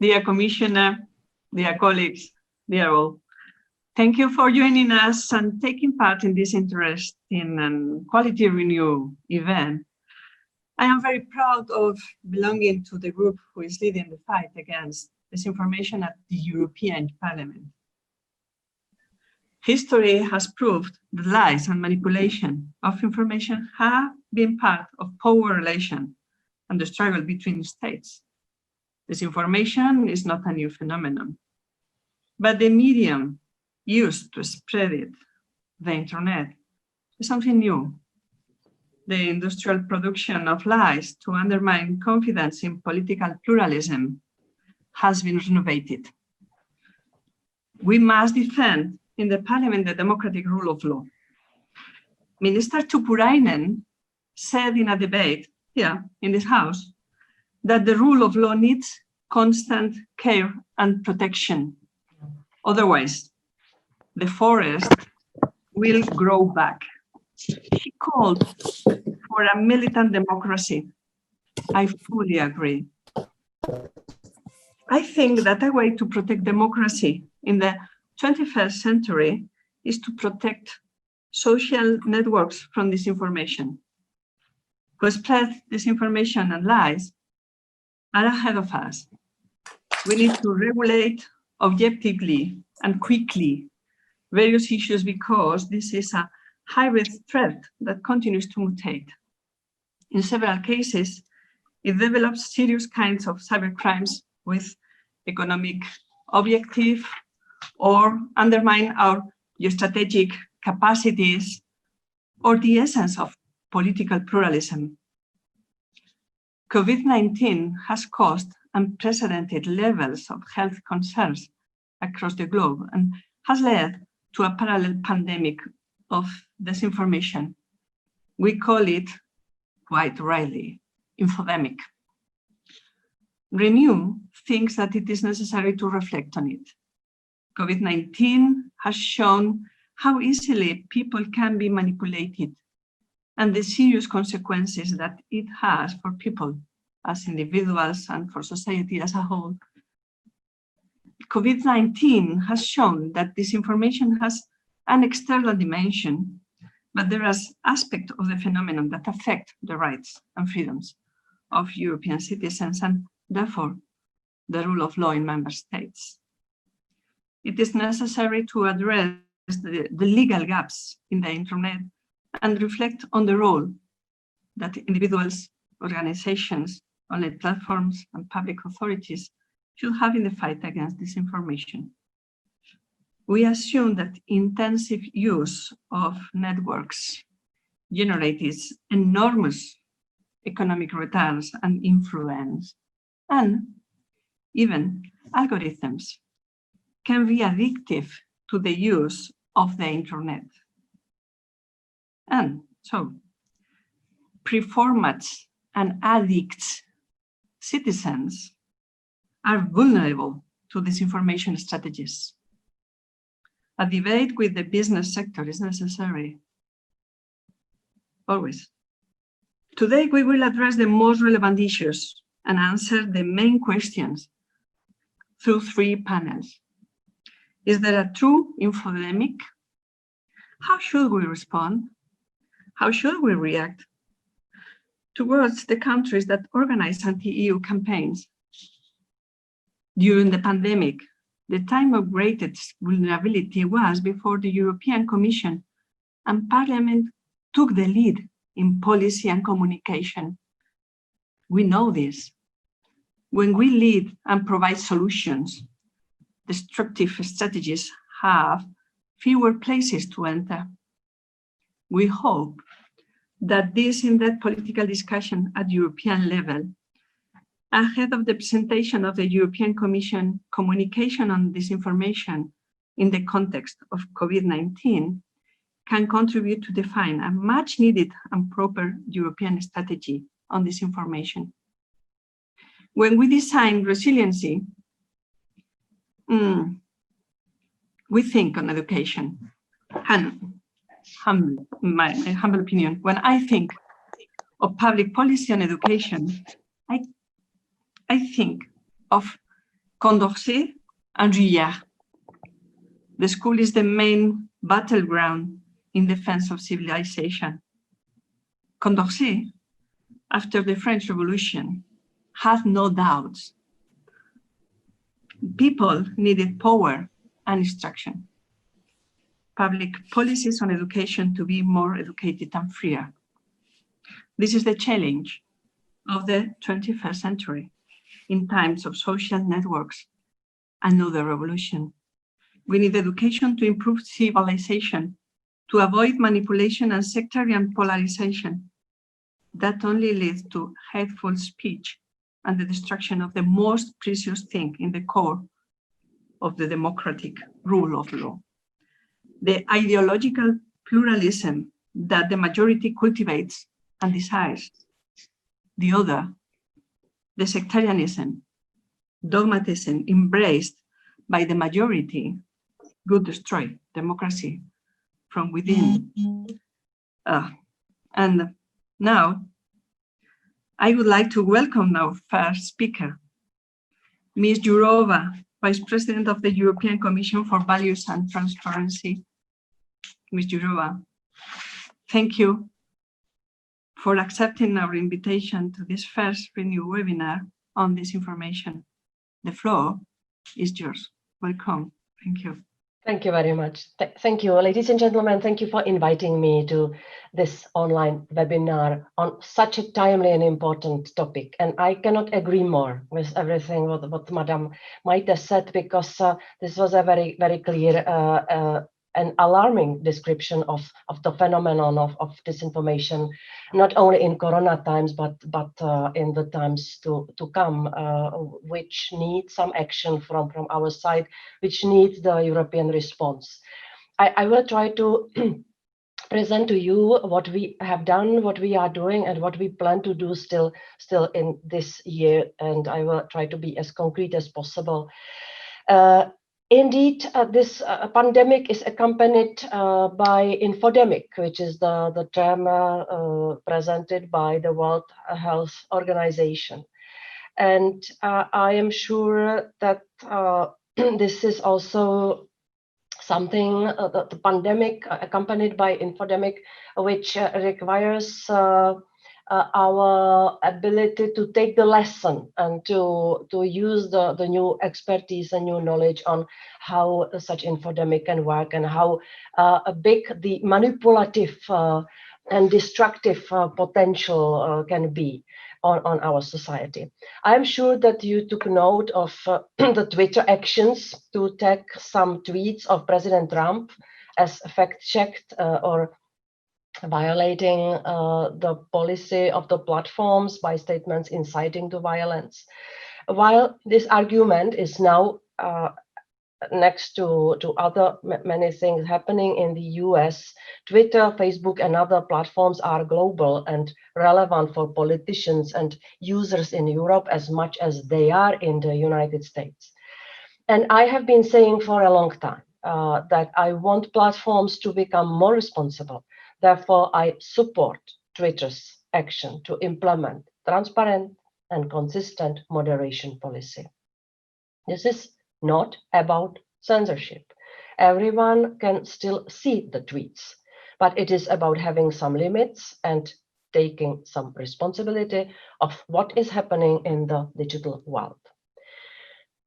dear Commissioner, dear colleagues, dear all. Thank you for joining us and taking part in this interesting and quality renew event. I am very proud of belonging to the group who is leading the fight against disinformation at the European Parliament. History has proved that lies and manipulation of information have been part of power relations and the struggle between states. Disinformation is not a new phenomenon, but the medium used to spread it, the internet, is something new. The industrial production of lies to undermine confidence in political pluralism has been renovated. We must defend in the Parliament the democratic rule of law. Minister Tuppurainen said in a debate here in this House that the rule of law needs constant care and protection. Otherwise, the forest will grow back. He called for a militant democracy. I fully agree. I think that a way to protect democracy in the 21st century is to protect social networks from disinformation. Who spread disinformation and lies are ahead of us. We need to regulate objectively and quickly various issues because this is a hybrid threat that continues to mutate. In several cases, it develops serious kinds of cybercrimes with economic objective or undermine our strategic capacities or the essence of political pluralism. COVID-19 has caused unprecedented levels of health concerns across the globe and has led to a parallel pandemic of disinformation. We call it, quite rightly, infodemic. Renew thinks that it is necessary to reflect on it. COVID-19 has shown how easily people can be manipulated and the serious consequences that it has for people as individuals and for society as a whole. COVID-19 has shown that disinformation has an external dimension, but there are aspects of the phenomenon that affect the rights and freedoms of European citizens and therefore the rule of law in member states. It is necessary to address the legal gaps in the internet and reflect on the role that individuals, organizations, online platforms, and public authorities should have in the fight against disinformation. We assume that intensive use of networks generates enormous economic returns and influence, and even algorithms can be addictive to the use of the internet. And so, pre-formats and addicts citizens are vulnerable to disinformation strategies. A debate with the business sector is necessary, always. Today, we will address the most relevant issues and answer the main questions through 3 panels. Is there a true infodemic? How should we respond? How should we react towards the countries that organize anti-EU campaigns? During the pandemic, the time of greatest vulnerability was before the European Commission and Parliament took the lead in policy and communication. We know this. When we lead and provide solutions, destructive strategies have fewer places to enter. We hope that this in-depth political discussion at European level, ahead of the presentation of the European Commission communication on disinformation in the context of COVID-19, can contribute to define a much needed and proper European strategy on disinformation. When we design resiliency, we think on education. And my humble opinion, when I think of public policy on education, I think of Condorcet and Juillard. The school is the main battleground in defense of civilization. Condorcet, after the French Revolution, had no doubts. People needed power and instruction. Public policies on education to be more educated and freer. This is the challenge of the 21st century in times of social networks and another revolution. We need education to improve civilization, to avoid manipulation and sectarian polarization. That only leads to hateful speech and the destruction of the most precious thing in the core of the democratic rule of law. The ideological pluralism that the majority cultivates and desires. The other, the sectarianism, dogmatism embraced by the majority, would destroy democracy from within. And now, I would like to welcome our first speaker, Ms. Jourova, Vice President of the European Commission for Values and Transparency. Ms. Jourova, thank you for accepting our invitation to this first Renew webinar on disinformation. The floor is yours. Welcome. Thank you. Thank you very much. Thank you, ladies and gentlemen. Thank you for inviting me to this online webinar on such a timely and important topic. And I cannot agree more with everything what Madam Maite said, because this was a very, very clear and alarming description of the phenomenon of disinformation, not only in Corona times, but in the times to come, which need some action from our side, which needs the European response. I will try to present to you what we have done, what we are doing, and what we plan to do still in this year, and I will try to be as concrete as possible. Indeed, this pandemic is accompanied by infodemic, which is the term presented by the World Health Organization. And I am sure that this is also something, the pandemic accompanied by infodemic, which requires our ability to take the lesson and to use the new expertise and new knowledge on how such infodemic can work, and how big the manipulative and destructive potential can be on our society. I'm sure that you took note of the Twitter actions to tag some tweets of President Trump as fact-checked or violating the policy of the platforms by statements inciting to violence. While this argument is now next to other many things happening in the US, Twitter, Facebook, and other platforms are global and relevant for politicians and users in Europe as much as they are in the United States. And I have been saying for a long time that I want platforms to become more responsible. Therefore, I support Twitter's action to implement transparent and consistent moderation policy. This is not about censorship. Everyone can still see the tweets, but it is about having some limits and taking some responsibility of what is happening in the digital world.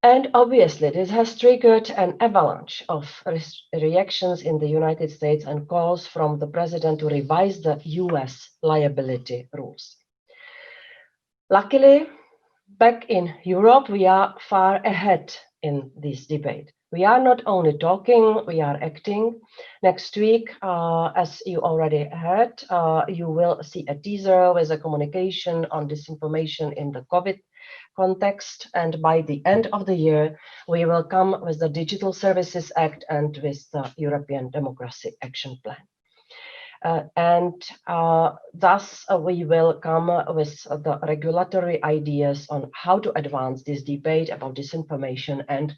And obviously, this has triggered an avalanche of reactions in the United States and calls from the president to revise the US liability rules. Luckily, back in Europe, we are far ahead in this debate. We are not only talking, we are acting. Next week, as you already heard, you will see a teaser with a communication on disinformation in the COVID context, and by the end of the year we will come with the Digital Services Act and with the European Democracy Action Plan. Thus we will come with the regulatory ideas on how to advance this debate about disinformation and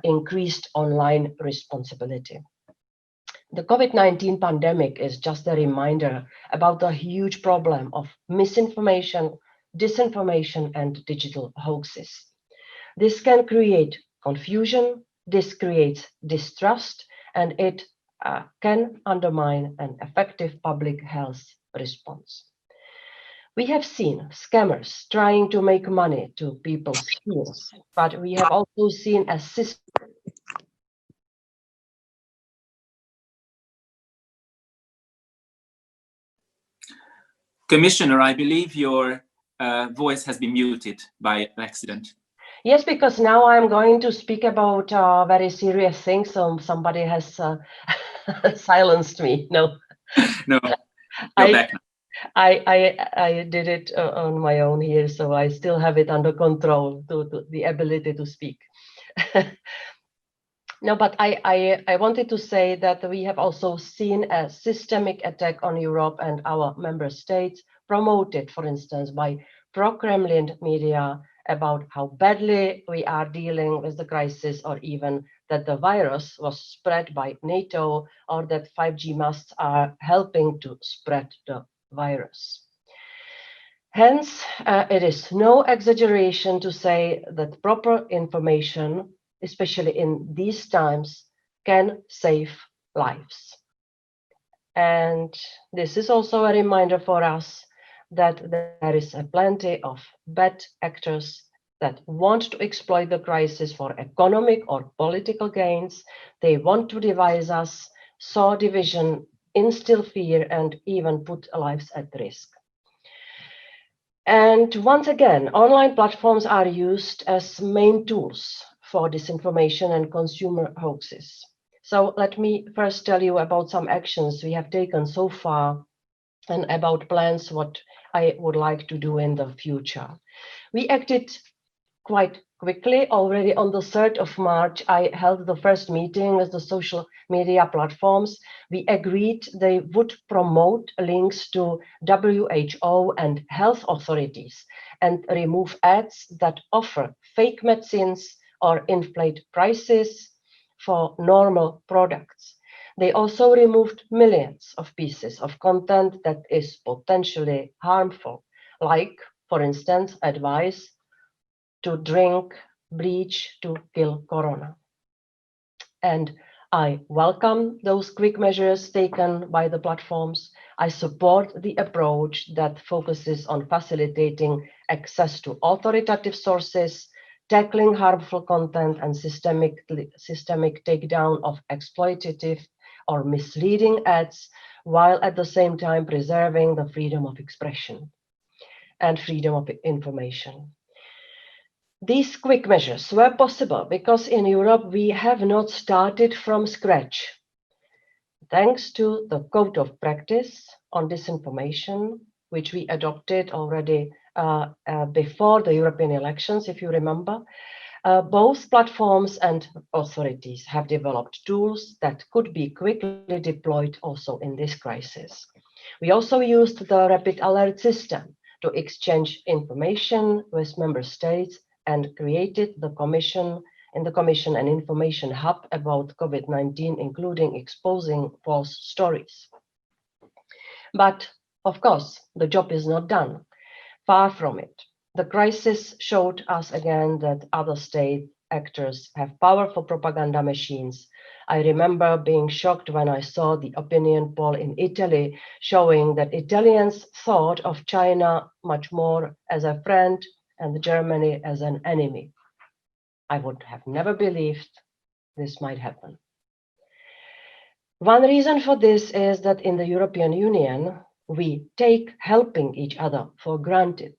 increased online responsibility. The COVID-19 pandemic is just a reminder about the huge problem of misinformation, disinformation, and digital hoaxes. This can create confusion, this creates distrust, and it can undermine an effective public health response. We have seen scammers trying to make money to people's fears, but we have also seen a system. Commissioner, I believe your voice has been muted by accident. Yes, because now I'm going to speak about very serious things. So somebody has silenced me. No, No, you're back now. I did it on my own here, so I still have it under control to the ability to speak. No, but I wanted to say that we have also seen a systemic attack on Europe and our member states, promoted, for instance, by pro-Kremlin media about how badly we are dealing with the crisis, or even that the virus was spread by NATO, or that 5G masts are helping to spread the virus. Hence, it is no exaggeration to say that proper information, especially in these times, can save lives. And this is also a reminder for us that there is plenty of bad actors that want to exploit the crisis for economic or political gains. They want to divide us, sow division, instill fear, and even put lives at risk. And once again, online platforms are used as main tools for disinformation and consumer hoaxes. So let me first tell you about some actions we have taken so far and about plans what I would like to do in the future. We acted quite quickly. Already on the 3rd of March, I held the first meeting with the social media platforms. We agreed they would promote links to WHO and health authorities and remove ads that offer fake medicines or inflate prices for normal products. They also removed millions of pieces of content that is potentially harmful, like, for instance, advice to drink bleach to kill corona. And I welcome those quick measures taken by the platforms. I support the approach that focuses on facilitating access to authoritative sources, tackling harmful content, and systemic takedown of exploitative or misleading ads, while at the same time preserving the freedom of expression and freedom of information. These quick measures were possible because in Europe we have not started from scratch. Thanks to the Code of Practice on Disinformation, which we adopted already before the European elections, if you remember, both platforms and authorities have developed tools that could be quickly deployed also in this crisis. We also used the rapid alert system to exchange information with member states and created the Commission an information hub about COVID-19, including exposing false stories. But of course, the job is not done. Far from it. The crisis showed us again that other state actors have powerful propaganda machines. I remember being shocked when I saw the opinion poll in Italy showing that Italians thought of China much more as a friend and Germany as an enemy. I would have never believed this might happen. One reason for this is that in the European Union, we take helping each other for granted.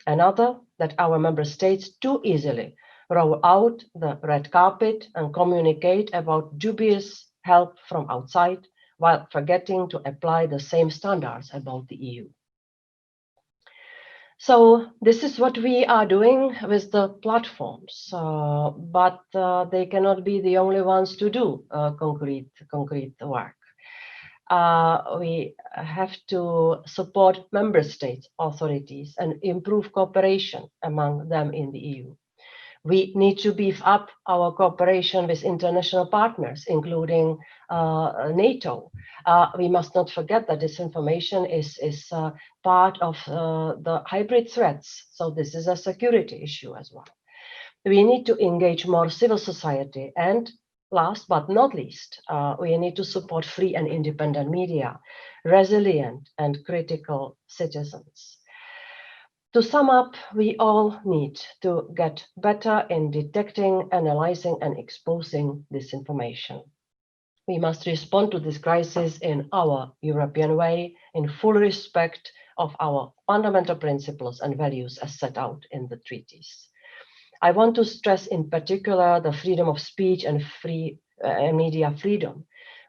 Another, that our member states too easily roll out the red carpet and communicate about dubious help from outside while forgetting to apply the same standards about the EU. So this is what we are doing with the platforms, but they cannot be the only ones to do concrete work. We have to support member state authorities and improve cooperation among them in the EU. We need to beef up our cooperation with international partners, including NATO. We must not forget that disinformation is part of the hybrid threats. So this is a security issue as well. We need to engage more civil society, and last but not least, we need to support free and independent media, resilient and critical citizens. To sum up, we all need to get better in detecting, analyzing, and exposing disinformation. We must respond to this crisis in our European way, in full respect of our fundamental principles and values as set out in the treaties. I want to stress in particular the freedom of speech and media freedom.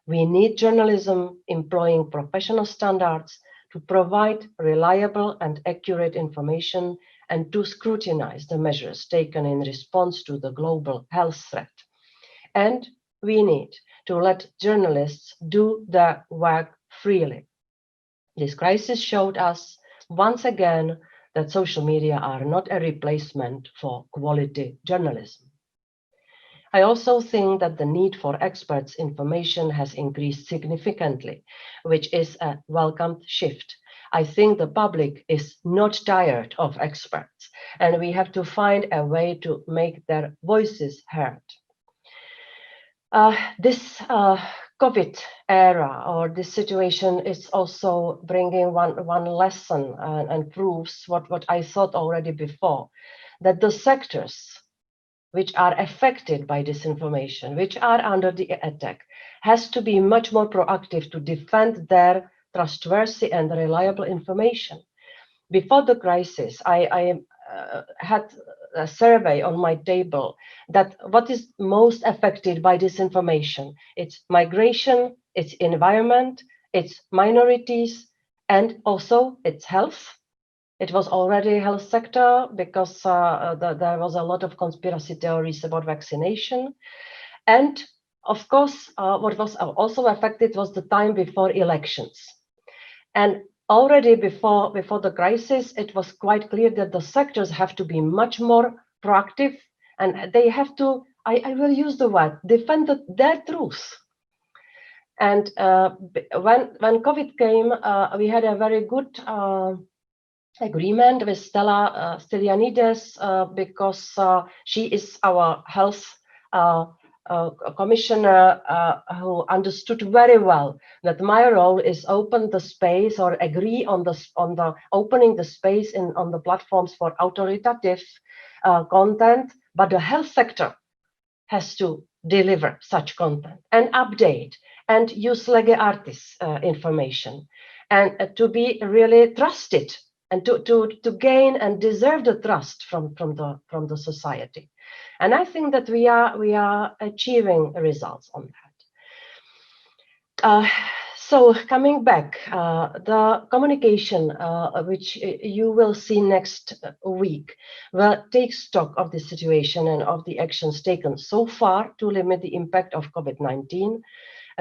We need journalism employing professional standards to provide reliable and accurate information and to scrutinize the measures taken in response to the global health threat. And we need to let journalists do their work freely. This crisis showed us once again that social media are not a replacement for quality journalism. I also think that the need for experts' information has increased significantly, which is a welcomed shift. I think the public is not tired of experts, and we have to find a way to make their voices heard. This COVID era or this situation is also bringing one lesson and proves what I thought already before, that the sectors which are affected by disinformation, which are under the attack, has to be much more proactive to defend their trustworthy and reliable information. Before the crisis, I had a survey on my table that what is most affected by disinformation. It's migration, it's environment, it's minorities, and also it's health. It was already health sector because there was a lot of conspiracy theories about vaccination. And of course, what was also affected was the time before elections. And already before the crisis, it was quite clear that the sectors have to be much more proactive and they have to, I will use the word, defend their truth. And when COVID came, we had a very good agreement with Stella Stylianides because she is our health commissioner who understood very well that my role is open the space or agree on the opening the space on the platforms for authoritative content, but the health sector has to deliver such content and update and use lege artis information and to be really trusted and to gain and deserve the trust from the society. And I think that we are achieving results on that. So coming back, the communication which you will see next week will take stock of the situation and of the actions taken so far to limit the impact of COVID-19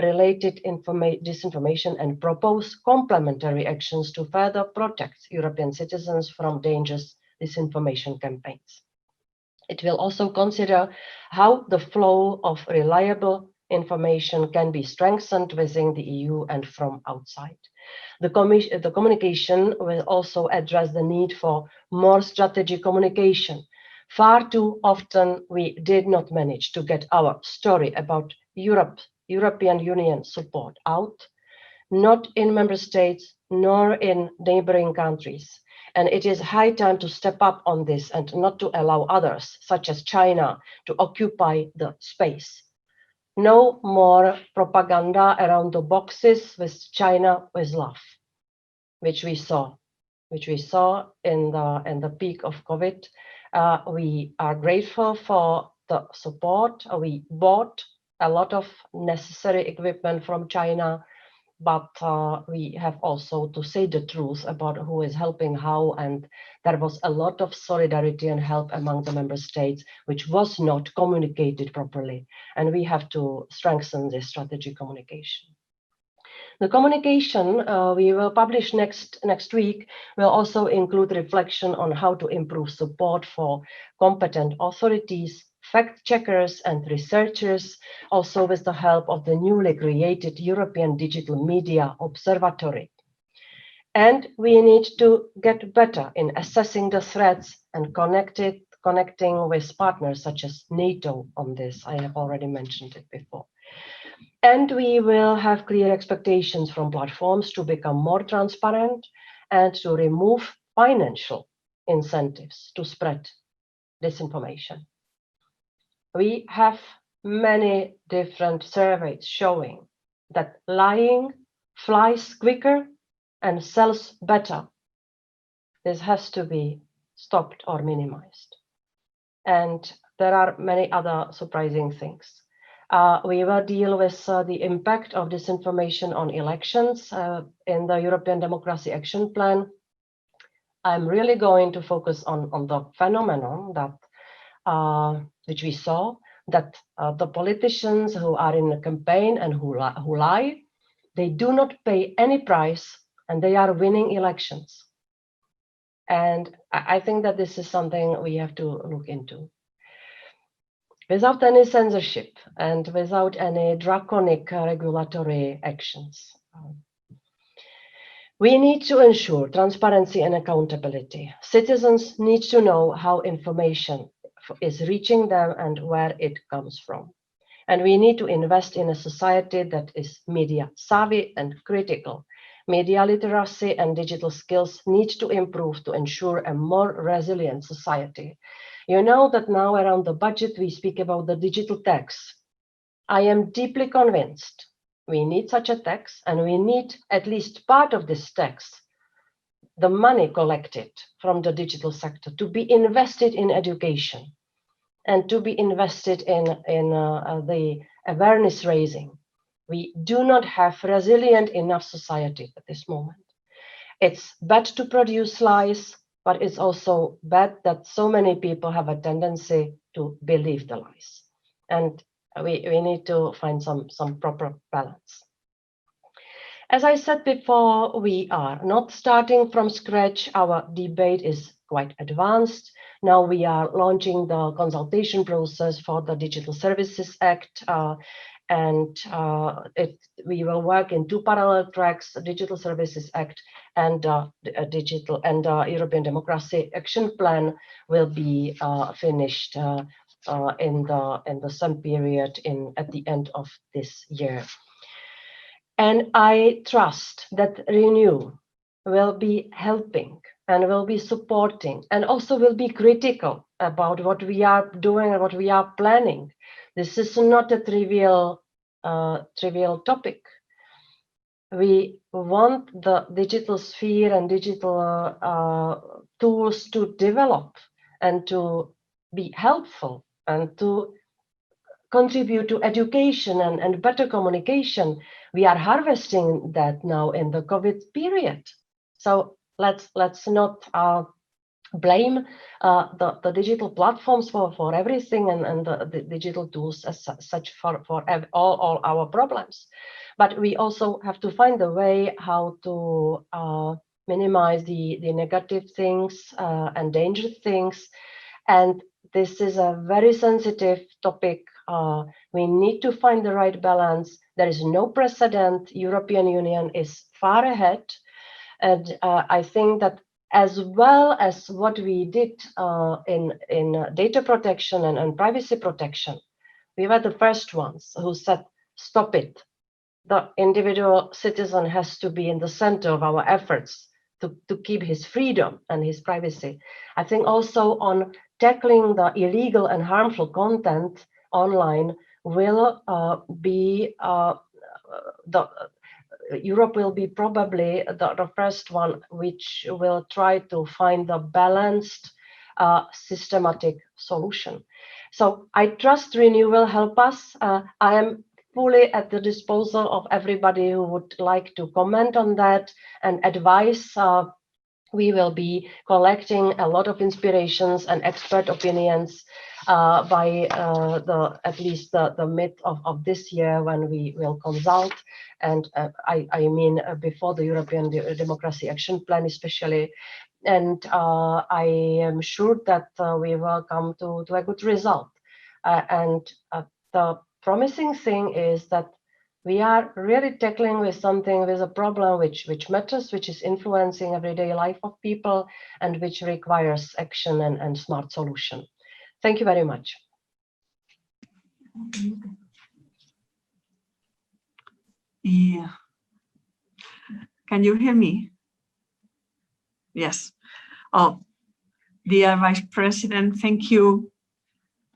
related disinformation and propose complementary actions to further protect European citizens from dangerous disinformation campaigns. It will also consider how the flow of reliable information can be strengthened within the EU and from outside. The communication will also address the need for more strategic communication. Far too often we did not manage to get our story about European Union support out, not in member states nor in neighboring countries. And it is high time to step up on this and not to allow others, such as China, to occupy the space. No more propaganda around the boxes with China with love, which we saw in the peak of COVID. We are grateful for the support. We bought a lot of necessary equipment from China, but we have also to say the truth about who is helping how, and there was a lot of solidarity and help among the member states, which was not communicated properly, and we have to strengthen this strategic communication. The communication we will publish next week will also include reflection on how to improve support for competent authorities, fact-checkers and researchers, also with the help of the newly created European Digital Media Observatory. And we need to get better in assessing the threats and connect connecting with partners such as NATO on this. I have already mentioned it before. And we will have clear expectations from platforms to become more transparent and to remove financial incentives to spread disinformation. We have many different surveys showing that lying flies quicker and sells better. This has to be stopped or minimized. And there are many other surprising things. We will deal with the impact of disinformation on elections in the European Democracy Action Plan. I'm really going to focus on the phenomenon that which we saw, that the politicians who are in a campaign and who lie, they do not pay any price and they are winning elections. And I think that this is something we have to look into. Without any censorship and without any draconic regulatory actions. We need to ensure transparency and accountability. Citizens need to know how information is reaching them and where it comes from. And we need to invest in a society that is media savvy and critical. Media literacy and digital skills need to improve to ensure a more resilient society. You know that now around the budget, we speak about the digital tax. I am deeply convinced we need such a tax, and we need at least part of this tax, the money collected from the digital sector, to be invested in education and to be invested in the awareness raising. We do not have resilient enough society at this moment. It's bad to produce lies, but it's also bad that so many people have a tendency to believe the lies. And we need to find some proper balance. As I said before, we are not starting from scratch. Our debate is quite advanced. Now we are launching the consultation process for the Digital Services Act, we will work in two parallel tracks: the Digital Services Act and European Democracy Action Plan will be finished in the same period at the end of this year. And I trust that Renew will be helping and will be supporting and also will be critical about what we are doing and what we are planning. This is not a trivial topic. We want the digital sphere and digital tools to develop and to be helpful and to contribute to education and better communication. We are harvesting that now in the COVID period. So let's not blame the digital platforms for everything and the digital tools as such for all our problems. But we also have to find a way how to minimize the negative things and dangerous things. And this is a very sensitive topic. We need to find the right balance. There is no precedent. European Union is far ahead. And I think that as well as what we did in data protection and privacy protection, we were the first ones who said, stop it. The individual citizen has to be in the center of our efforts to keep his freedom and his privacy. I think also on tackling the illegal and harmful content online will Europe will be probably the first one which will try to find a balanced, systematic solution. So I trust Renew will help us. I am fully at the disposal of everybody who would like to comment on that and advise. We will be collecting a lot of inspirations and expert opinions by at least the mid of this year, when we will consult. And I mean before the European Democracy Action Plan especially. And I am sure that we will come to a good result. And the promising thing is that we are really tackling with a problem which matters, which is influencing everyday life of people, and which requires action and smart solution. Thank you very much. Yeah. Can you hear me? Yes. Oh, dear Vice President, thank you.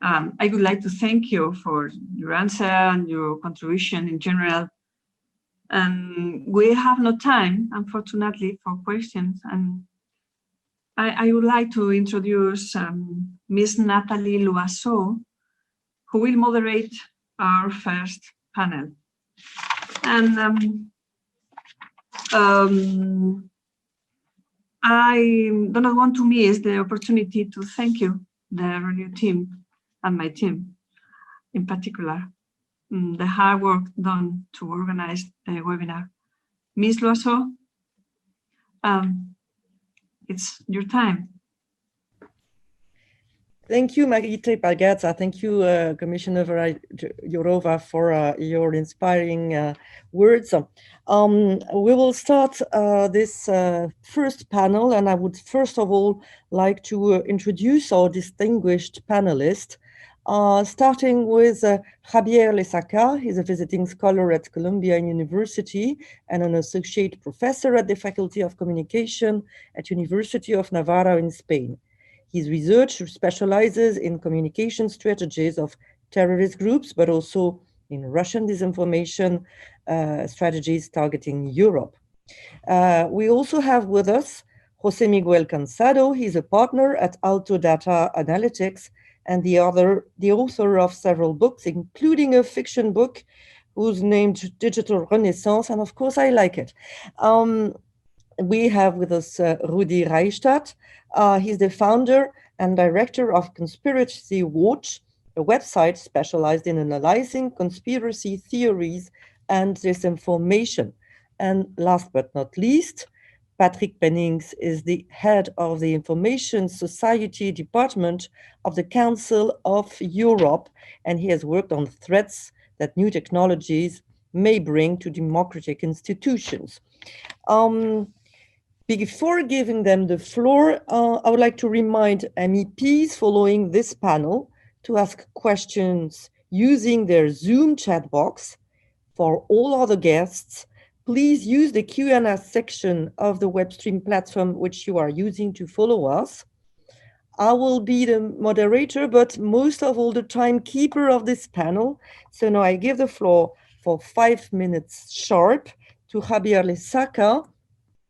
I would like to thank you for your answer and your contribution in general. And we have no time, unfortunately, for questions. And I would like to introduce Ms. Nathalie Loiseau, who will moderate our first panel. And I do not want to miss the opportunity to thank you, the Renew team, and my team in particular, the hard work done to organize the webinar. Ms. Loiseau, it's your time. Thank you, Maite Pagazaurtundúa. Thank you, Commissioner Jourova, for your inspiring words. We will start this first panel, and I would first of all like to introduce our distinguished panelists, starting with Javier Lesaca. He's a visiting scholar at Columbia University and an associate professor at the Faculty of Communication at University of Navarra in Spain. His research specializes in communication strategies of terrorist groups, but also in Russian disinformation strategies targeting Europe. We also have with us Jose Miguel Cansado. He's a partner at Alto Data Analytics and the author of several books, including a fiction book whose named Digital Renaissance, and of course I like it. We have with us Rudi Reichstadt. He's the founder and director of Conspiracy Watch, a website specialized in analyzing conspiracy theories and disinformation. And last but not least, Patrick Pennings is the head of the Information Society Department of the Council of Europe, and he has worked on threats that new technologies may bring to democratic institutions. Before giving them the floor, I would like to remind MEPs following this panel to ask questions using their Zoom chat box. For all other guests, please use the Q&A section of the webstream platform which you are using to follow us. I will be the moderator, but most of all the timekeeper of this panel. So now I give the floor for 5 minutes sharp to Javier Lesaca.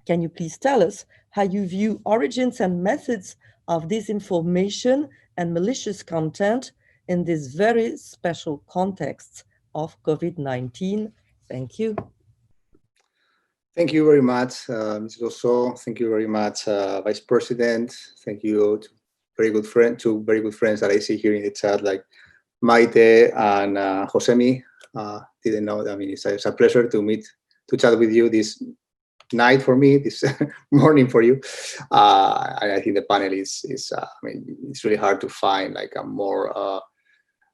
Can you please tell us how you view origins and methods of disinformation and malicious content in this very special context of COVID-19? Thank you. Thank you very much, Ms. Loiseau. Thank you very much, Vice President. Thank you to very good friends that I see here in the chat, like Maite and Josemi. Didn't know. I mean, it's a pleasure to chat with you this night for me, this morning for you. And I think the panel is I mean, it's really hard to find like a more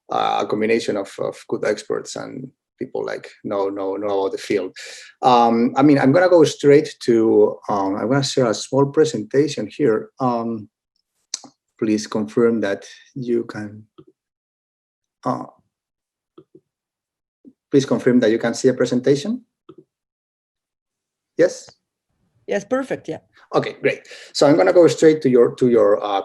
a combination of good experts and people like know about the field. I mean, I'm gonna go straight to I'm gonna share a small presentation here. Please confirm that you can. Please confirm that you can see a presentation. Yes. Yes, perfect. Yeah. Okay, great. So I'm going to go straight to your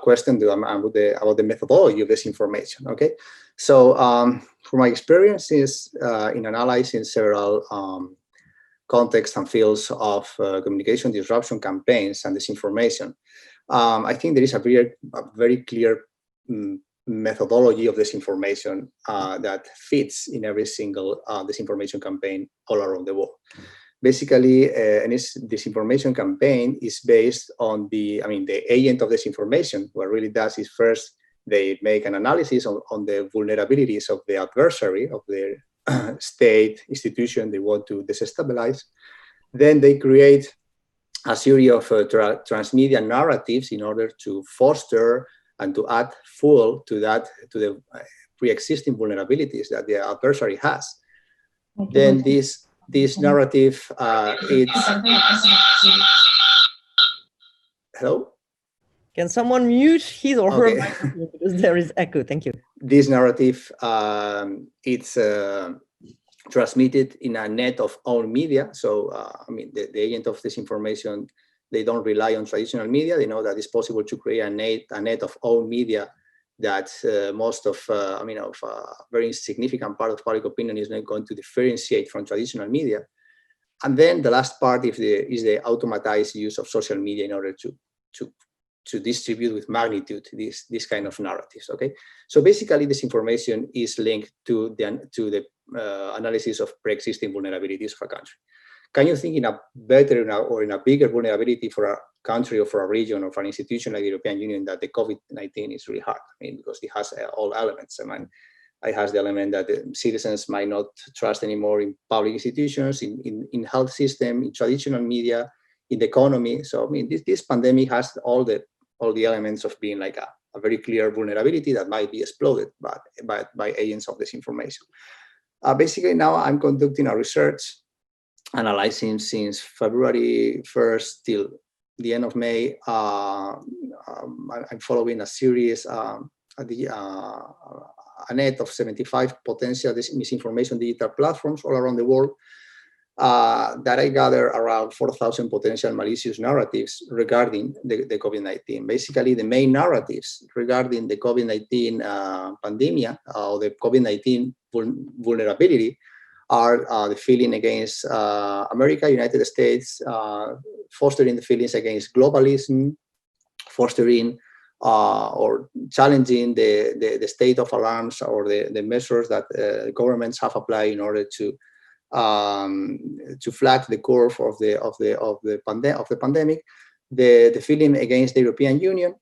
question about the methodology of this information. Okay. So from my experiences in analyzing several contexts and fields of communication disruption campaigns and disinformation, I think there is a very clear methodology of disinformation that fits in every single disinformation campaign all around the world. Basically, any disinformation campaign is based on the agent of disinformation. What really does is first they make an analysis on the vulnerabilities of the adversary, of the state institution they want to destabilize. Then they create a series of transmedia narratives in order to foster and to add fuel to the pre-existing vulnerabilities that the adversary has. Then this narrative, it's... Hello? Can someone mute his or her Okay. microphone because there is echo? Thank you. This narrative, it's transmitted in a net of own media. So, I mean, the agent of disinformation, they don't rely on traditional media. They know that it's possible to create a net of own media that most of, a very significant part of public opinion is not going to differentiate from traditional media. And then the last part is the automatized use of social media in order to distribute with magnitude this kind of narratives. Okay, so basically, disinformation is linked to the analysis of pre-existing vulnerabilities for a country. Can you think in a better or in a bigger vulnerability for a country or for a region or for an institution like the European Union that the COVID-19 is really hard? I mean, because it has all elements. I mean, it has the element that the citizens might not trust anymore in public institutions, in health system, in traditional media, in the economy. So I mean, this pandemic has all the elements of being like a very clear vulnerability that might be exploited by agents of disinformation. Basically, now I'm conducting a research analyzing since February 1st till the end of May. I'm following a series, a net of 75 potential misinformation digital platforms all around the world that I gather around 4,000 potential malicious narratives regarding the COVID-19. Basically, the main narratives regarding the COVID-19 pandemic or the COVID-19 vulnerability are the feeling against America, United States, fostering the feelings against globalism, fostering or challenging the state of alarms or the measures that governments have applied in order to flag the curve of the pandemic, the feeling against the European Union.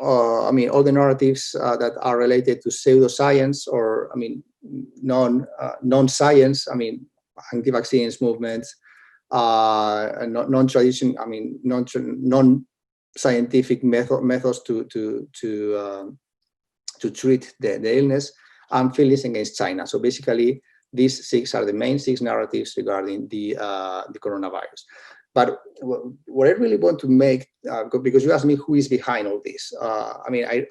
I mean, all the narratives that are related to pseudoscience or, I mean, non-science. I mean, anti-vaccines movements, non-tradition. I mean, non-scientific methods to treat the illness, and feelings against China. So basically, these 6 are the main 6 narratives regarding the coronavirus. But what I really want to make, because you asked me who is behind all this. I mean, I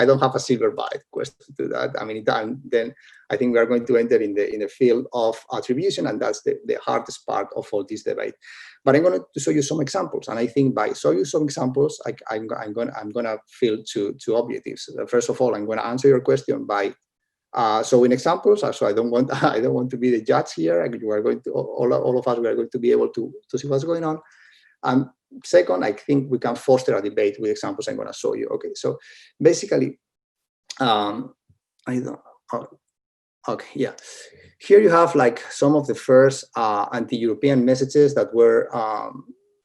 don't have a silver bullet question to that. I mean, then I think we are going to enter in the field of attribution, and that's the hardest part of all this debate. But I'm going to show you some examples, and I think by showing you some examples, I'm going to fill two objectives. First of all, I'm going to answer your question by showing examples. So I don't want to be the judge here. You are going to all of us. We are going to be able to see what's going on. And second, I think we can foster a debate with examples I'm going to show you. Okay. So basically, okay, yeah. Here you have like some of the first anti-European messages that were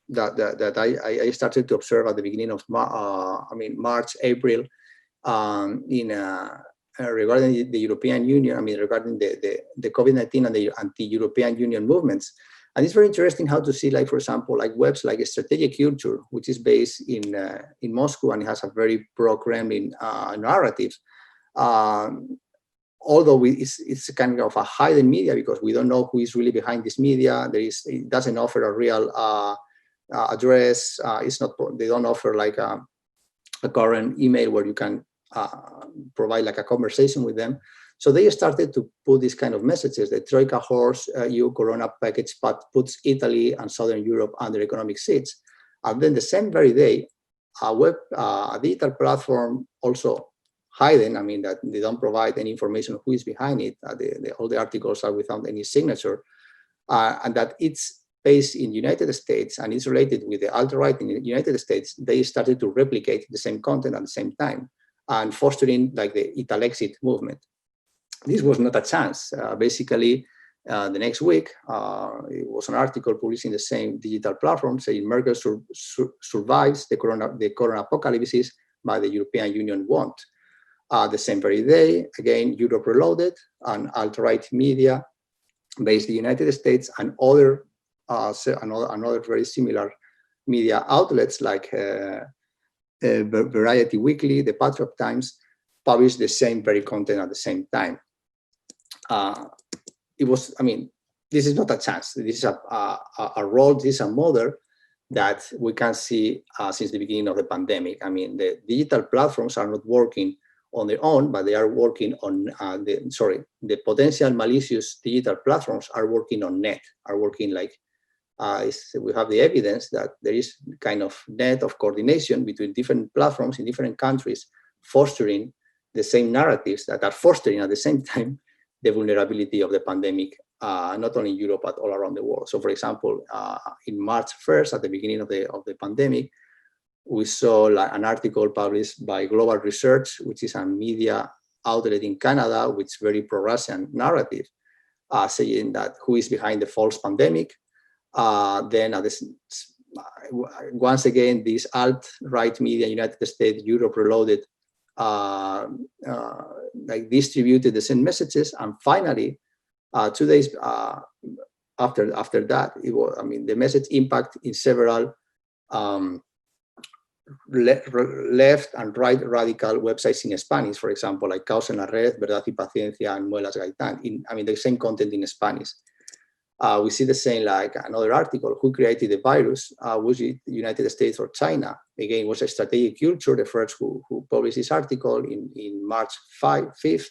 that I started to observe at the beginning of March, April, regarding the European Union. I mean, regarding the COVID-19 and the anti-European Union movements. And it's very interesting how to see, like, for example, like webs like Strategic Culture, which is based in Moscow, and it has a very pro-Kremlin narrative. Although it's kind of a hidden media because we don't know who is really behind this media. It doesn't offer a real address. They don't offer like a current email where you can provide like a conversation with them. So they started to put these kind of messages. The Troika horse EU Corona package puts Italy and Southern Europe under economic siege. And then the same very day, a digital platform also hidden. I mean, that they don't provide any information who is behind it. All the articles are without any signature, and that it's based in the United States and it's related with the alt-right in the United States. They started to replicate the same content at the same time and fostering like the Italexit movement. This was not a chance. Basically, the next week, it was an article published in the same digital platform saying Merkel survives the corona apocalypse, but the European Union won't. The same very day, again, Europe Reloaded, an alt-right media based in the United States, and other very similar media outlets like Variety Weekly, the Patriot Times, published the same very content at the same time. It was, I mean, this is not a chance. This is a role, this is a model that we can see since the beginning of the pandemic. I mean, the digital platforms are not working on their own, but they are working on the potential malicious digital platforms are working on net, are working like, we have the evidence that there is kind of net of coordination between different platforms in different countries, fostering the same narratives that are fostering at the same time the vulnerability of the pandemic, not only in Europe, but all around the world. So for example, in March 1st, at the beginning of the pandemic, we saw an article published by Global Research, which is a media outlet in Canada, with very pro-Russian narrative, saying that who is behind the false pandemic. Then once again, this alt-right media, United States, Europe Reloaded, like distributed the same messages. And finally, 2 days after that, it was, I mean, the message impact in several left and right radical websites in Spanish, for example, like Caos en la Red, Verdad y Paciencia, and Muelas Gaitán. I mean, the same content in Spanish. We see the same, like another article, who created the virus? Was it the United States or China? Again, it was a strategic culture, the first who published this article in March 5th.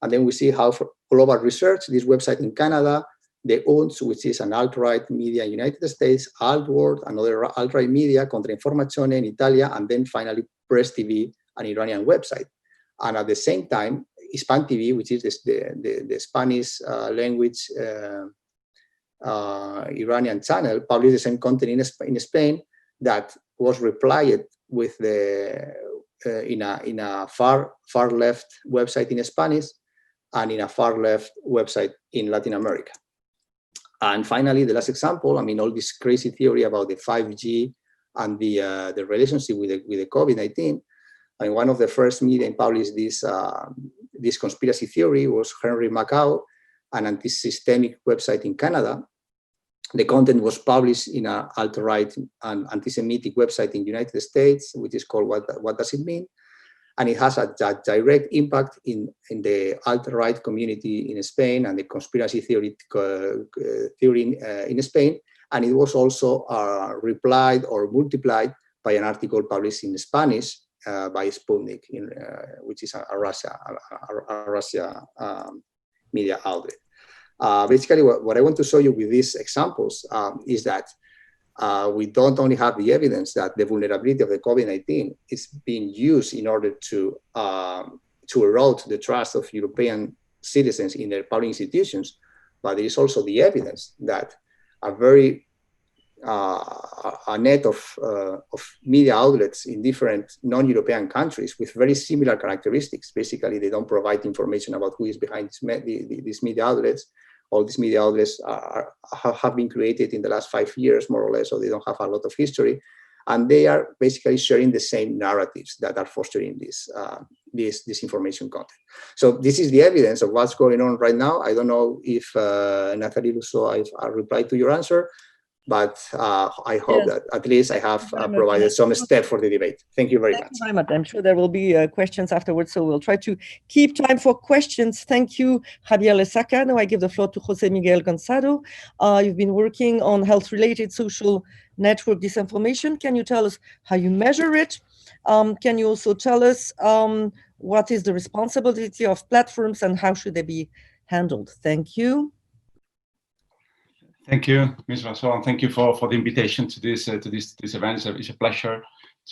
And then we see how for Global Research, this website in Canada, the UNS, which is an alt-right media in the United States, Alt-World, another alt-right media, Contrainformazione in Italia, and then finally Press TV, an Iranian website. And at the same time, Hispan TV, which is the Spanish language Iranian channel, published the same content in Spain that was replied with in a far left website in Spanish and in a far left website in Latin America. And finally, the last example, I mean, all this crazy theory about the 5G and the relationship with the COVID-19. I mean, one of the first media published this conspiracy theory was Henry Macau, an anti-systemic website in Canada. The content was published in an alt-right and anti-Semitic website in the United States, which is called What Does It Mean? And it has a direct impact in the alt-right community in Spain and the conspiracy theory in Spain. And it was also replied or multiplied by an article published in Spanish by Sputnik, which is a Russia media outlet. Basically, what I want to show you with these examples is that we don't only have the evidence that the vulnerability of the COVID-19 is being used in order to erode the trust of European citizens in their public institutions, but there is also the evidence that a net of media outlets in different non-European countries with very similar characteristics. Basically, they don't provide information about who is behind these media outlets. All these media outlets have been created in the last 5 years, more or less, so they don't have a lot of history. And they are basically sharing the same narratives that are fostering this disinformation content. So this is the evidence of what's going on right now. I don't know if Nathalie Lusso, I replied to your answer, but I hope that at least I have provided some step for the debate. Thank you very much. Thank you very much. I'm sure there will be questions afterwards, so we'll try to keep time for questions. Thank you, Javier Lesaca. Now I give the floor to Jose Miguel Gonzalo. You've been working on health-related social network disinformation. Can you tell us how you measure it? Can you also tell us what is the responsibility of platforms and how should they be handled? Thank you. Thank you, Ms. Rassol, and thank you for the invitation to this event. It's a pleasure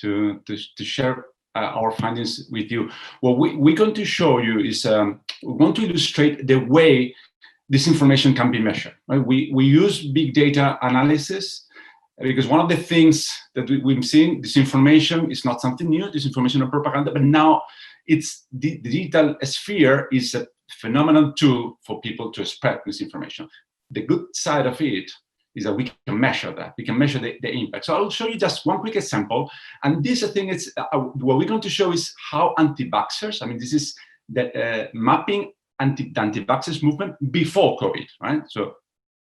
to share our findings with you. What we're going to show you is we want to illustrate the way disinformation can be measured. Right? We use big data analysis because one of the things that we've seen, disinformation is not something new, disinformation or propaganda, but now it's the digital sphere is a phenomenal tool for people to spread misinformation. The good side of it is that we can measure that. We can measure the impact. So I'll show you just one quick example. And this, I think, it's what we're going to show is how anti-vaxxers, I mean, this is the mapping the anti-vaxxers movement before COVID, right? So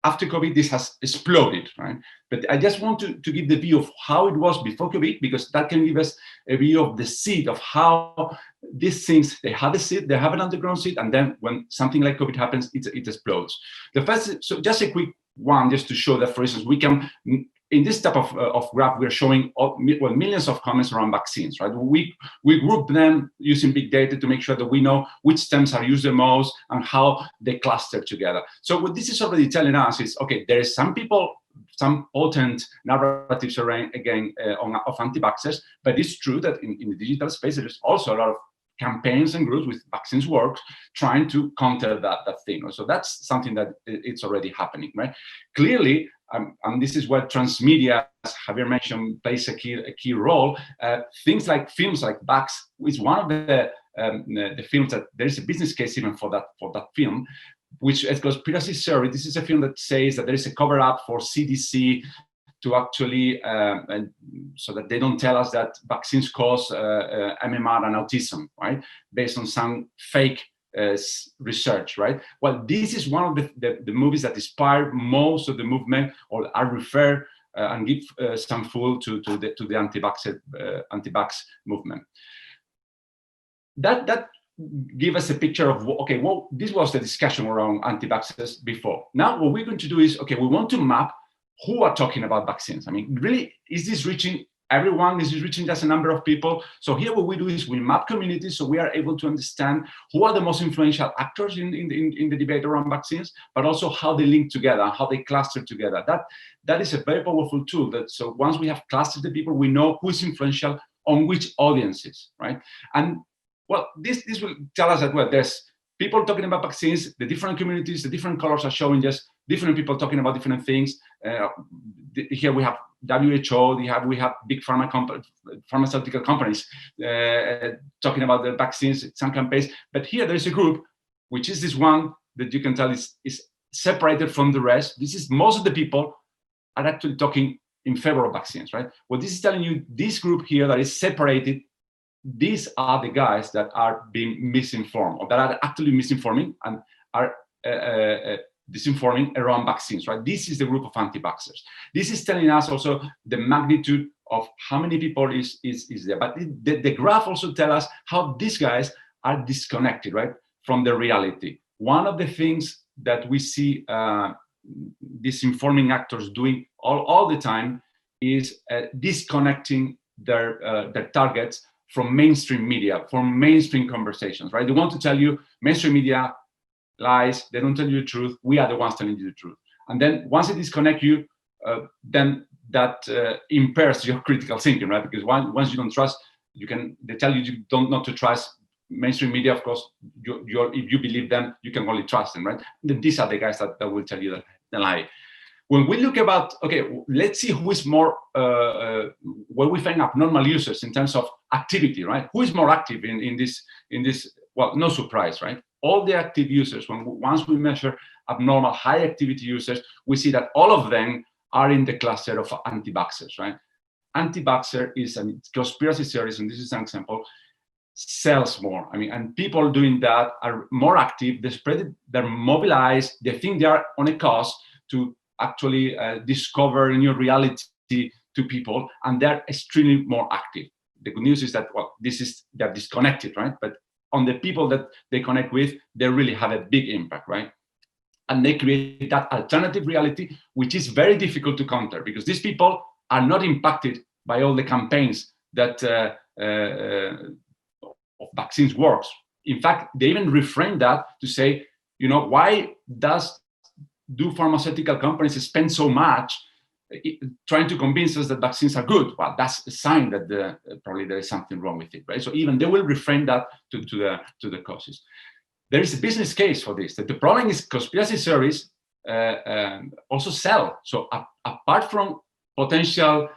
after COVID, this has exploded, right? But I just want to give the view of how it was before COVID, because that can give us a view of the seed of how these things, they have a seed, they have an underground seed, and then when something like COVID happens, it explodes. The first, so just a quick one, just to show that, for instance, we can in this type of graph, we're showing millions of comments around vaccines, right? We group them using big data to make sure that we know which stems are used the most and how they cluster together. So what this is already telling us is, okay, there is some potent narratives around, again, of anti-vaxxers, but it's true that in the digital space, there's also a lot of campaigns and groups with vaccines works trying to counter that thing. So that's something that it's already happening, right? Clearly, and this is where transmedia, as Javier mentioned, plays a key role. Things like films like Vax is one of the films that there's a business case even for that film, which is conspiracy theory. This is a film that says that there is a cover up for CDC to actually, so that they don't tell us that vaccines cause MMR and autism, right? Based on some fake research, right? Well, this is one of the movies that inspired most of the movement, or I refer and give some fuel to the anti-vax movement. That give us a picture of, okay, well, this was the discussion around anti-vaxxers before. Now what we're going to do is, okay, we want to map who are talking about vaccines. I mean, really, is this reaching everyone? Is this reaching just a number of people? So here what we do is we map communities so we are able to understand who are the most influential actors in the debate around vaccines, but also how they link together, how they cluster together. That is a very powerful tool. So once we have clustered the people, we know who is influential on which audiences, right? And well, this will tell us that, well, there's people talking about vaccines, the different communities, the different colors are showing just different people talking about different things. Here we have WHO, we have big pharmaceutical companies talking about the vaccines, some campaigns. But here there's a group, which is this one that you can tell is separated from the rest. This is most of the people are actually talking in favor of vaccines, right? Well, this is telling you this group here that is separated, these are the guys that are being misinformed, or that are actually misinforming and are disinforming around vaccines, right? This is the group of anti-vaxxers. This is telling us also the magnitude of how many people is there. But the graph also tells us how these guys are disconnected, right, from the reality. One of the things that we see disinforming actors doing all the time is disconnecting their targets from mainstream media, from mainstream conversations, right? They want to tell you mainstream media lies, they don't tell you the truth, we are the ones telling you the truth. And then once it disconnects you, then that impairs your critical thinking, right? Because once you don't trust, they tell you not to trust mainstream media, of course, if you believe them, you can only trust them, right? Then these are the guys that will tell you the lie. When we look about, okay, let's see who is more, where we find abnormal users in terms of activity, right? Who is more active in this, well, no surprise, right? All the active users, once we measure abnormal high activity users, we see that all of them are in the cluster of anti-vaxxers, right? Anti-vaxxer is a conspiracy theories, and this is an example, sells more. I mean, and people doing that are more active, they spread it, they're mobilized, they think they are on a cause to actually discover a new reality to people, and they're extremely more active. The good news is that, well, they're disconnected, right? But on the people that they connect with, they really have a big impact, right? And they create that alternative reality, which is very difficult to counter, because these people are not impacted by all the campaigns that of vaccines works. In fact, they even reframe that to say, you know, why do pharmaceutical companies spend so much trying to convince us that vaccines are good? Well, that's a sign that probably there is something wrong with it, right? So even they will reframe that to the causes. There is a business case for this. That the problem is conspiracy theories also sell. So apart from potential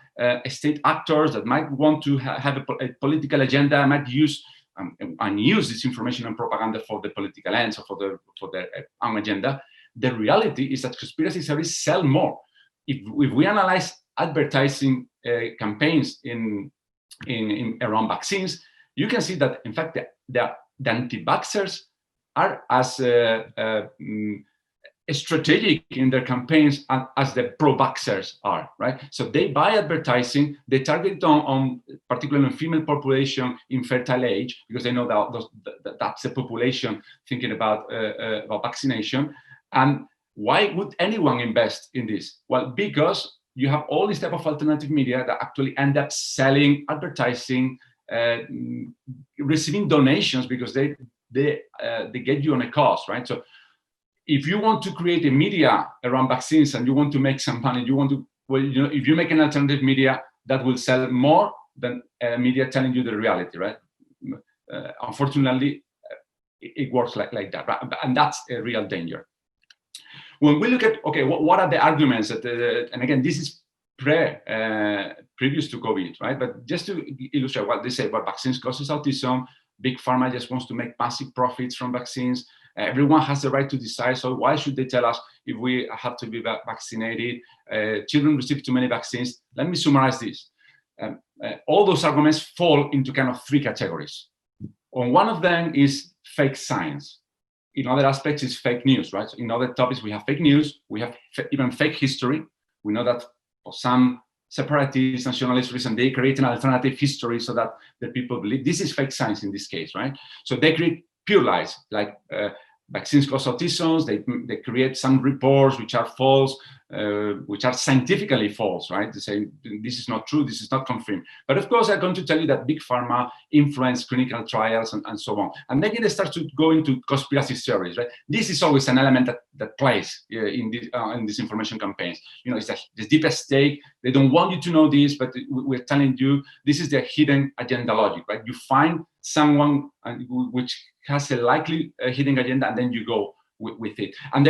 state actors that might want to have a political agenda, might use this information and propaganda for the political ends or for their own agenda, the reality is that conspiracy theories sell more. If we analyze advertising campaigns in around vaccines, you can see that in fact the anti-vaxxers are as strategic in their campaigns as the pro-vaxxers are, right? So they buy advertising, they target on particularly on female population in fertile age, because they know that's the population thinking about vaccination. And why would anyone invest in this? Well, because you have all this type of alternative media that actually end up selling, advertising, receiving donations because they get you on a cost, right? So if you want to create a media around vaccines and you want to make some money, if you make an alternative media, that will sell more than media telling you the reality, right? Unfortunately, it works like that, right? And that's a real danger. When we look at, okay, what are the arguments that, and again, this is previous to COVID, right? But just to illustrate what they say about vaccines causes autism, big pharma just wants to make massive profits from vaccines. Everyone has the right to decide, so why should they tell us if we have to be vaccinated? Children receive too many vaccines. Let me summarize this. All those arguments fall into kind of three categories. On one of them is fake science. In other aspects, it's fake news, right? So in other topics, we have fake news. We have even fake history. We know that for some separatists, nationalists reason, they create an alternative history so that the people believe. This is fake science in this case, right? So they create pure lies, like vaccines cause autism. They create some reports which are false, which are scientifically false, right? They say this is not true, this is not confirmed. But of course, I'm going to tell you that big pharma influence clinical trials and so on. And then they start to go into conspiracy theories, right? This is always an element that plays in disinformation campaigns. You know, it's the deepest stake. They don't want you to know this, but we're telling you this is their hidden agenda logic, right? You find someone which has a likely hidden agenda, and then you go with it. And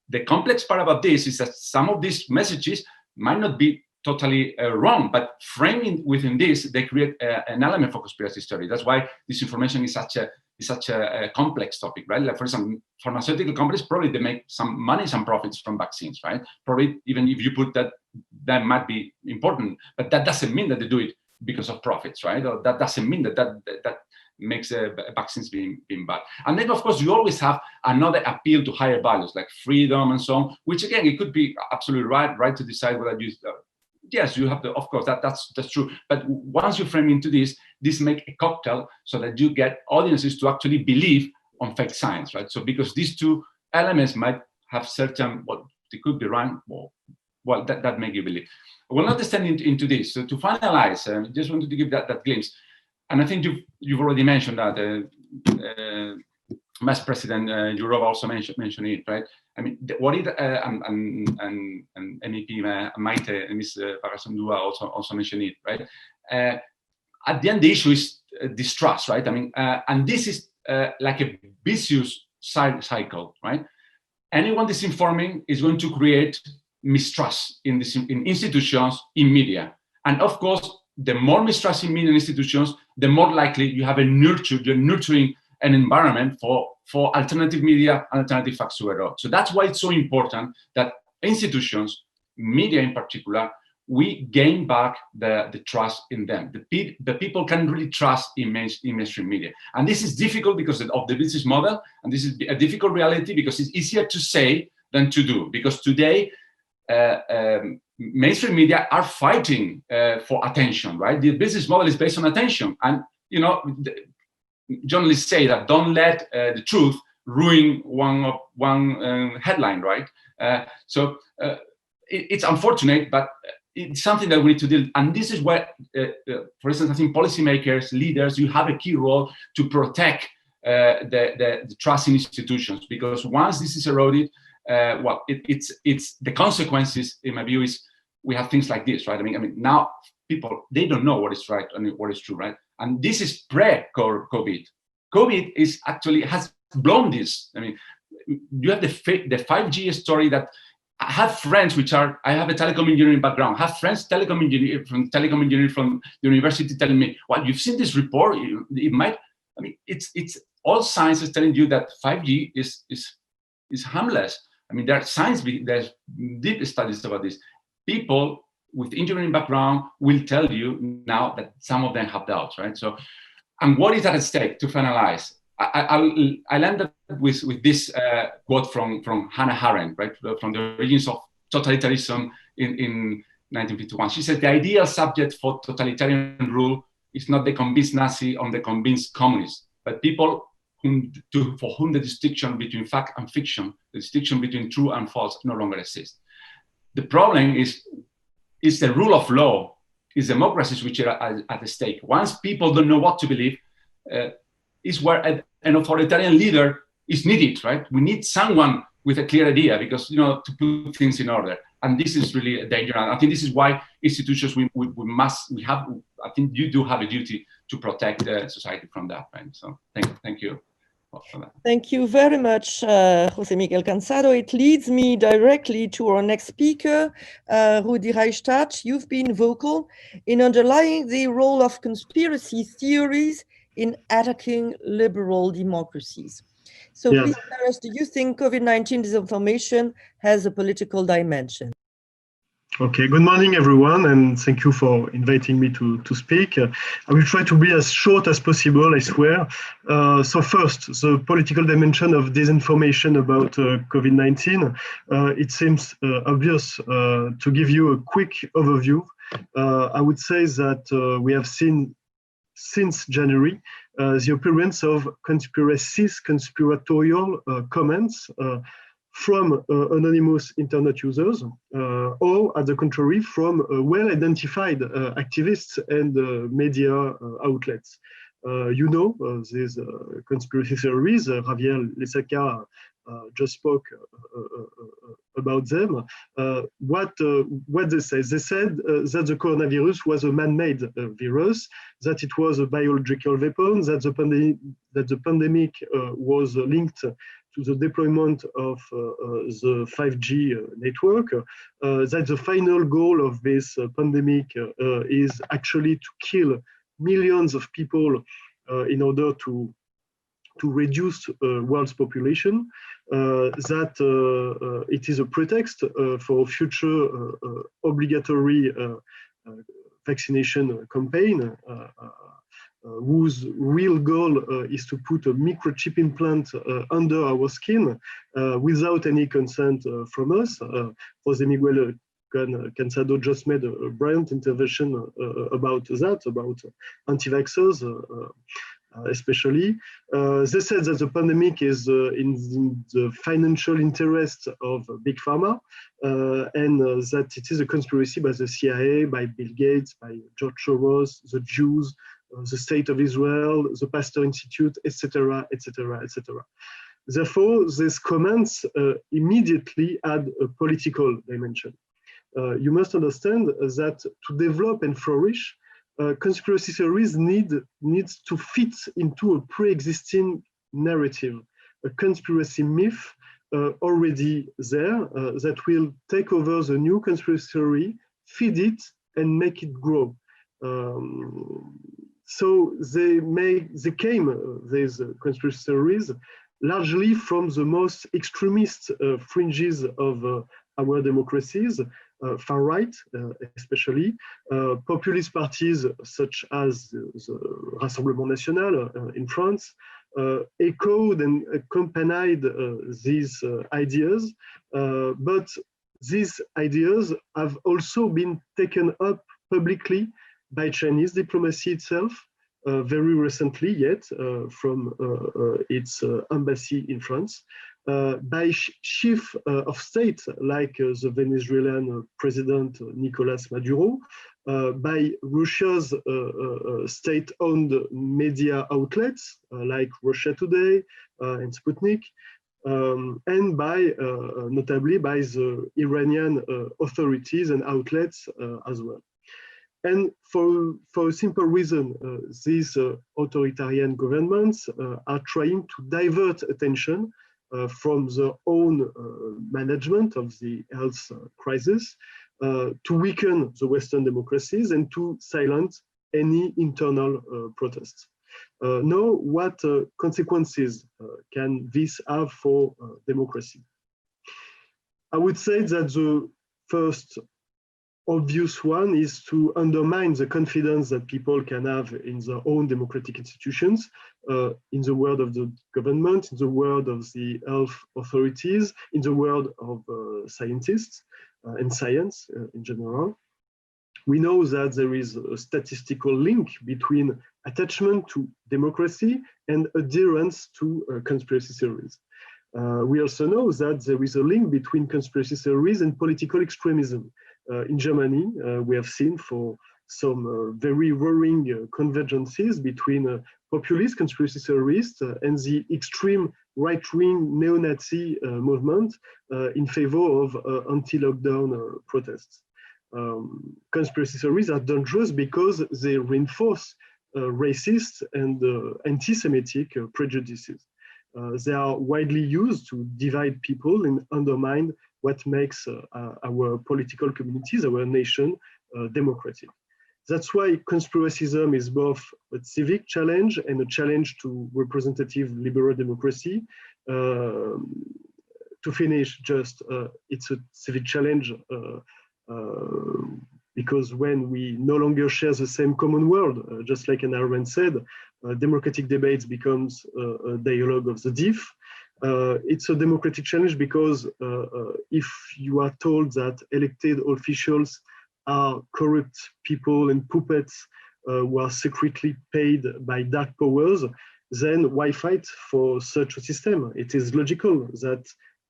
the complex part about this is that some of these messages might not be totally wrong, but framing within this, they create an element for conspiracy theory. That's why disinformation is such a complex topic, right? Like, for example, pharmaceutical companies, probably they make some money, some profits from vaccines, right? Probably even if you put that might be important, but that doesn't mean that they do it because of profits, right? Or that doesn't mean that makes vaccines being bad. And then, of course, you always have another appeal to higher values like freedom and so on, which again, it could be absolutely right to decide whether you, yes, you have to, of course, that's true. But once you frame into this make a cocktail so that you get audiences to actually believe on fake science, right? So because these two elements might have certain, they could be wrong, well, that make you believe. We'll not extend into this. So to finalize, I just wanted to give that glimpse. And I think you've already mentioned that Vice President Jourova also mentioned it, right? I mean, what it and MEP Maite and Ms. Pagazaurtundúa also mentioned it, right? At the end, the issue is distrust, right? I mean, and this is like a vicious cycle, right? Anyone disinforming is going to create mistrust in institutions, in media, and of course, the more mistrust in media and institutions, the more likely you're nurturing an environment for alternative media and alternative facts to error. So that's why it's so important that institutions, media in particular, we gain back the trust in them. The people can really trust in mainstream media. And this is difficult because of the business model, and this is a difficult reality because it's easier to say than to do. Because today, mainstream media are fighting for attention, right? The business model is based on attention. And, you know, journalists say that don't let the truth ruin one headline, right? So it's unfortunate, but it's something that we need to deal. And this is where, for instance, I think policymakers, leaders, you have a key role to protect the trust in institutions, because once this is eroded, it's the consequences, in my view, is we have things like this, right? I mean, now people, they don't know what is right and what is true, right? And this is pre-COVID. COVID is actually has blown this. I mean, you have the 5G story that I have friends I have a telecom engineering background, have friends from telecom engineering from the university telling me, well, you've seen this report, it might, I mean, it's all science is telling you that 5G is harmless. I mean, there's deep studies about this. People with engineering background will tell you now that some of them have doubts, right? So, and what is at stake to finalize? I landed with this quote from Hannah Arendt, right? From the origins of totalitarianism in 1951. She said, the ideal subject for totalitarian rule is not the convinced Nazi or the convinced communist, but people for whom the distinction between fact and fiction, the distinction between true and false no longer exists. The problem is it's the rule of law, it's democracies which are at stake. Once people don't know what to believe, is where an authoritarian leader is needed, right? We need someone with a clear idea, because, you know, to put things in order. And this is really a danger. And I think this is why institutions, we have, I think you do have a duty to protect society from that, right? So thank you for that. Thank you very much, José Miguel Cansado. It leads me directly to our next speaker, Rudi Reichstadt. You've been vocal in underlying the role of conspiracy theories in attacking liberal democracies. So please tell us, do you think COVID-19 disinformation has a political dimension? Okay, good morning, everyone, and thank you for inviting me to speak. I will try to be as short as possible, I swear. So first, the political dimension of disinformation about COVID-19. It seems obvious to give you a quick overview. I would say that we have seen since January the appearance of conspiratorial comments from anonymous internet users, or at the contrary, from well-identified activists and media outlets. You know, these conspiracy theories, Javier Lesaca just spoke about them. What they said? They said that the coronavirus was a man-made virus, that it was a biological weapon, that the pandemic was linked to the deployment of the 5G network, that the final goal of this pandemic is actually to kill millions of people in order to reduce world's population, that it is a pretext for future obligatory vaccination campaign, whose real goal is to put a microchip implant under our skin without any consent from us. José Miguel Cansado just made a brilliant intervention about that, about anti-vaxxers especially. They said that the pandemic is in the financial interest of Big Pharma, and that it is a conspiracy by the CIA, by Bill Gates, by George Soros, the Jews, the State of Israel, the Pasteur Institute, etc., etc., etc. Therefore, these comments immediately add a political dimension. You must understand that to develop and flourish, conspiracy theories needs to fit into a pre-existing narrative, a conspiracy myth already there that will take over the new conspiracy theory, feed it, and make it grow. So they came, these conspiracy theories, largely from the most extremist fringes of our democracies, far right especially, populist parties such as the Rassemblement National in France, echoed and accompanied these ideas, but these ideas have also been taken up publicly by Chinese diplomacy itself, very recently yet, from its embassy in France, by chief of state like the Venezuelan president Nicolas Maduro, by Russia's state-owned media outlets like Russia Today and Sputnik, and by notably by the Iranian authorities and outlets as well. And for a simple reason, these authoritarian governments are trying to divert attention from their own management of the health crisis, to weaken the Western democracies and to silence any internal protests. Now, what consequences can this have for democracy? I would say that the first obvious one is to undermine the confidence that people can have in their own democratic institutions, in the word of the government, in the word of the health authorities, in the word of scientists and science in general. We know that there is a statistical link between attachment to democracy and adherence to conspiracy theories. We also know that there is a link between conspiracy theories and political extremism. In Germany, we have seen for some very worrying convergences between populist conspiracy theorists and the extreme right-wing neo-Nazi movement in favor of anti-lockdown protests. Conspiracy theories are dangerous because they reinforce racist and anti-Semitic prejudices. They are widely used to divide people and undermine what makes our political communities, our nation, democratic. That's why conspiracism is both a civic challenge and a challenge to representative liberal democracy. To finish, just it's a civic challenge because when we no longer share the same common world, just like Hannah Arendt said, democratic debates becomes a dialogue of the deaf. It's a democratic challenge because if you are told that elected officials are corrupt people and puppets who are secretly paid by dark powers, then why fight for such a system? It is logical that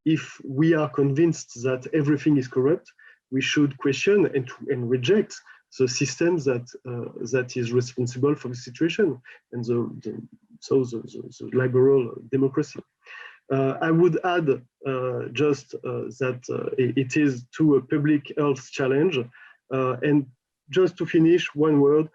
if we are convinced that everything is corrupt, we should question and reject the system that is responsible for the situation, and the liberal democracy. I would add just that it is to a public health challenge. And just to finish, one word,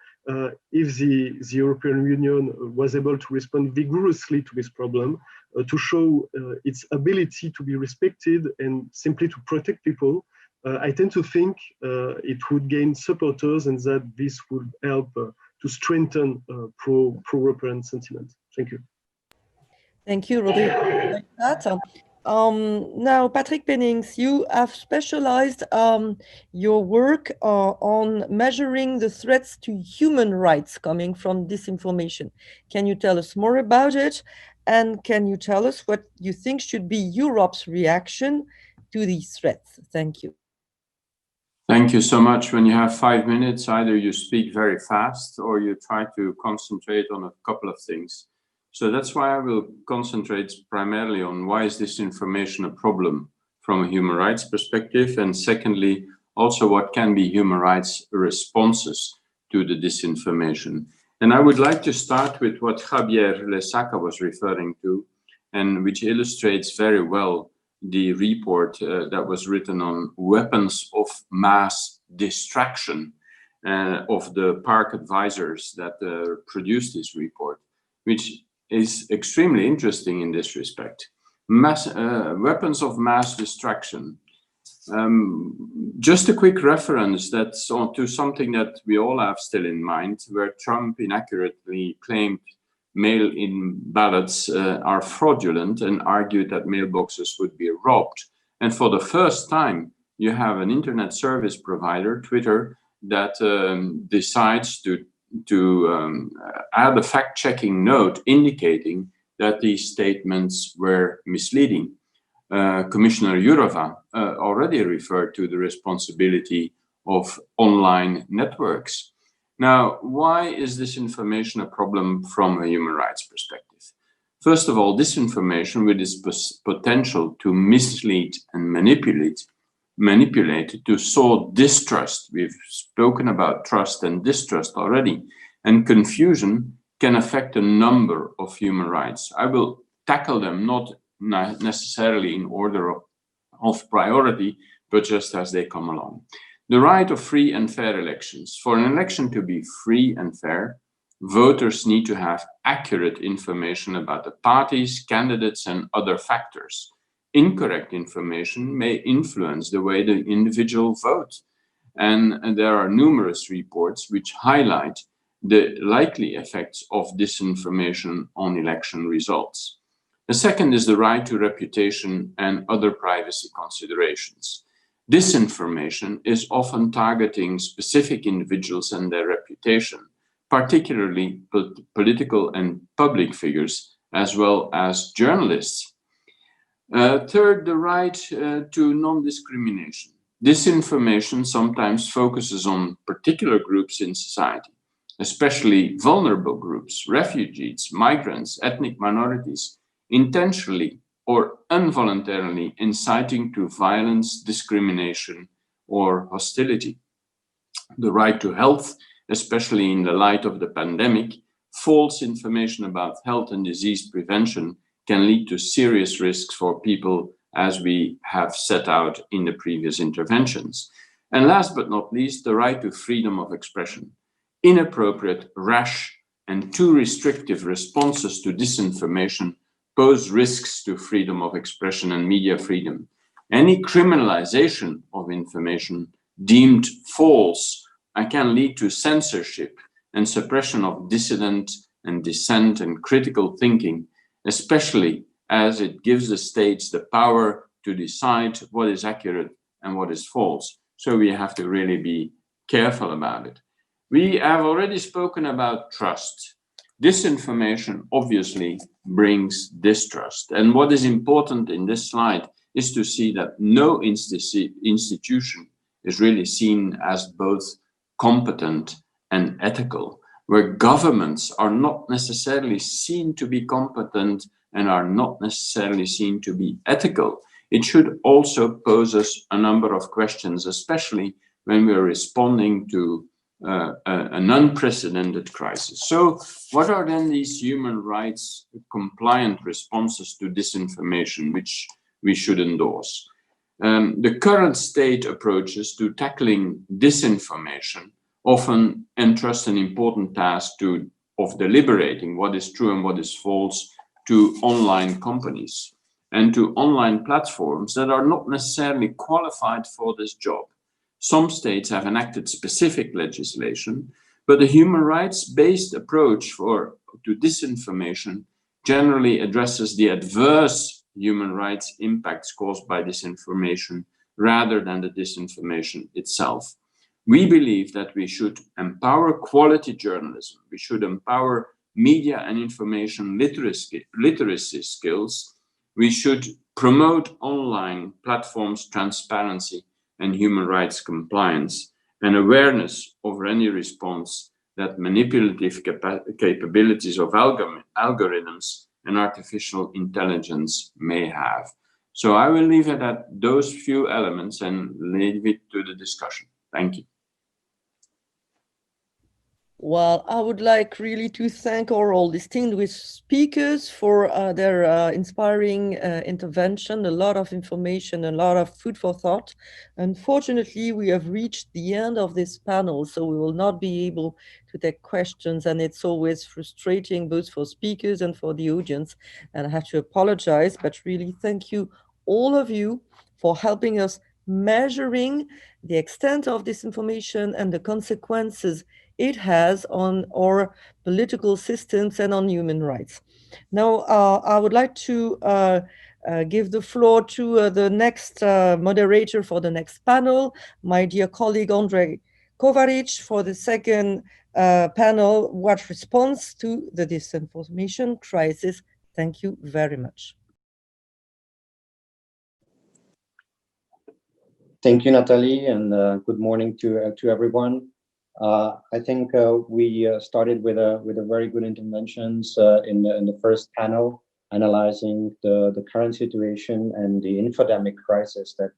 if the European Union was able to respond vigorously to this problem, to show its ability to be respected and simply to protect people, I tend to think it would gain supporters and that this would help to strengthen pro-European sentiment. Thank you. Thank you, Rodrigo. Now, Patrick Pennings, you have specialized your work on measuring the threats to human rights coming from disinformation. Can you tell us more about it? And can you tell us what you think should be Europe's reaction to these threats? Thank you. Thank you so much. When you have 5 minutes, either you speak very fast or you try to concentrate on a couple of things. So that's why I will concentrate primarily on why is disinformation a problem from a human rights perspective, and secondly, also what can be human rights responses to the disinformation. And I would like to start with what Javier Lesaca was referring to, and which illustrates very well the report that was written on weapons of mass distraction of the PARC advisors that produced this report, which is extremely interesting in this respect. Weapons of mass distraction. Just a quick reference that's to something that we all have still in mind, where Trump inaccurately claimed mail-in ballots are fraudulent and argued that mailboxes would be robbed. And for the first time, you have an internet service provider, Twitter, that decides to add a fact-checking note indicating that these statements were misleading. Commissioner Jourova already referred to the responsibility of online networks. Now, why is disinformation a problem from a human rights perspective? First of all, disinformation with its potential to mislead and manipulate to sow distrust. We've spoken about trust and distrust already, and confusion can affect a number of human rights. I will tackle them not necessarily in order of priority, but just as they come along. The right of free and fair elections. For an election to be free and fair, voters need to have accurate information about the parties, candidates, and other factors. Incorrect information may influence the way the individual votes. And there are numerous reports which highlight the likely effects of disinformation on election results. The second is the right to reputation and other privacy considerations. Disinformation is often targeting specific individuals and their reputation, particularly political and public figures, as well as journalists. Third, the right to non-discrimination. Disinformation sometimes focuses on particular groups in society, especially vulnerable groups, refugees, migrants, ethnic minorities, intentionally or involuntarily inciting to violence, discrimination, or hostility. The right to health, especially in the light of the pandemic, false information about health and disease prevention can lead to serious risks for people, as we have set out in the previous interventions. And last but not least, the right to freedom of expression. Inappropriate, rash, and too restrictive responses to disinformation pose risks to freedom of expression and media freedom. Any criminalization of information deemed false can lead to censorship and suppression of dissident and dissent and critical thinking, especially as it gives the states the power to decide what is accurate and what is false. So we have to really be careful about it. We have already spoken about trust. Disinformation obviously brings distrust. And what is important in this slide is to see that no institution is really seen as both competent and ethical, where governments are not necessarily seen to be competent and are not necessarily seen to be ethical. It should also pose us a number of questions, especially when we're responding to an unprecedented crisis. So what are then these human rights compliant responses to disinformation, which we should endorse? The current state approaches to tackling disinformation often entrust an important task of deliberating what is true and what is false to online companies and to online platforms that are not necessarily qualified for this job. Some states have enacted specific legislation, but the human rights-based approach to disinformation generally addresses the adverse human rights impacts caused by disinformation rather than the disinformation itself. We believe that we should empower quality journalism. We should empower media and information literacy skills. We should promote online platforms transparency and human rights compliance and awareness over any response that manipulative capabilities of algorithms and artificial intelligence may have. So I will leave it at those few elements and leave it to the discussion. Thank you. Well, I would like really to thank our all distinguished speakers for their inspiring intervention, a lot of information, a lot of food for thought. Unfortunately, we have reached the end of this panel, so we will not be able to take questions, and it's always frustrating both for speakers and for the audience, and I have to apologize, but really thank you, all of you, for helping us measuring the extent of disinformation and the consequences it has on our political systems and on human rights. Now, I would like to give the floor to the next moderator for the next panel, my dear colleague Andrej Kovačić, for the second panel, What Response to the Disinformation Crisis. Thank you very much. Thank you, Nathalie, and good morning to everyone. I think we started with a very good interventions in the first panel, analyzing the current situation and the infodemic crisis that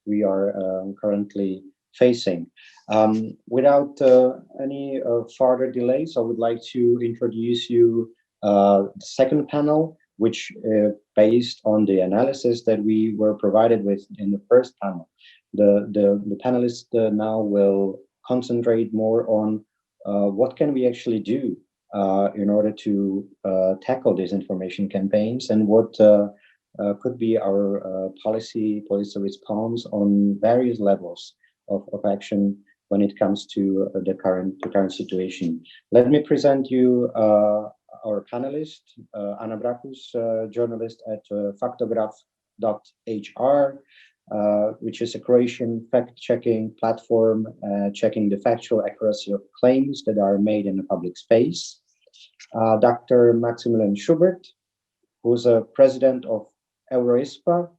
we are currently facing. Without any further delays, I would like to introduce you the second panel, which based on the analysis that we were provided with in the first panel. The panelists now will concentrate more on what can we actually do in order to tackle disinformation campaigns, and what could be our policy response on various levels of action when it comes to the current situation. Let me present you our panelist, Anna Brackus, journalist at Faktograf.hr, which is a Croatian fact-checking platform checking the factual accuracy of claims that are made in the public space. Dr. Maximilian Schubert, who's a president of Euroispa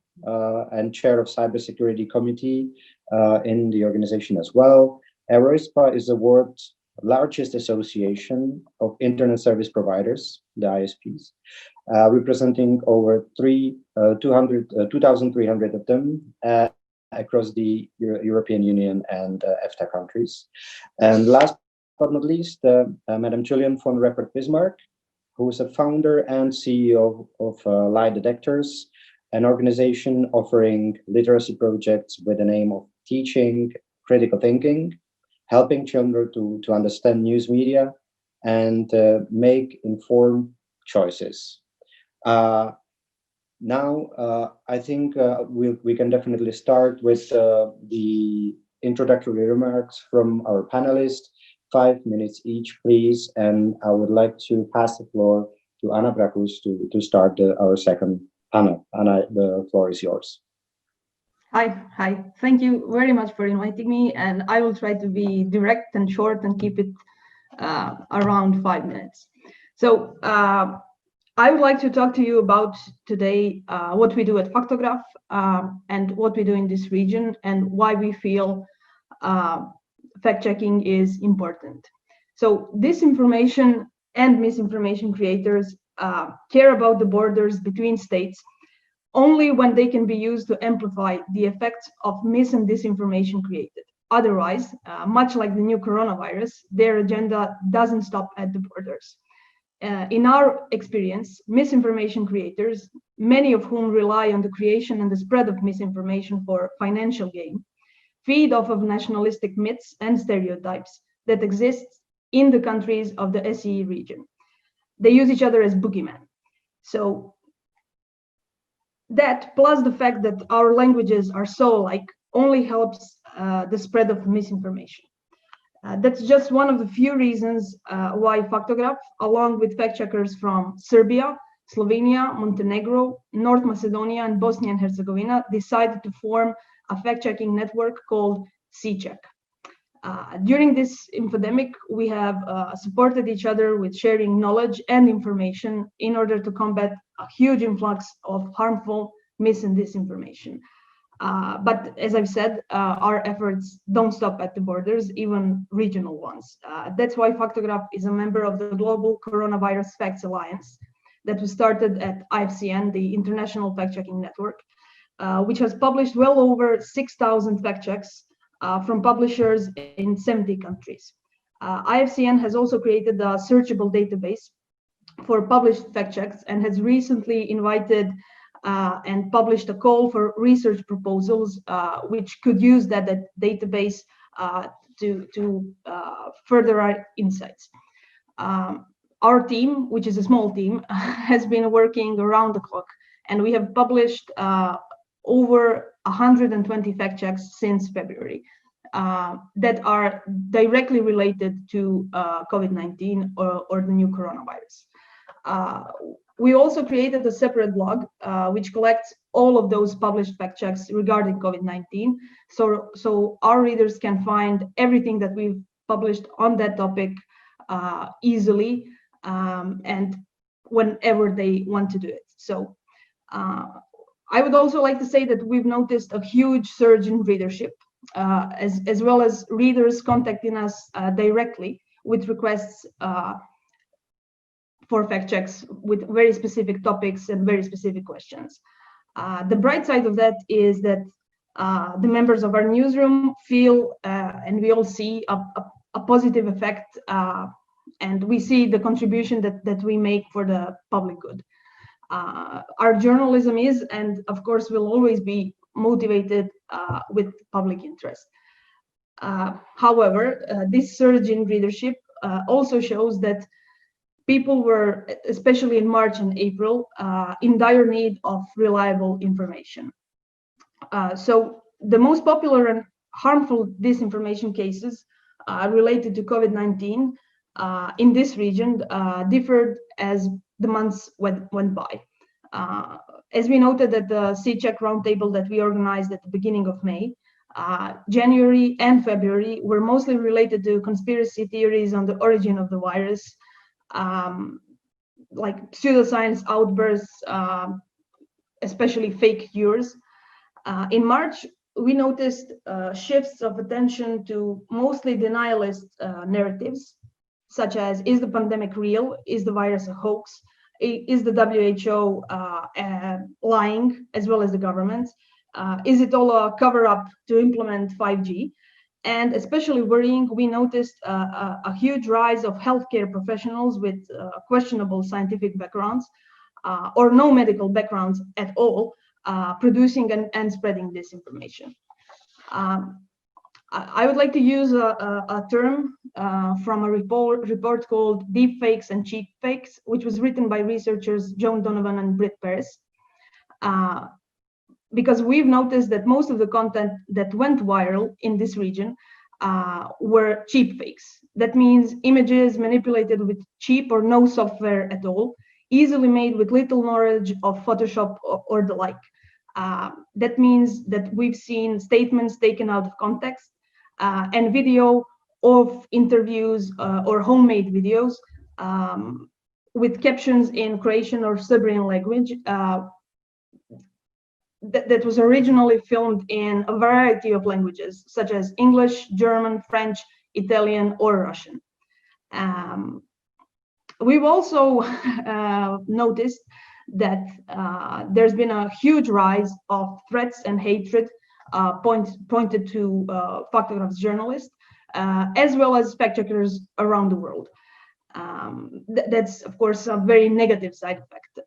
and chair of cybersecurity committee in the organization as well. Euroispa is the world's largest association of internet service providers, the ISPs, representing over 2,300 of them, across the European Union and EFTA countries. And last but not least, Madam Julian von Reppert-Bismarck, who is a founder and CEO of Lie Detectors, an organization offering literacy projects with the aim of teaching critical thinking, helping children to understand news media and make informed choices. Now, I think we can definitely start with the introductory remarks from our panelists. 5 minutes each, please. And I would like to pass the floor to Anna Bracus to start our second panel. Anna, the floor is yours. Hi. Thank you very much for inviting me. And I will try to be direct and short and keep it around 5 minutes. So I would like to talk to you about today what we do at Faktograf and what we do in this region and why we feel fact-checking is important. So disinformation and misinformation creators care about the borders between states only when they can be used to amplify the effects of mis and disinformation created. Otherwise, much like the new coronavirus, their agenda doesn't stop at the borders. In our experience, misinformation creators, many of whom rely on the creation and the spread of misinformation for financial gain, feed off of nationalistic myths and stereotypes that exist in the countries of the SEE region. They use each other as boogeymen. So that, plus the fact that our languages are so alike, only helps the spread of misinformation. That's just one of the few reasons why Faktograf, along with fact-checkers from Serbia, Slovenia, Montenegro, North Macedonia, and Bosnia and Herzegovina, decided to form a fact-checking network called CCheck. During this infodemic, we have supported each other with sharing knowledge and information in order to combat a huge influx of harmful mis and disinformation. But as I've said, our efforts don't stop at the borders, even regional ones. That's why Faktograf is a member of the Global Coronavirus Facts Alliance that was started at IFCN, the International Fact-Checking Network, which has published well over 6,000 fact checks from publishers in 70 countries. IFCN has also created a searchable database for published fact checks and has recently invited and published a call for research proposals, which could use that database to further our insights. Our team, which is a small team, has been working around the clock, and we have published over 120 fact checks since February that are directly related to COVID-19 or the new coronavirus. We also created a separate blog which collects all of those published fact checks regarding COVID-19, so our readers can find everything that we've published on that topic easily and whenever they want to do it. So I would also like to say that we've noticed a huge surge in readership, as well as readers contacting us directly with requests for fact checks with very specific topics and very specific questions. The bright side of that is that the members of our newsroom feel, and we all see a positive effect, and we see the contribution that we make for the public good. Our journalism is, and of course will always be, motivated with public interest. However, this surge in readership also shows that people were, especially in March and April, in dire need of reliable information. So the most popular and harmful disinformation cases related to COVID-19 in this region differed as the months went by. As we noted at the CCheck roundtable that we organized at the beginning of May, January and February were mostly related to conspiracy theories on the origin of the virus, like pseudoscience outbursts, especially fake cures. In March, we noticed shifts of attention to mostly denialist narratives, such as, is the pandemic real? Is the virus a hoax? Is the WHO lying, as well as the government? Is it all a cover-up to implement 5G? And especially worrying, we noticed a huge rise of healthcare professionals with questionable scientific backgrounds or no medical backgrounds at all, producing and spreading disinformation. I would like to use a term from a report called Deep Fakes and Cheap Fakes, which was written by researchers Joan Donovan and Britt Paris. Because we've noticed that most of the content that went viral in this region were cheap fakes. That means images manipulated with cheap or no software at all, easily made with little knowledge of Photoshop or the like. That means that we've seen statements taken out of context and video of interviews or homemade videos with captions in Croatian or Serbian language that was originally filmed in a variety of languages, such as English, German, French, Italian, or Russian. We've also noticed that there's been a huge rise of threats and hatred pointed to Factograph's journalists, as well as fact checkers around the world. That's, of course, a very negative side effect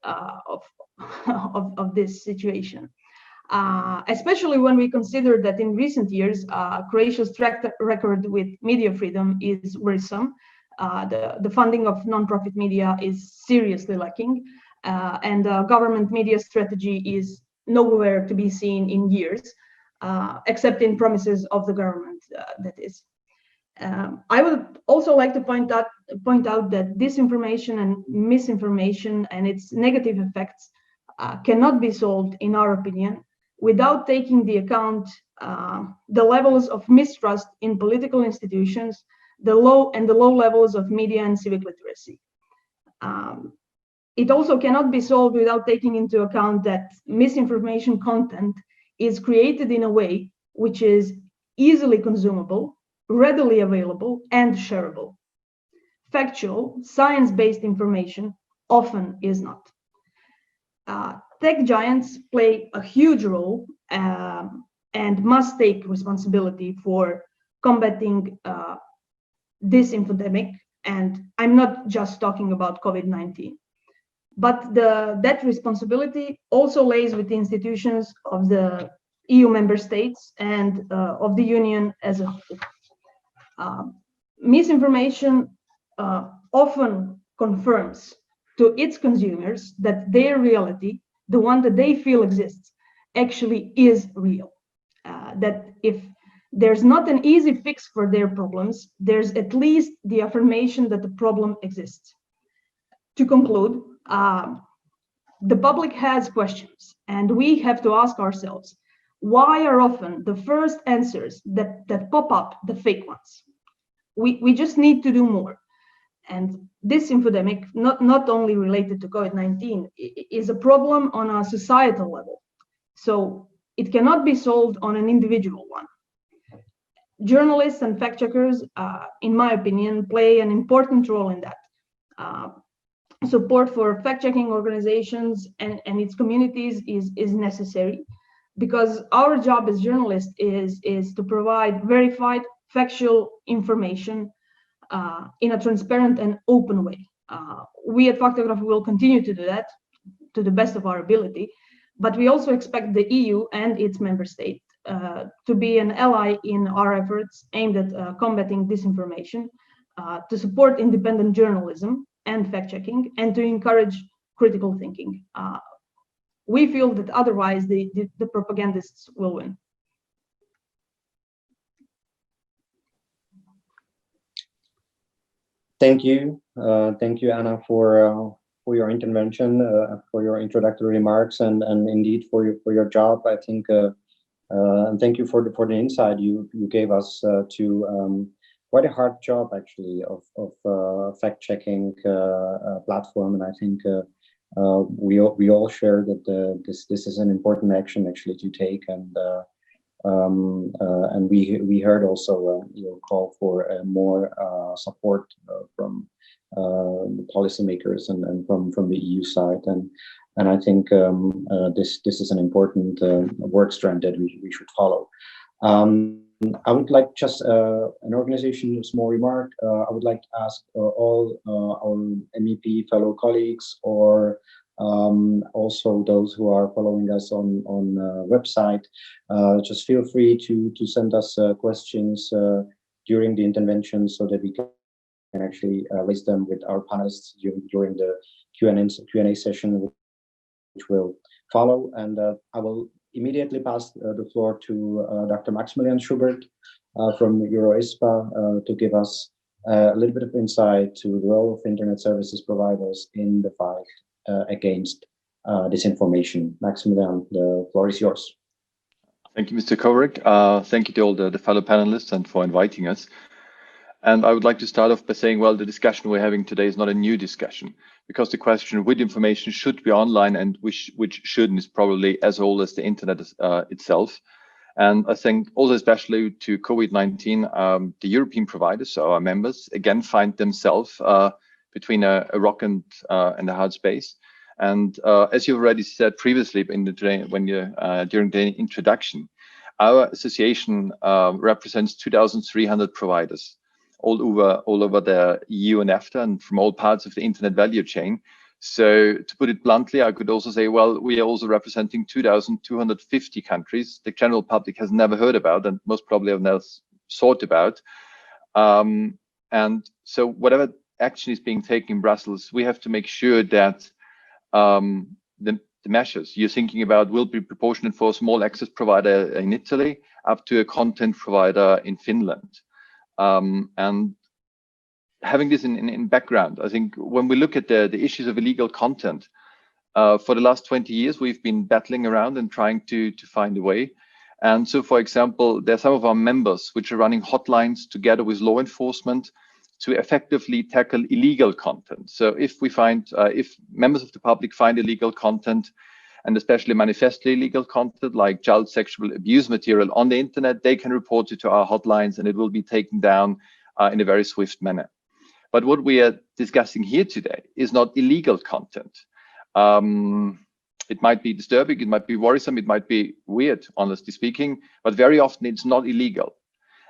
of this situation. Especially when we consider that in recent years, Croatia's track record with media freedom is worrisome. The funding of non-profit media is seriously lacking, and the government media strategy is nowhere to be seen in years, except in promises of the government, that is. I would also like to point out that disinformation and misinformation and its negative effects cannot be solved, in our opinion, without taking into account the levels of mistrust in political institutions, the low levels of media and civic literacy. It also cannot be solved without taking into account that misinformation content is created in a way which is easily consumable, readily available, and shareable. Factual, science-based information often is not. Tech giants play a huge role and must take responsibility for combating this infodemic. And I'm not just talking about COVID-19, but that responsibility also lays with the institutions of the EU member states and of the Union as a whole. Misinformation often confirms to its consumers that their reality, the one that they feel exists, actually is real. That if there's not an easy fix for their problems, there's at least the affirmation that the problem exists. To conclude, the public has questions, and we have to ask ourselves, why are often the first answers that pop up the fake ones? We just need to do more. And this infodemic, not only related to COVID-19, is a problem on a societal level. So it cannot be solved on an individual one. Journalists and fact checkers, in my opinion, play an important role in that. Support for fact-checking organizations and its communities is necessary, because our job as journalists is to provide verified, factual information in a transparent and open way. We at Factograph will continue to do that to the best of our ability, but we also expect the EU and its member state to be an ally in our efforts aimed at combating disinformation, to support independent journalism and fact-checking, and to encourage critical thinking. We feel that otherwise the propagandists will win. Thank you, Anna, for your intervention, for your introductory remarks, and indeed for your job. I think, and thank you for the insight you gave us to quite a hard job actually of fact-checking platform, and I think we all share that this is an important action actually to take, and we heard also your call for more support from the policymakers and from the EU side. And And I think this is an important work strand that we should follow. I would like just an organization small remark. I would like to ask all our MEP fellow colleagues, or also those who are following us on website, just feel free to send us questions during the intervention, so that we can actually raise them with our panelists during the Q&A session, which will follow. And I will immediately pass the floor to Dr. Maximilian Schubert from EuroISPA to give us a little bit of insight to the role of internet services providers in the fight against disinformation. Maximilian, the floor is yours. Thank you, Mr. Kovarik. Thank you to all the fellow panelists and for inviting us. And I would like to start off by saying, well, the discussion we're having today is not a new discussion, because the question of which information should be online and which shouldn't is probably as old as the internet itself. And I think also, especially to COVID-19, the European providers, so our members, again find themselves between a rock and a hard space. And as you already said previously during the introduction, our association represents 2,300 providers all over the EU and EFTA, and from all parts of the internet value chain. So to put it bluntly, I could also say, well, we are also representing 2,250 countries the general public has never heard about and most probably have never thought about. And so whatever action is being taken in Brussels, we have to make sure that the measures you're thinking about will be proportionate for a small access provider in Italy up to a content provider in Finland. And having this in background, I think when we look at the issues of illegal content, for the last 20 years, we've been battling around and trying to find a way. And so, for example, there are some of our members which are running hotlines together with law enforcement to effectively tackle illegal content. So if we find, if members of the public find illegal content, and especially manifestly illegal content like child sexual abuse material on the internet, they can report it to our hotlines and it will be taken down in a very swift manner. But what we are discussing here today is not illegal content. It might be disturbing, it might be worrisome, it might be weird, honestly speaking, but very often it's not illegal.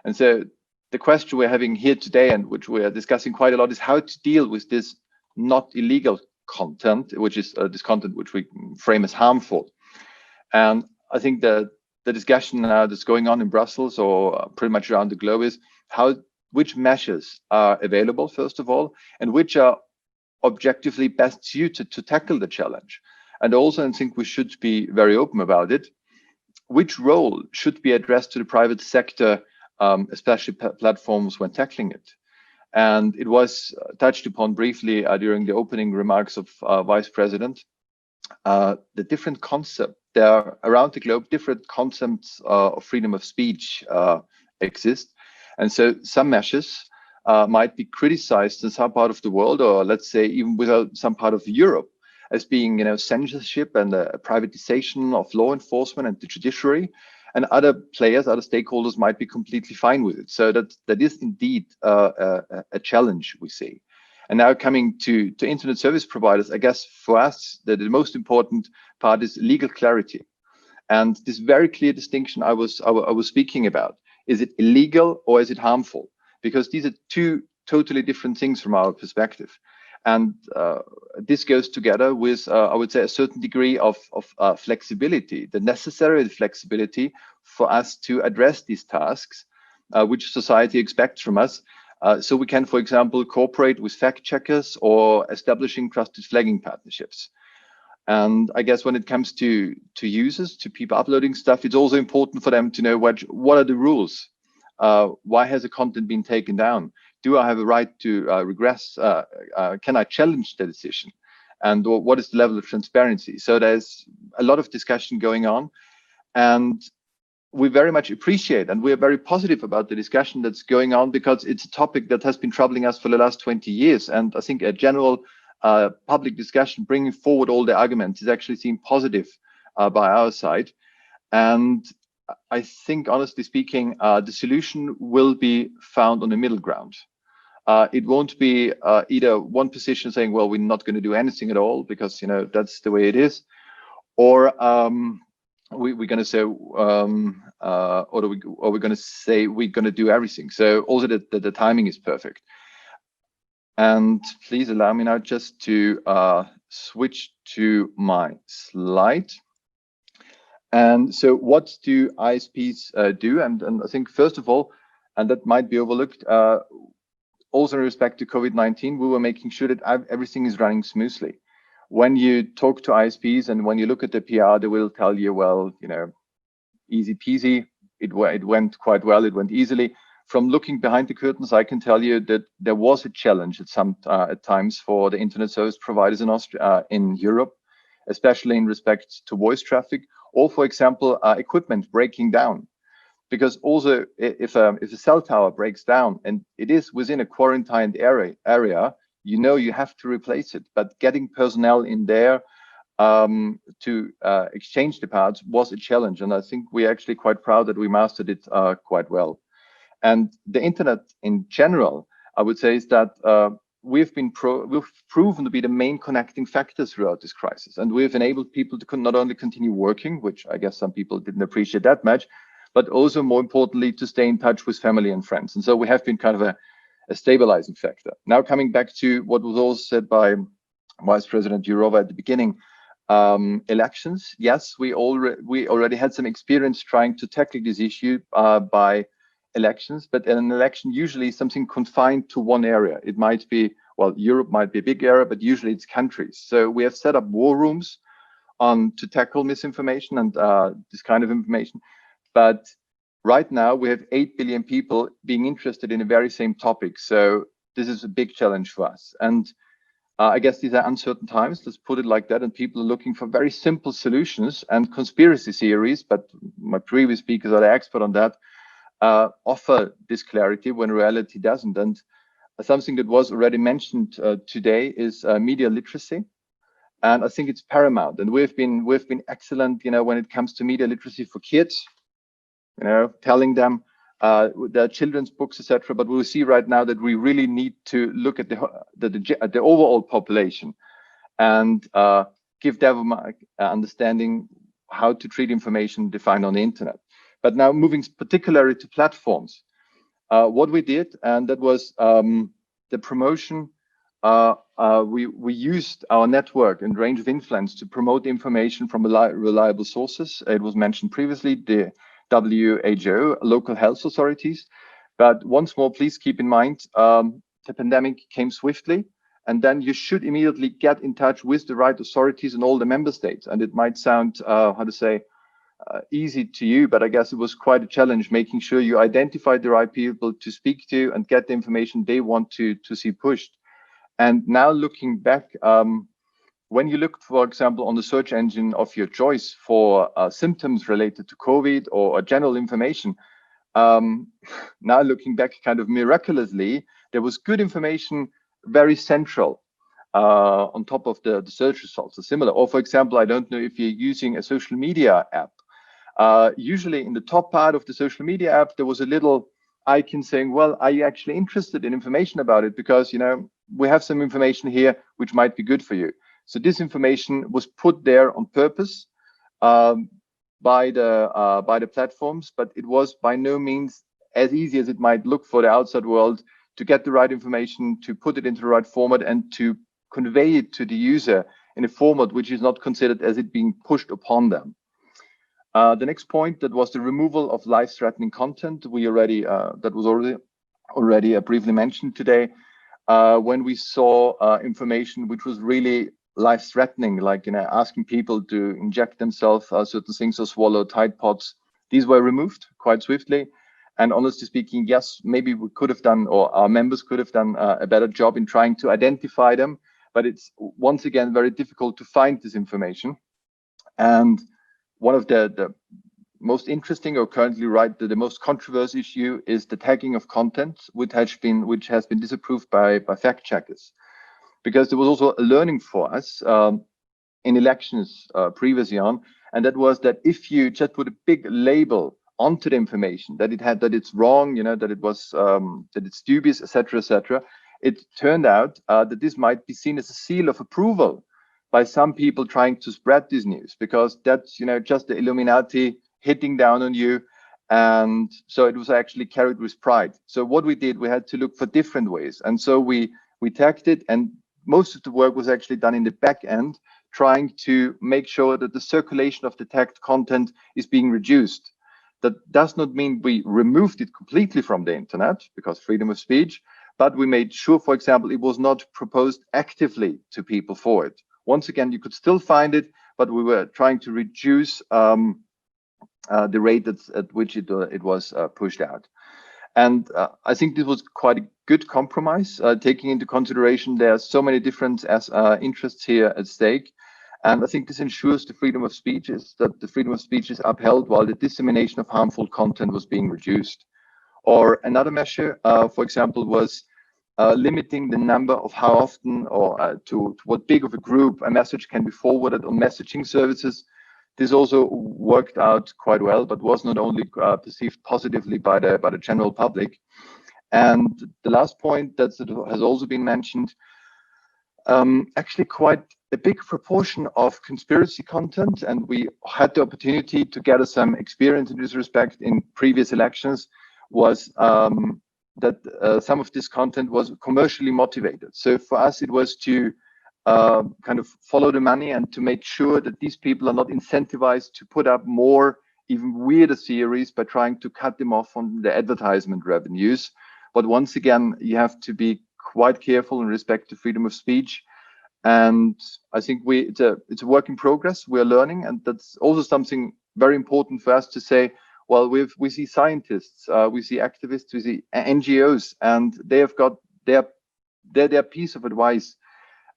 And so the question we're having here today, and which we are discussing quite a lot, is how to deal with this not illegal content, which is this content which we frame as harmful. And I think that the discussion now that's going on in Brussels or pretty much around the globe is which measures are available, first of all, and which are objectively best suited to tackle the challenge. And also, I think we should be very open about it. Which role should be addressed to the private sector, especially platforms, when tackling it? And it was touched upon briefly during the opening remarks of Vice President. The different concepts, there are around the globe, different concepts of freedom of speech exist. And so some measures might be criticized in some part of the world, or let's say even without some part of Europe, as being, censorship and a privatization of law enforcement and the judiciary. And other players, other stakeholders might be completely fine with it. So that is indeed a challenge we see. And now coming to internet service providers, I guess for us, the most important part is legal clarity. And this very clear distinction I was speaking about, is it illegal or is it harmful? Because these are two totally different things from our perspective. And this goes together with, I would say, a certain degree of flexibility, the necessary flexibility for us to address these tasks, which society expects from us. So we can, for example, cooperate with fact checkers or establishing trusted flagging partnerships. And I guess when it comes to users, to people uploading stuff, it's also important for them to know what are the rules. Why has the content been taken down? Do I have a right to regress? Can I challenge the decision? And what is the level of transparency? So there's a lot of discussion going on. And we very much appreciate, and we're very positive about the discussion that's going on, because it's a topic that has been troubling us for the last 20 years. And I think a general public discussion bringing forward all the arguments is actually seen positive by our side. And I think, honestly speaking, the solution will be found on the middle ground. It won't be either one position saying, well, we're not going to do anything at all because, you know, that's the way it is, or we're going to say, or we're going to say we're going to do everything. So also the timing is perfect. And please allow me now just to switch to my slide. And so what do ISPs do? And I think, first of all, and that might be overlooked, also in respect to COVID-19, we were making sure that everything is running smoothly. When you talk to ISPs and when you look at the PR, they will tell you, well, you know, easy peasy, it went quite well, it went easily. From looking behind the curtains, I can tell you that there was a challenge at times for the internet service providers in Europe, especially in respect to voice traffic, or, for example, equipment breaking down. Because also, if a cell tower breaks down and it is within a quarantined area, you know you have to replace it. But getting personnel in there to exchange the parts was a challenge, and I think we're actually quite proud that we mastered it quite well. And the internet in general, I would say, is that we've proven to be the main connecting factor throughout this crisis. And we've enabled people to not only continue working, which I guess some people didn't appreciate that much, but also more importantly, to stay in touch with family and friends. And so we have been kind of a stabilizing factor. Now, coming back to what was also said by Vice President Jourova at the beginning, elections. Yes, we already had some experience trying to tackle this issue by elections, but an election usually is something confined to one area. It might be, well, Europe might be a big area, but usually it's countries. So we have set up war rooms to tackle misinformation and this kind of information. But right now we have 8 billion people being interested in the very same topic. So this is a big challenge for us. And I guess these are uncertain times, let's put it like that. And people are looking for very simple solutions and conspiracy theories, but my previous speakers are the expert on that, offer this clarity when reality doesn't. And something that was already mentioned today is media literacy. And I think it's paramount. And we've been excellent, you know, when it comes to media literacy for kids, you know, telling them their children's books, etc. But we'll see right now that we really need to look at the overall population and give them understanding how to treat information defined on the internet. But now moving particularly to platforms, what we did, and that was the promotion. We used our network and range of influence to promote information from reliable sources. It was mentioned previously, the WHO, local health authorities. But once more, please keep in mind, the pandemic came swiftly, and then you should immediately get in touch with the right authorities in all the member states. And it might sound, easy to you, but I guess it was quite a challenge making sure you identify the right people to speak to and get the information they want to see pushed. And now looking back, when you look, for example, on the search engine of your choice for symptoms related to COVID or general information, now looking back kind of miraculously, there was good information very central on top of the search results, or similar. Or for example, I don't know if you're using a social media app. Usually in the top part of the social media app, there was a little icon saying, well, are you actually interested in information about it? Because, you know, we have some information here which might be good for you. So this information was put there on purpose by the platforms, but it was by no means as easy as it might look for the outside world to get the right information, to put it into the right format, and to convey it to the user in a format which is not considered as it being pushed upon them. The next point, that was the removal of life-threatening content. We already that was already briefly mentioned today. When we saw information which was really life-threatening, like, you know, asking people to inject themselves certain things or swallow Tide Pods, these were removed quite swiftly. And honestly speaking, yes, maybe we could have done, or our members could have done a better job in trying to identify them. But it's once again very difficult to find this information. And one of the most interesting, or currently the most controversial issue, is the tagging of content, which has been disapproved by fact checkers, because there was also a learning for us in elections previously on, and that was that if you just put a big label onto the information, that it's wrong, that it was that it's dubious, etc., etc., it turned out that this might be seen as a seal of approval by some people trying to spread this news, because that's just the Illuminati hitting down on you. And so it was actually carried with pride. So what we did, we had to look for different ways, and so we tagged it, and most of the work was actually done in the back end, trying to make sure that the circulation of the tagged content is being reduced. That does not mean we removed it completely from the internet, because freedom of speech, but we made sure, for example, it was not proposed actively to people for it. Once again, you could still find it, but we were trying to reduce the rate at which it was pushed out. And I think this was quite a good compromise, taking into consideration there are so many different interests here at stake. And I think this ensures the freedom of speech is upheld while the dissemination of harmful content was being reduced. Or another measure, for example, was limiting the number of how often or to what big of a group a message can be forwarded on messaging services. This also worked out quite well, but was not only perceived positively by the general public. And the last point that has also been mentioned, actually quite a big proportion of conspiracy content, and we had the opportunity to gather some experience in this respect in previous elections, was that some of this content was commercially motivated. So for us, it was to kind of follow the money and to make sure that these people are not incentivized to put up more, even weirder series by trying to cut them off on the advertisement revenues. But once again, you have to be quite careful in respect to freedom of speech. And I think it's a work in progress. We're learning, and that's also something very important for us to say. Well, we see scientists, we see activists, we see NGOs, and they have got their piece of advice.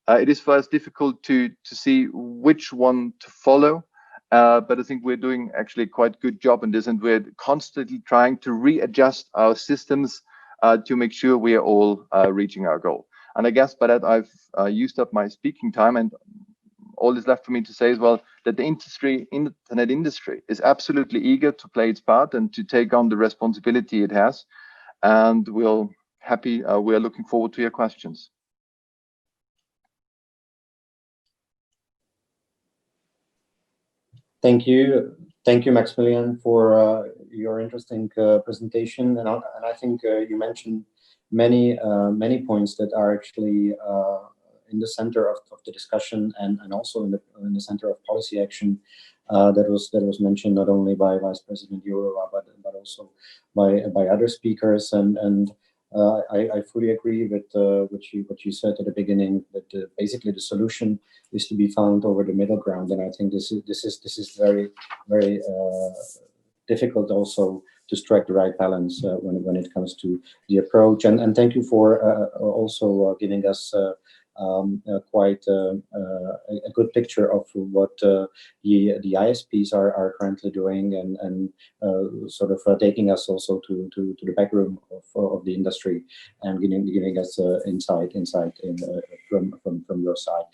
It is for us difficult to see which one to follow, but I think we're doing actually quite a good job in this, and we're constantly trying to readjust our systems to make sure we are all reaching our goal. And I guess by that I've used up my speaking time, and all is left for me to say as well that the internet industry is absolutely eager to play its part and to take on the responsibility it has. And we are looking forward to your questions. Thank you, Maximilian, for your interesting presentation. And I think you mentioned many points that are actually in the center of the discussion, and also in the center of policy action that was mentioned not only by Vice President Jourova but also by other speakers. And I fully agree with what you said at the beginning, that basically the solution is to be found over the middle ground. And I think this is very difficult also to strike the right balance when it comes to the approach. And thank you for also giving us quite a good picture of what the ISPs are currently doing, and sort of taking us also to the back room of the industry and giving us insight from your side.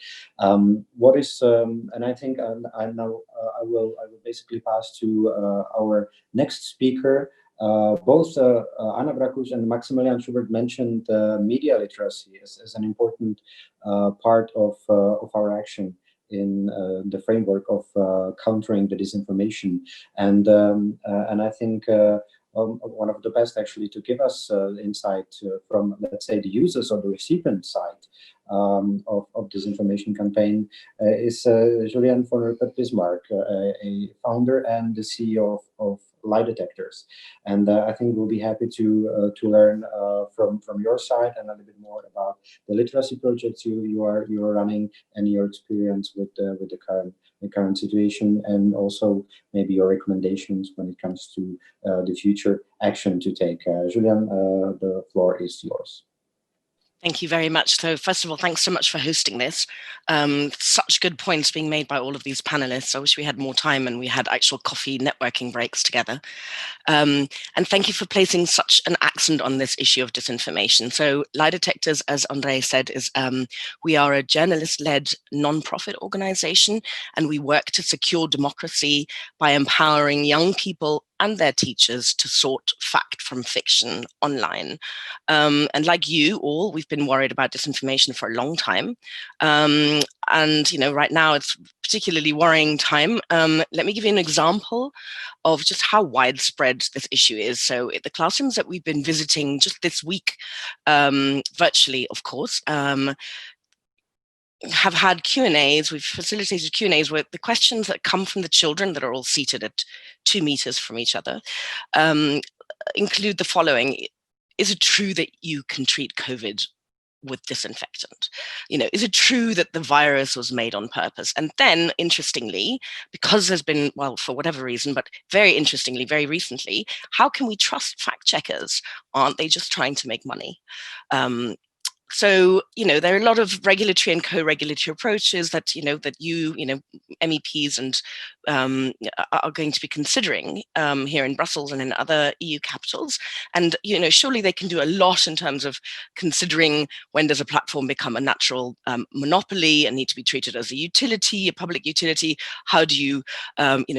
What is and I think I will basically pass to our next speaker. Both Anna Brakuš and Maximilian Schubert mentioned media literacy as an important part of our action in the framework of countering the disinformation. And I think one of the best actually to give us insight from, let's say, the users or the recipient side of this information campaign is Julian von Rupert-Bismarck, a founder and the CEO of lie detectors. And I think we'll be happy to learn from your side and a little bit more about the literacy projects you are running and your experience with the current situation, and also maybe your recommendations when it comes to the future action to take. Julian, the floor is yours. Thank you very much. So first of all, thanks so much for hosting this. Such good points being made by all of these panelists. I wish we had more time and we had actual coffee networking breaks together. And thank you for placing such an accent on this issue of disinformation. So Lie Detectors, as Andre said, is we are a journalist-led non-profit organization, and we work to secure democracy by empowering young people and their teachers to sort fact from fiction online. And like you all, we've been worried about disinformation for a long time. And right now it's particularly worrying time. Let me give you an example of just how widespread this issue is. So the classrooms that we've been visiting just this week, virtually, of course, have had Q&As. We've facilitated Q&As where the questions that come from the children that are all seated at 2 meters from each other include the following. Is it true that you can treat COVID with disinfectant? Is it true that the virus was made on purpose? And then, interestingly, because there's been, well, for whatever reason, but very interestingly, very recently, how can we trust fact checkers? Aren't they just trying to make money? So, there are a lot of regulatory and co-regulatory approaches that, that MEPs and are going to be considering here in Brussels and in other EU capitals. And, surely they can do a lot in terms of considering when does a platform become a natural monopoly and need to be treated as a utility, a public utility? How do you,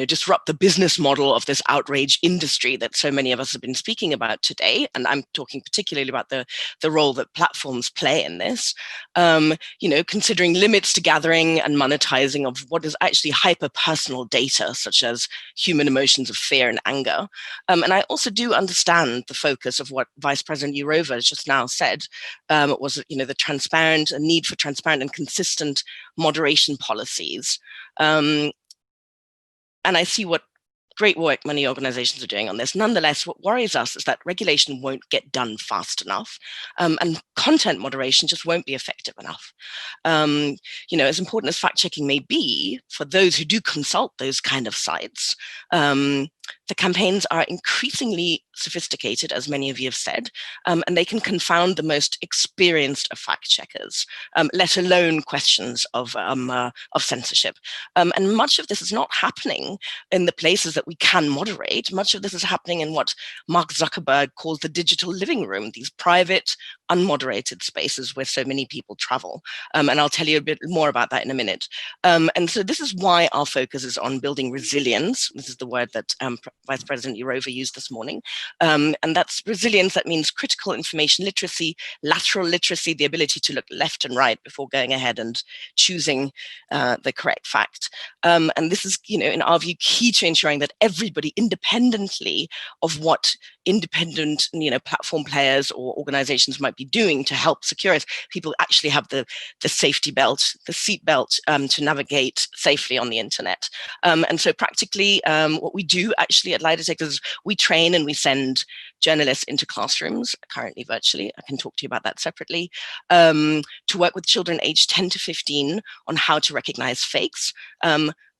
disrupt the business model of this outrage industry that so many of us have been speaking about today? And I'm talking particularly about the role that platforms play in this, considering limits to gathering and monetizing of what is actually hyper-personal data, such as human emotions of fear and anger. And I also do understand the focus of what Vice President Jourova just now said, was, the need for transparent and consistent moderation policies. And I see what great work many organizations are doing on this. Nonetheless, what worries us is that regulation won't get done fast enough, and content moderation just won't be effective enough. As important as fact-checking may be, for those who do consult those kind of sites, the campaigns are increasingly sophisticated, as many of you have said, and they can confound the most experienced of fact checkers, let alone questions of censorship. And much of this is not happening in the places that we can moderate. Much of this is happening in what Mark Zuckerberg calls the digital living room, these private, unmoderated spaces where so many people travel. And I'll tell you a bit more about that in a minute. And so this is why our focus is on building resilience. This is the word that Vice President Jourova used this morning. And that's resilience. That means critical information literacy, lateral literacy, the ability to look left and right before going ahead and choosing the correct fact. And this is, in our view, key to ensuring that everybody, independently of what independent, platform players or organizations might be doing to help secure us, people actually have the safety belt, the seat belt to navigate safely on the internet. And so practically what we do actually at Lie Detectors, we train and we send journalists into classrooms, currently virtually, I can talk to you about that separately, to work with children aged 10 to 15 on how to recognize fakes,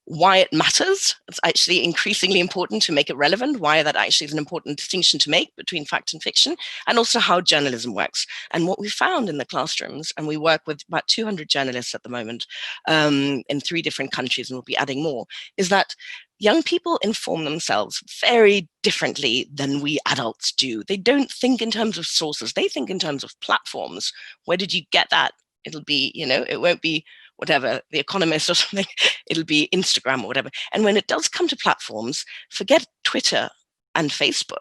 why it matters. It's actually increasingly important to make it relevant, why that actually is an important distinction to make between fact and fiction, and also how journalism works. And what we found in the classrooms, and we work with about 200 journalists at the moment in 3 different countries, and we'll be adding more, is that young people inform themselves very differently than we adults do. They don't think in terms of sources, they think in terms of platforms. Where did you get that? It'll be, it won't be whatever, The Economist or something, it'll be Instagram or whatever. And when it does come to platforms, forget Twitter and Facebook.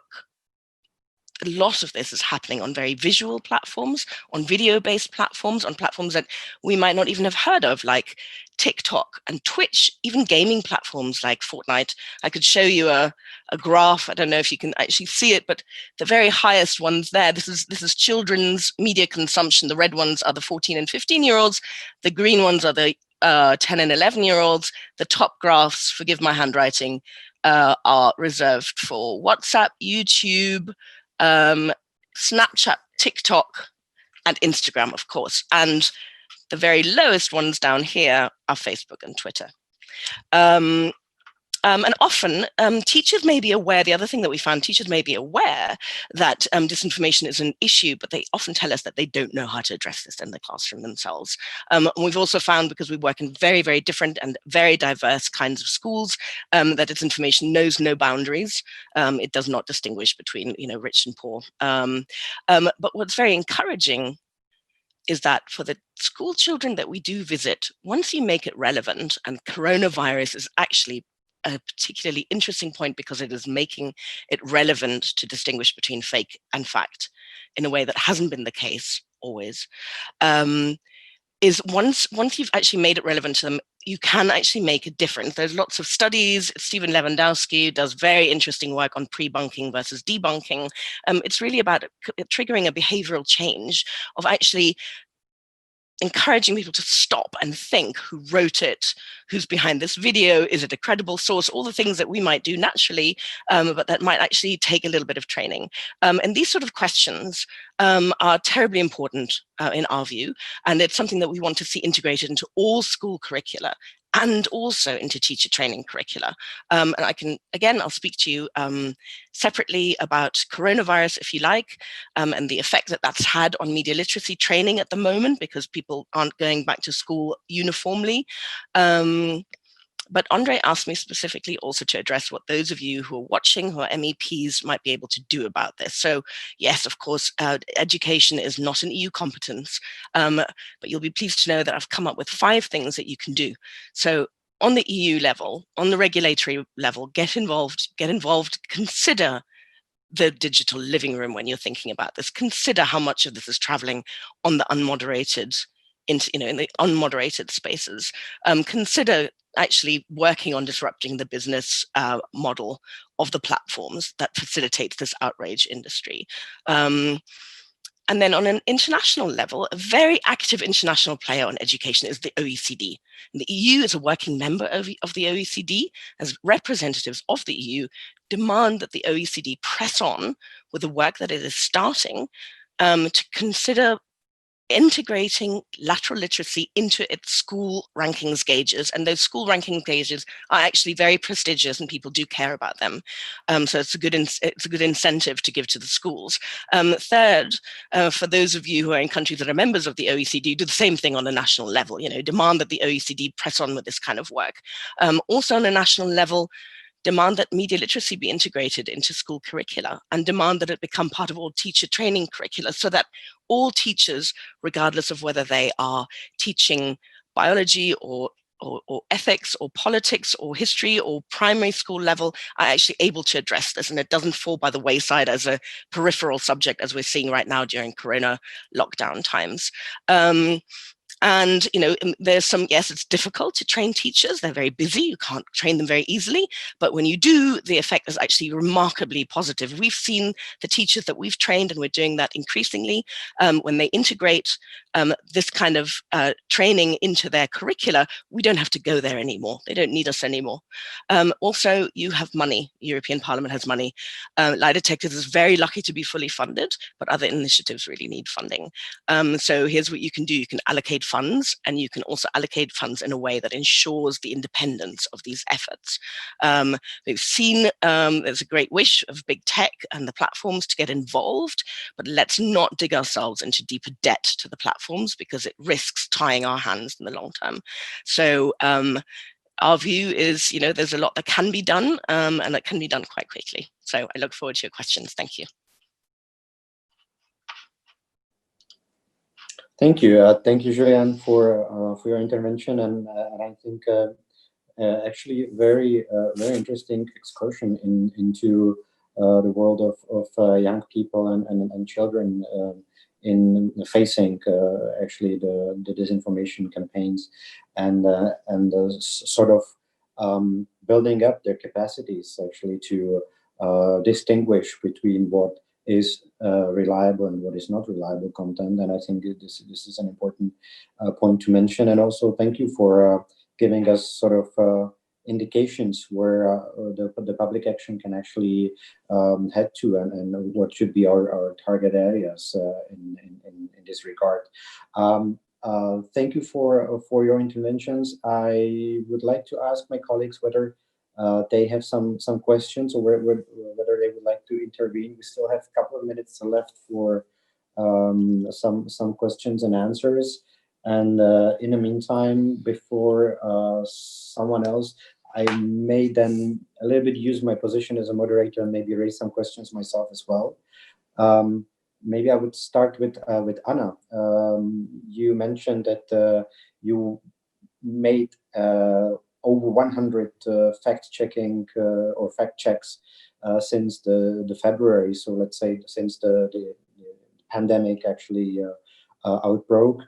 A lot of this is happening on very visual platforms, on video-based platforms, on platforms that we might not even have heard of, like TikTok and Twitch, even gaming platforms like Fortnite. I could show you a graph. I don't know if you can actually see it, but the very highest ones there, this is children's media consumption. The red ones are the 14 and 15-year-olds. The green ones are the 10 and 11-year-olds. The top graphs, forgive my handwriting, are reserved for WhatsApp, YouTube, Snapchat, TikTok, and Instagram, of course. And the very lowest ones down here are Facebook and Twitter. And often teachers may be aware, the other thing that we found, teachers may be aware that disinformation is an issue, but they often tell us that they don't know how to address this in the classroom themselves. And we've also found, because we work in very, very different and very diverse kinds of schools, that disinformation knows no boundaries. It does not distinguish between, rich and poor. But what's very encouraging is that for the school children that we do visit, once you make it relevant, and coronavirus is actually a particularly interesting point because it is making it relevant to distinguish between fake and fact in a way that hasn't been the case always, is once you've actually made it relevant to them, you can actually make a difference. There's lots of studies. Stephen Lewandowski does very interesting work on pre-bunking versus debunking. It's really about triggering a behavioral change of actually encouraging people to stop and think who wrote it, who's behind this video, is it a credible source, all the things that we might do naturally, but that might actually take a little bit of training. And these sort of questions are terribly important in our view, and it's something that we want to see integrated into all school curricula and also into teacher training curricula. And I can, again, I'll speak to you separately about coronavirus, if you like, and the effect that that's had on media literacy training at the moment, because people aren't going back to school uniformly. But Andre asked me specifically also to address what those of you who are watching, who are MEPs, might be able to do about this. So yes, of course, education is not an EU competence, but you'll be pleased to know that I've come up with 5 things that you can do. So on the EU level, on the regulatory level, get involved, consider the digital living room when you're thinking about this. Consider how much of this is traveling on the unmoderated, in the unmoderated spaces. Consider actually working on disrupting the business model of the platforms that facilitates this outrage industry. And then on an international level, a very active international player on education is the OECD. And the EU is a working member of the OECD. As representatives of the EU, demand that the OECD press on with the work that it is starting to consider integrating lateral literacy into its school rankings gauges. And those school ranking gauges are actually very prestigious and people do care about them. So it's a good incentive to give to the schools. Third, for those of you who are in countries that are members of the OECD, do the same thing on a national level, demand that the OECD press on with this kind of work. Also on a national level, demand that media literacy be integrated into school curricula and demand that it become part of all teacher training curricula so that all teachers, regardless of whether they are teaching biology or ethics or politics or history or primary school level, are actually able to address this and it doesn't fall by the wayside as a peripheral subject as we're seeing right now during Corona lockdown times. And, there's some, yes, it's difficult to train teachers. They're very busy. You can't train them very easily. But when you do, the effect is actually remarkably positive. We've seen the teachers that we've trained, and we're doing that increasingly, when they integrate this kind of training into their curricula, we don't have to go there anymore. They don't need us anymore. Also, you have money. European Parliament has money. Lie Detectors is very lucky to be fully funded, but other initiatives really need funding. So here's what you can do. You can allocate funds, and you can also allocate funds in a way that ensures the independence of these efforts. We've seen there's a great wish of big tech and the platforms to get involved, but let's not dig ourselves into deeper debt to the platforms because it risks tying our hands in the long term. So our view is, there's a lot that can be done, and that can be done quite quickly. So I look forward to your questions. Thank you. Thank you. Thank you, Julian, for your intervention, and I think actually very interesting excursion into the world of young people and children in facing actually the disinformation campaigns and sort of building up their capacities actually to distinguish between what is reliable and what is not reliable content. And I think this is an important point to mention. And also thank you for giving us sort of indications where the public action can actually head to and what should be our target areas in this regard. Thank you for your interventions. I would like to ask my colleagues whether they have some questions or whether they would like to intervene. We still have a couple of minutes left for some questions and answers. And in the meantime, before someone else, I may then a little bit use my position as a moderator and maybe raise some questions myself as well. Maybe I would start with Anna. You mentioned that you made over 100 fact-checking or fact checks since the February. So let's say since the pandemic actually outbroke.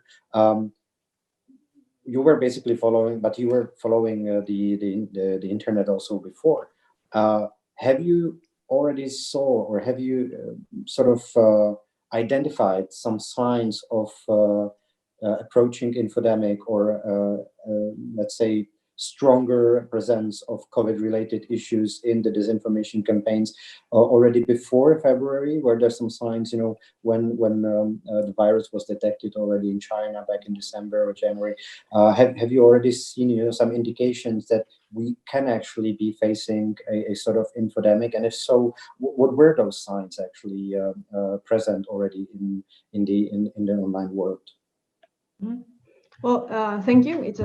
You were basically following, but you were following the internet also before. Have you already saw, or have you sort of identified some signs of approaching infodemic, or let's say stronger presence of COVID-related issues in the disinformation campaigns already before February? Were there some signs, you know, when the virus was detected already in China back in December or January? Have you already seen, you know, some indications that we can actually be facing a sort of infodemic? And if so, what were those signs actually present already in the online world? Well, thank you. It's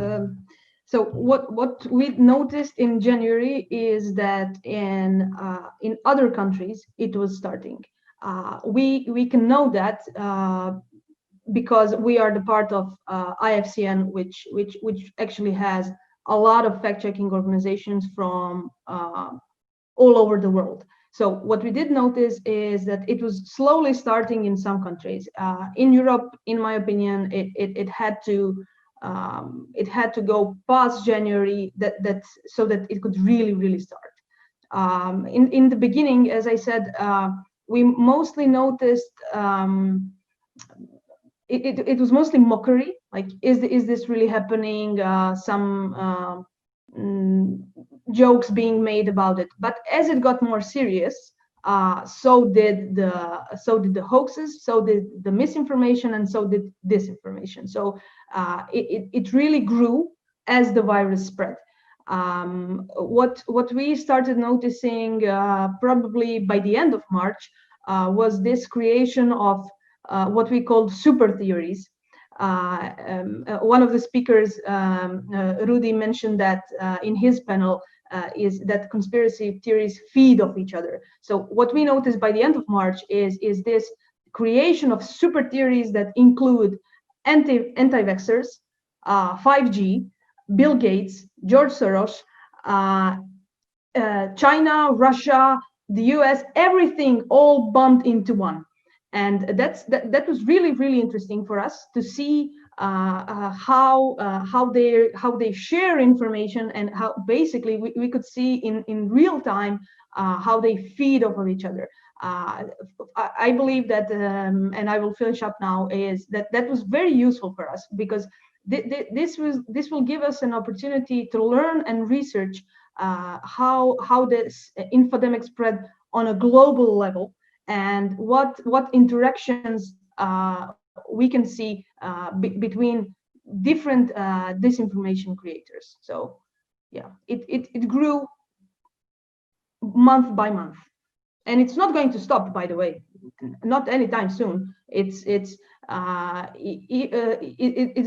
so what we noticed in January is that in other countries it was starting. We can know that because we are the part of IFCN, which actually has a lot of fact-checking organizations from all over the world. So what we did notice is that it was slowly starting in some countries. In Europe, in my opinion, it had to go past January so that it could really start. In the beginning, as I said, we mostly noticed it was mostly mockery. Like, is this really happening? Some jokes being made about it. But as it got more serious, so did the hoaxes, so did the misinformation, and so did disinformation. So it really grew as the virus spread. What we started noticing probably by the end of March was this creation of what we called super theories. One of the speakers, Rudy, mentioned that in his panel, is that conspiracy theories feed off each other. So what we noticed by the end of March is this creation of super theories that include anti-vaxxers, 5G, Bill Gates, George Soros, China, Russia, the US, everything all bumped into one. And that was really interesting for us to see how they share information, and how basically we could see in real time how they feed off of each other. I believe that, and I will finish up now, is that was very useful for us, because this will give us an opportunity to learn and research how this infodemic spread on a global level, and what interactions we can see between different disinformation creators. So yeah, it grew month by month, and it's not going to stop, by the way, not anytime soon. It's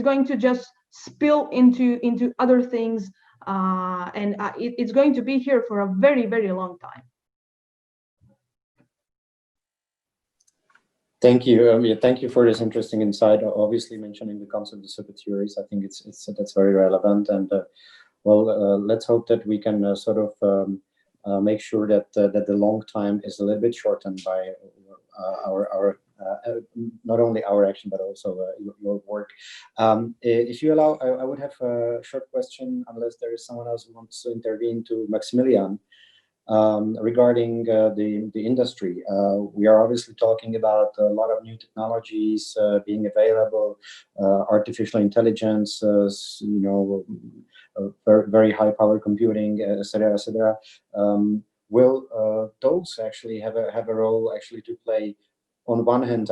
going to just spill into other things, and it's going to be here for a very long time. Thank you. Thank you for this interesting insight. Obviously, mentioning the concept of super theories, I think that's very relevant. And let's hope that we can sort of make sure that the long time is a little bit shortened by our not only our action but also your work. If you allow, I would have a short question, unless there is someone else who wants to intervene, to Maximilian. Regarding the industry, we are obviously talking about a lot of new technologies being available, artificial intelligence, very high power computing, etc., etc. Will those actually have a role actually to play, on one hand,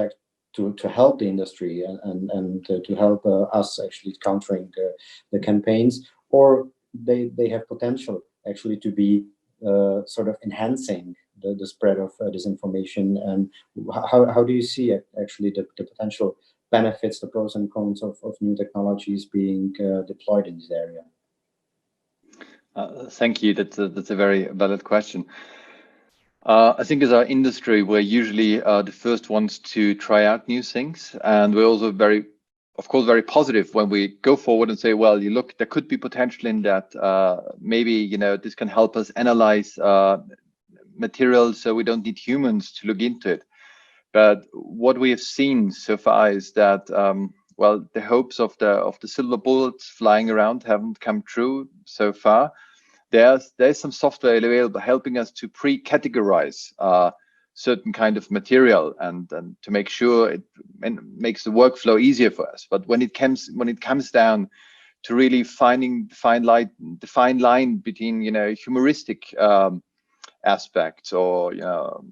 to help the industry and to help us actually countering the campaigns, or they have potential actually to be sort of enhancing the spread of disinformation? And how do you see actually the potential benefits, the pros and cons of new technologies being deployed in this area? Thank you. That's a very valid question. I think as our industry, we're usually the first ones to try out new things, and we're also of course, very positive when we go forward and say, well, you look, there could be potential in that. Maybe, you know, this can help us analyze material, so we don't need humans to look into it. But what we have seen so far is that, well, the hopes of the silver bullets flying around haven't come true so far. There's some software available helping us to pre-categorize certain kind of material and to make sure it makes the workflow easier for us. But when it comes down to really finding the fine line between, you know, humoristic aspects or, you know,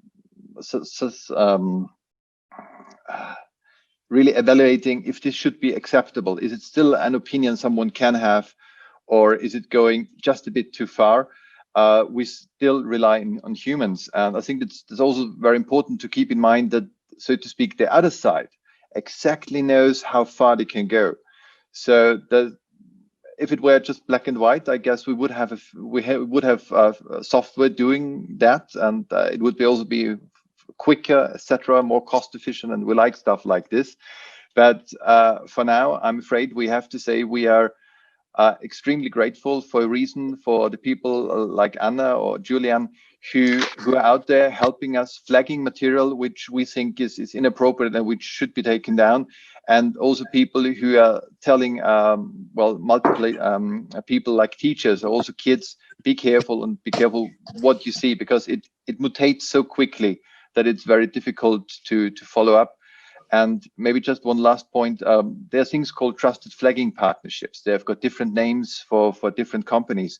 really evaluating if this should be acceptable. Is it still an opinion someone can have, or is it going just a bit too far? We still rely on humans. And I think it's also very important to keep in mind that, so to speak, the other side exactly knows how far they can go. So if it were just black and white, I guess we would have software doing that, and it would also be quicker, etc., more cost efficient, and we like stuff like this. But for now, I'm afraid we have to say we are extremely grateful for a reason for the people like Anna or Julian who are out there helping us, flagging material which we think is inappropriate and which should be taken down, and also people who are telling, well, multiple people like teachers, also kids, be careful and be careful what you see, because it mutates so quickly that it's very difficult to follow up. And maybe just one last point, there are things called trusted flagging partnerships. They've got different names for different companies.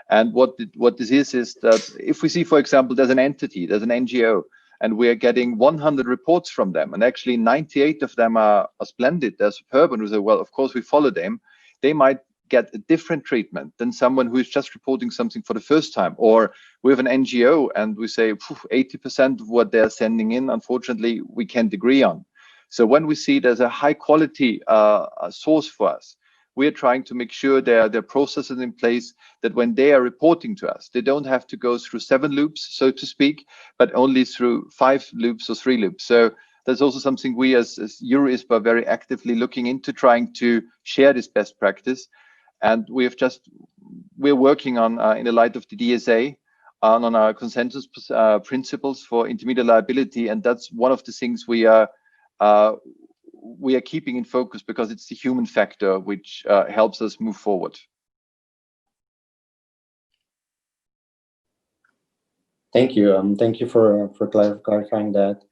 And what this is that if we see, for example, there's an entity, there's an NGO, and we're getting 100 reports from them, and actually 98 of them are splendid, they're superb, and we say, well, of course we follow them. They might get a different treatment than someone who is just reporting something for the first time. Or we have an NGO and we say 80% of what they're sending in, unfortunately, we can't agree on. So when we see there's a high quality source for us, we are trying to make sure there are processes in place that when they are reporting to us, they don't have to go through 7 loops, so to speak, but only through 5 loops or 3 loops. So that's also something we as EuroISP are very actively looking into, trying to share this best practice. And we're working on, in the light of the DSA, on our consensus principles for intermediate liability. And that's one of the things we are keeping in focus, because it's the human factor which helps us move forward. Thank you. Thank you for clarifying that.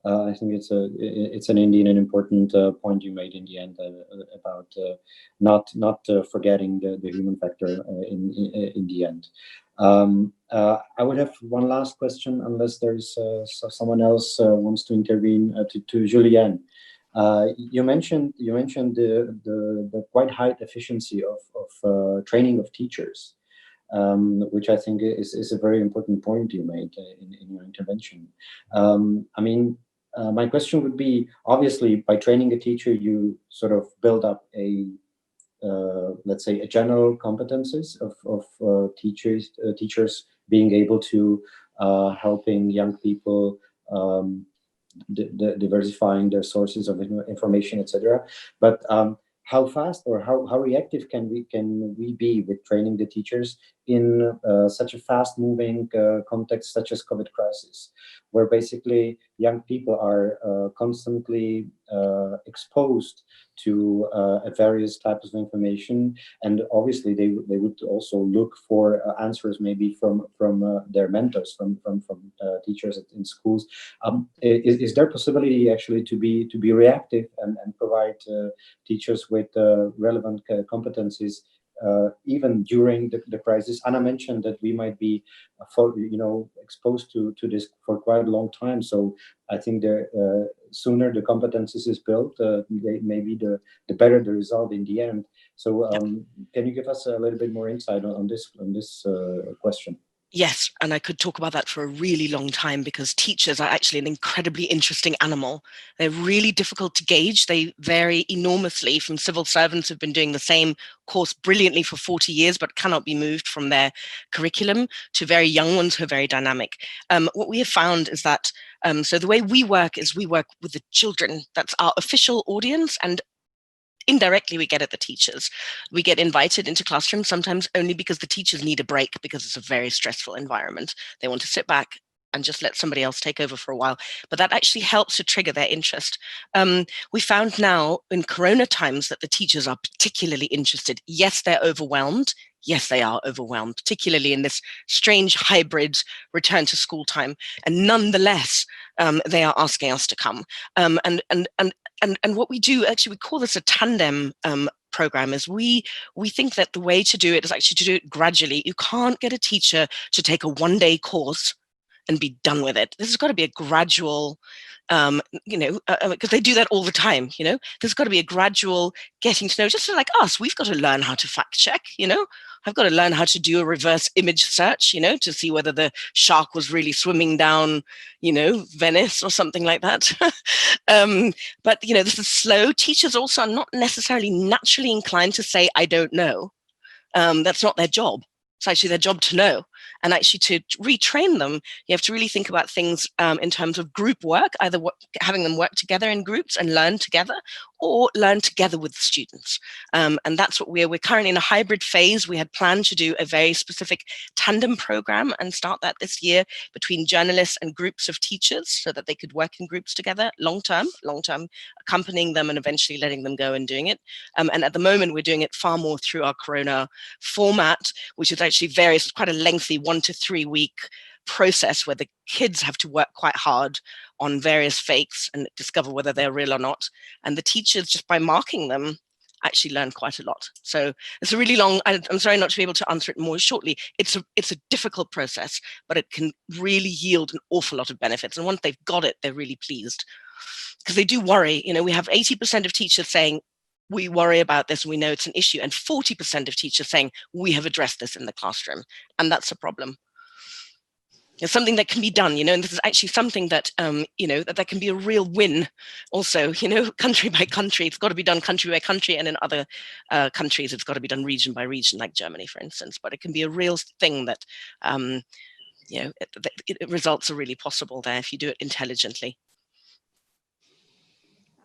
I think it's indeed an important point you made in the end about not forgetting the human factor in the end. I would have one last question, unless there's someone else wants to intervene. To Julien, you mentioned the quite high efficiency of training of teachers, which I think is a very important point you made in your intervention. I mean, my question would be, obviously, by training a teacher, you sort of build up let's say, a general competencies of teachers being able to helping young people diversifying their sources of information, etc. But how fast or how reactive can we be with training the teachers in such a fast-moving context such as COVID crisis, where basically young people are constantly exposed to various types of information, and obviously they would also look for answers maybe from their mentors, from teachers in schools. Is there possibility actually to be reactive and provide teachers with relevant competencies even during the crisis? Anna mentioned that we might be exposed to this for quite a long time. So I think the sooner the competencies is built, maybe the better the result in the end. So can you give us a little bit more insight on this question? Yes, and I could talk about that for a really long time, because teachers are actually an incredibly interesting animal. They're really difficult to gauge. They vary enormously from civil servants who've been doing the same course brilliantly for 40 years but cannot be moved from their curriculum, to very young ones who are very dynamic. What we have found is that, so the way we work is we work with the children. That's our official audience, and indirectly we get at the teachers. We get invited into classrooms sometimes only because the teachers need a break because it's a very stressful environment. They want to sit back and just let somebody else take over for a while. But that actually helps to trigger their interest. We found now in Corona times that the teachers are particularly interested. Yes, they're overwhelmed. Yes, they are overwhelmed, particularly in this strange hybrid return to school time. And nonetheless, they are asking us to come. And what we do, actually, we call this a tandem program, is we think that the way to do it is actually to do it gradually. You can't get a teacher to take a one-day course and be done with it. This has got to be a gradual, because they do that all the time, there's got to be a gradual getting to know, just like us, we've got to learn how to fact check, I've got to learn how to do a reverse image search, to see whether the shark was really swimming down, Venice or something like that. But, this is slow. Teachers also are not necessarily naturally inclined to say, I don't know. That's not their job. It's actually their job to know. And actually to retrain them, you have to really think about things in terms of group work, either having them work together in groups and learn together, or learn together with the students. And that's what we're currently in a hybrid phase. We had planned to do a very specific tandem program and start that this year between journalists and groups of teachers so that they could work in groups together long-term, accompanying them and eventually letting them go and doing it. And at the moment, we're doing it far more through our Corona format, which is actually various, quite a lengthy 1 to 3 week process where the kids have to work quite hard on various fakes and discover whether they're real or not. And the teachers, just by marking them, actually learn quite a lot. So it's a really long, I'm sorry not to be able to answer it more shortly. It's a difficult process, but it can really yield an awful lot of benefits. And once they've got it, they're really pleased. Because they do worry, we have 80% of teachers saying, we worry about this, we know it's an issue, and 40% of teachers saying, we have addressed this in the classroom, and that's a problem. It's something that can be done, and this is actually something that, that can be a real win also, country by country. It's got to be done country by country, and in other countries, it's got to be done region by region, like Germany, for instance. But it can be a real thing that, results are really possible there if you do it intelligently.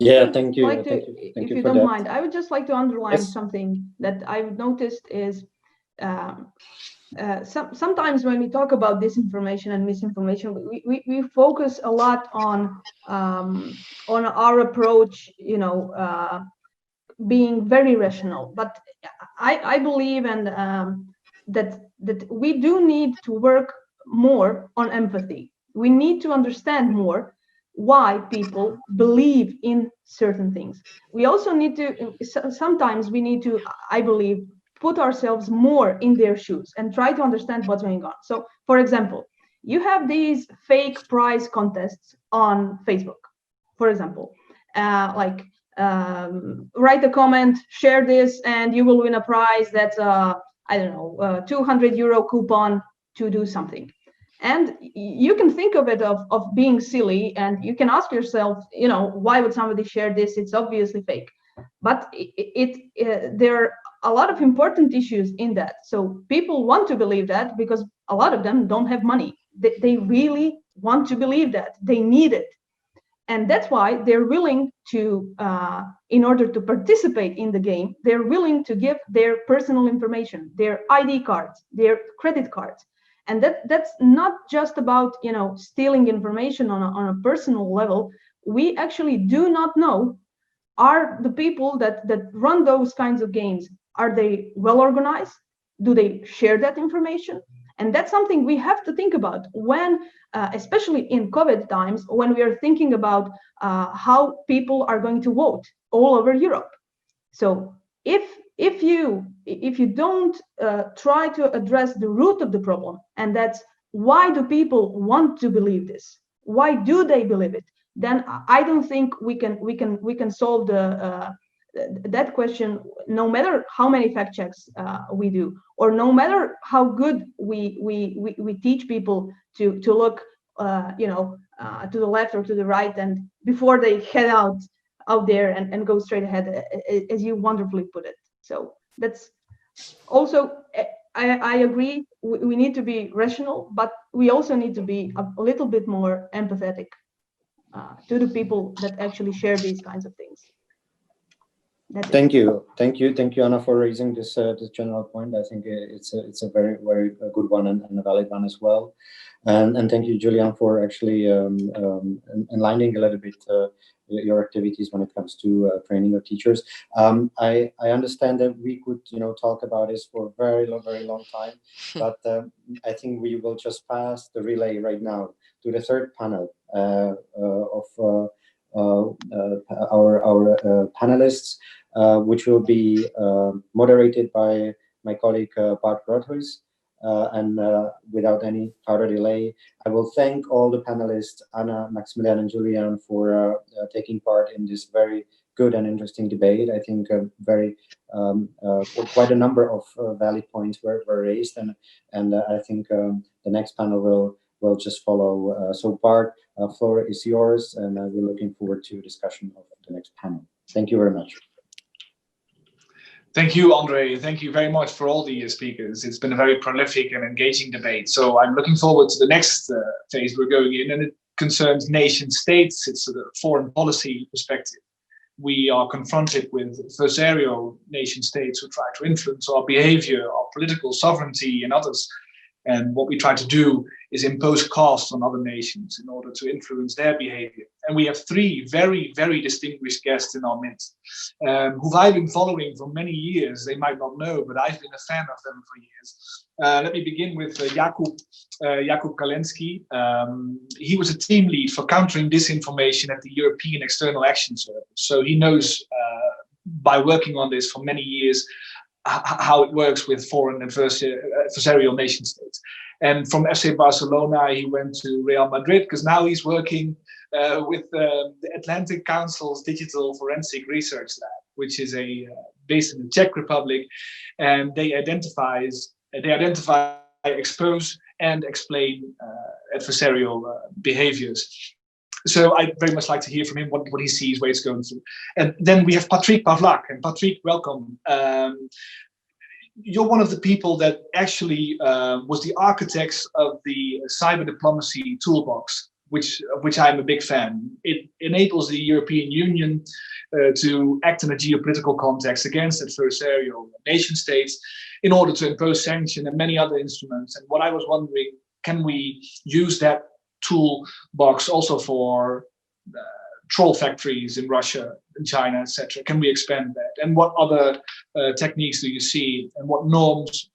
Yeah, thank you. If you don't mind, I would just like to underline something that I've noticed is sometimes when we talk about disinformation and misinformation, we focus a lot on our approach, being very rational. But I believe that we do need to work more on empathy. We need to understand more why people believe in certain things. We also need to, sometimes we need to, I believe, put ourselves more in their shoes and try to understand what's going on. So, for example, you have these fake prize contests on Facebook, for example, write a comment, share this, and you will win a prize that's, I don't know, 200 euro coupon to do something. And you can think of it of being silly, and you can ask yourself, why would somebody share this? It's obviously fake. But there are a lot of important issues in that. So people want to believe that because a lot of them don't have money. They really want to believe that. They need it. And that's why they're willing to, in order to participate in the game, they're willing to give their personal information, their ID cards, their credit cards. And that's not just about, stealing information on a personal level. We actually do not know, are the people that run those kinds of games, are they well organized? Do they share that information? And that's something we have to think about when, especially in COVID times, when we are thinking about how people are going to vote all over Europe. So if you don't try to address the root of the problem, and that's why do people want to believe this? Why do they believe it? Then I don't think we can solve that question, no matter how many fact checks we do, or no matter how good we teach people to look to the left or to the right, and before they head out there and go straight ahead, as you wonderfully put it. So that's also, I agree, we need to be rational, but we also need to be a little bit more empathetic to the people that actually share these kinds of things. Thank you, Anna, for raising this this general point. I think it's a very good one and a valid one as well. And thank you, Julian, for actually enlightening a little bit your activities when it comes to training of teachers. I understand that we could talk about this for a very long time, but I think we will just pass the relay right now to the third panel of our panelists, which will be moderated by my colleague Bart Groothuis. And without any further delay, I will thank all the panelists, Anna, Maximilian, and Julian, for taking part in this very good and interesting debate. I think quite a number of valid points were raised, and I think the next panel will just follow. So Bart, floor is yours, and we're looking forward to discussion of the next panel. Thank you very much. Thank you, Andre. Thank you very much for all the speakers. It's been a very prolific and engaging debate. So I'm looking forward to the next phase we're going in, and it concerns nation states. It's a foreign policy perspective. We are confronted with adversarial nation states who try to influence our behavior, our political sovereignty, and others. And what we try to do is impose costs on other nations in order to influence their behavior. And we have three very distinguished guests in our midst, who I've been following for many years. They might not know, but I've been a fan of them for years. Let me begin with Jakub Kalensky. He was a team lead for countering disinformation at the European External Action Service. So he knows, by working on this for many years, how it works with foreign adversarial nation states. And from FC Barcelona, he went to Real Madrid, because now he's working with the Atlantic Council's Digital Forensic Research Lab, which is based in the Czech Republic, and they identify, expose, and explain adversarial behaviors. So I'd very much like to hear from him what he sees, where it's going through. And then we have Patrick Pavlak. And Patrick, welcome. You're one of the people that actually was the architects of the cyber diplomacy toolbox, which I'm a big fan. It enables the European Union to act in a geopolitical context against adversarial nation states in order to impose sanctions and many other instruments. And what I was wondering, can we use that toolbox also for troll factories in Russia and China, etc.? Can we expand that? And what other techniques do you see, and what norms?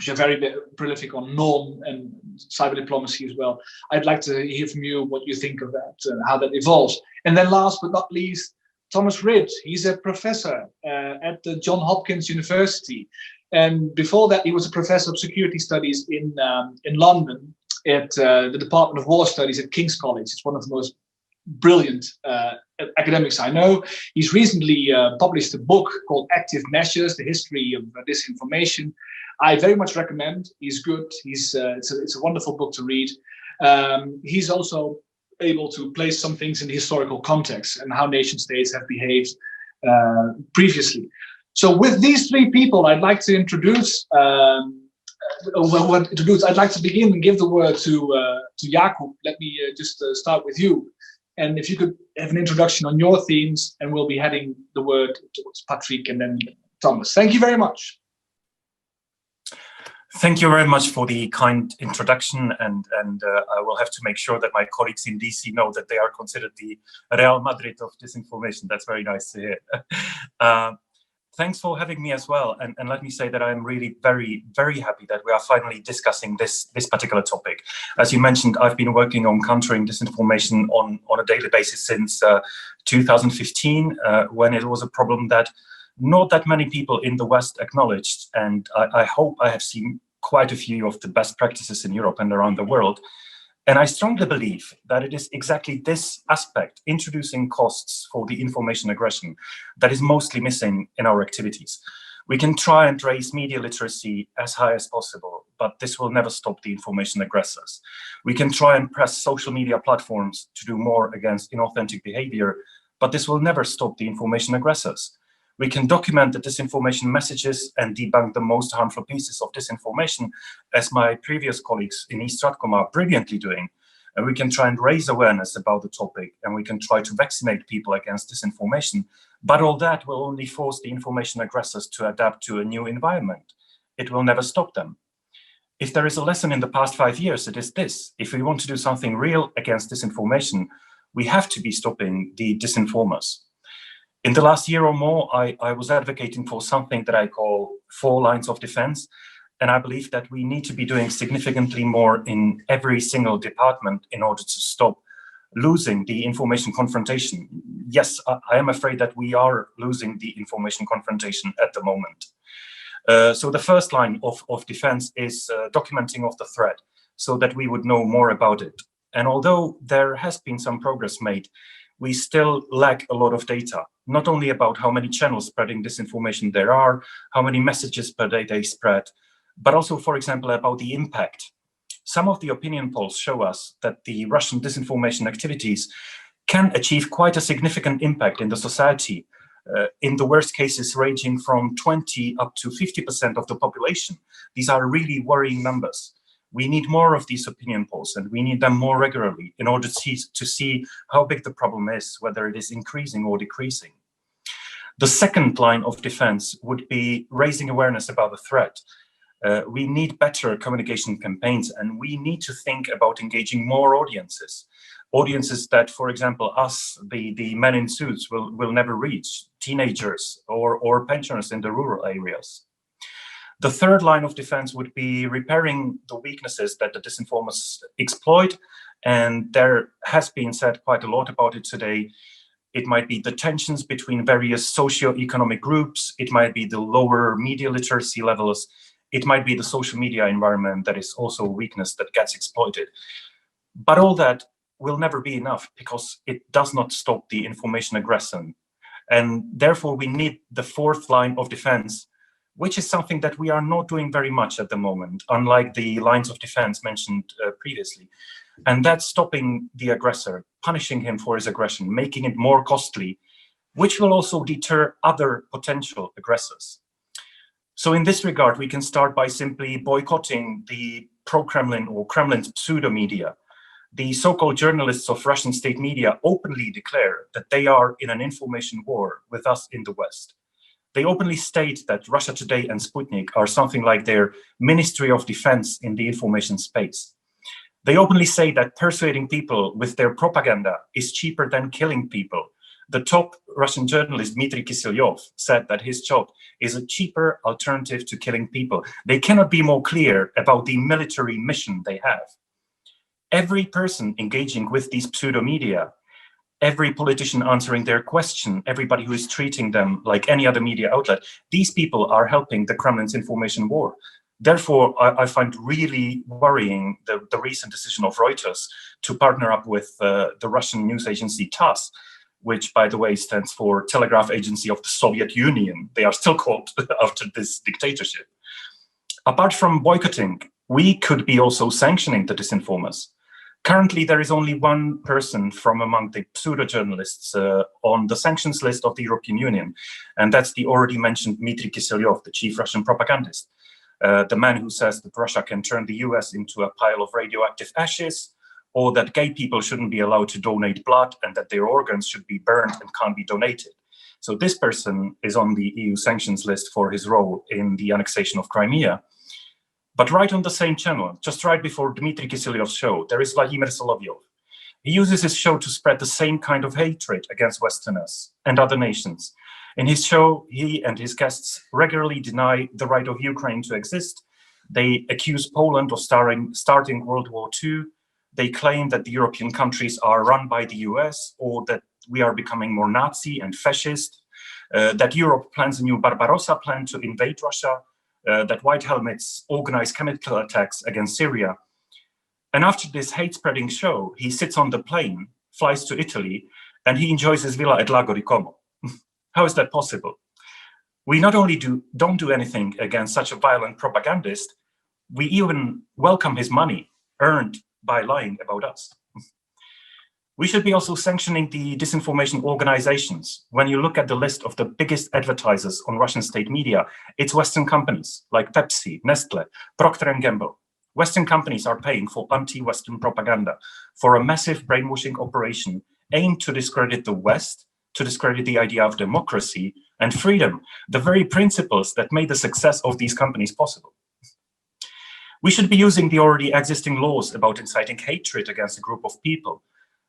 You're very prolific on norm and cyber diplomacy as well. I'd like to hear from you what you think of that and how that evolves. And then last but not least, Thomas Rid. He's a professor at the Johns Hopkins University. And before that, he was a professor of security studies in London at the Department of War Studies at King's College. It's one of the most brilliant academics I know. He's recently published a book called Active Measures, The History of Disinformation. I very much recommend. He's good. It's a wonderful book to read. He's also able to place some things in the historical context and how nation states have behaved previously. So with these three people, I'd like to introduce I'd like to begin and give the word to Jakub. Let me just start with you. And if you could have an introduction on your themes, and we'll be heading the word towards Patrick and then Thomas. Thank you very much. Thank you very much for the kind introduction, and I will have to make sure that my colleagues in DC know that they are considered the Real Madrid of disinformation. That's very nice to hear. Thanks for having me as well. And let me say that I'm really very happy that we are finally discussing this particular topic. As you mentioned, I've been working on countering disinformation on a daily basis since 2015, when it was a problem that not that many people in the West acknowledged. And I hope I have seen quite a few of the best practices in Europe and around the world. And I strongly believe that it is exactly this aspect, introducing costs for the information aggression, that is mostly missing in our activities. We can try and raise media literacy as high as possible, but this will never stop the information aggressors. We can try and press social media platforms to do more against inauthentic behavior, but this will never stop the information aggressors. We can document the disinformation messages and debunk the most harmful pieces of disinformation, as my previous colleagues in East Stratcom are brilliantly doing. and we can try and raise awareness about the topic, and we can try to vaccinate people against disinformation. But all that will only force the information aggressors to adapt to a new environment. It will never stop them. If there is a lesson in the past 5 years, it is this: if we want to do something real against disinformation, we have to be stopping the disinformers. In the last year or more, I was advocating for something that I call 4 lines of defense. And I believe that we need to be doing significantly more in every single department in order to stop losing the information confrontation. Yes, I am afraid that we are losing the information confrontation at the moment. So the first line of defense is documenting of the threat so that we would know more about it. And although there has been some progress made, we still lack a lot of data, not only about how many channels spreading disinformation there are, how many messages per day they spread, but also, for example, about the impact. Some of the opinion polls show us that the Russian disinformation activities can achieve quite a significant impact in the society, in the worst cases ranging from 20 up to 50% of the population. These are really worrying numbers. We need more of these opinion polls, and we need them more regularly in order to see how big the problem is, whether it is increasing or decreasing. The second line of defense would be raising awareness about the threat. We need better communication campaigns, and we need to think about engaging more audiences. Audiences that, for example, us, the men in suits, will never reach, teenagers or pensioners in the rural areas. The third line of defense would be repairing the weaknesses that the disinformers exploit, and there has been said quite a lot about it today. It might be the tensions between various socio-economic groups, it might be the lower media literacy levels, it might be the social media environment that is also a weakness that gets exploited. But all that will never be enough because it does not stop the information aggression. And therefore we need the fourth line of defense, which is something that we are not doing very much at the moment, unlike the lines of defense mentioned previously. And that's stopping the aggressor, punishing him for his aggression, making it more costly, which will also deter other potential aggressors. So in this regard, we can start by simply boycotting the pro-Kremlin or Kremlin's pseudo-media. The so-called journalists of Russian state media openly declare that they are in an information war with us in the West. They openly state that Russia Today and Sputnik are something like their Ministry of Defense in the information space. They openly say that persuading people with their propaganda is cheaper than killing people. The top Russian journalist, Dmitry Kiselyov, said that his job is a cheaper alternative to killing people. They cannot be more clear about the military mission they have. Every person engaging with these pseudo-media, every politician answering their question, everybody who is treating them like any other media outlet, these people are helping the Kremlin's information war. Therefore, I find really worrying the recent decision of Reuters to partner up with the Russian news agency TASS, which, by the way, stands for Telegraph Agency of the Soviet Union. They are still called after this dictatorship. Apart from boycotting, we could be also sanctioning the disinformers. Currently, there is only one person from among the pseudo-journalists on the sanctions list of the European Union, and that's the already mentioned Dmitry Kiselyov, the chief Russian propagandist, the man who says that Russia can turn the US into a pile of radioactive ashes, or that gay people shouldn't be allowed to donate blood and that their organs should be burned and can't be donated. So this person is on the EU sanctions list for his role in the annexation of Crimea. But right on the same channel, just right before Dmitry Kiselyov's show, there is Vladimir Solovyov. He uses his show to spread the same kind of hatred against Westerners and other nations. In his show, he and his guests regularly deny the right of Ukraine to exist. They accuse Poland of starting World War II. They claim that the European countries are run by the US, or that we are becoming more Nazi and fascist, that Europe plans a new Barbarossa plan to invade Russia, that white helmets organize chemical attacks against Syria. And after this hate-spreading show, he sits on the plane, flies to Italy, and he enjoys his villa at Lago di Como. How is that possible? We not only don't do anything against such a violent propagandist, we even welcome his money earned by lying about us. We should be also sanctioning the disinformation organizations. When you look at the list of the biggest advertisers on Russian state media, it's Western companies like Pepsi, Nestle, Procter & Gamble. Western companies are paying for anti-Western propaganda, for a massive brainwashing operation aimed to discredit the West, to discredit the idea of democracy and freedom, the very principles that made the success of these companies possible. We should be using the already existing laws about inciting hatred against a group of people.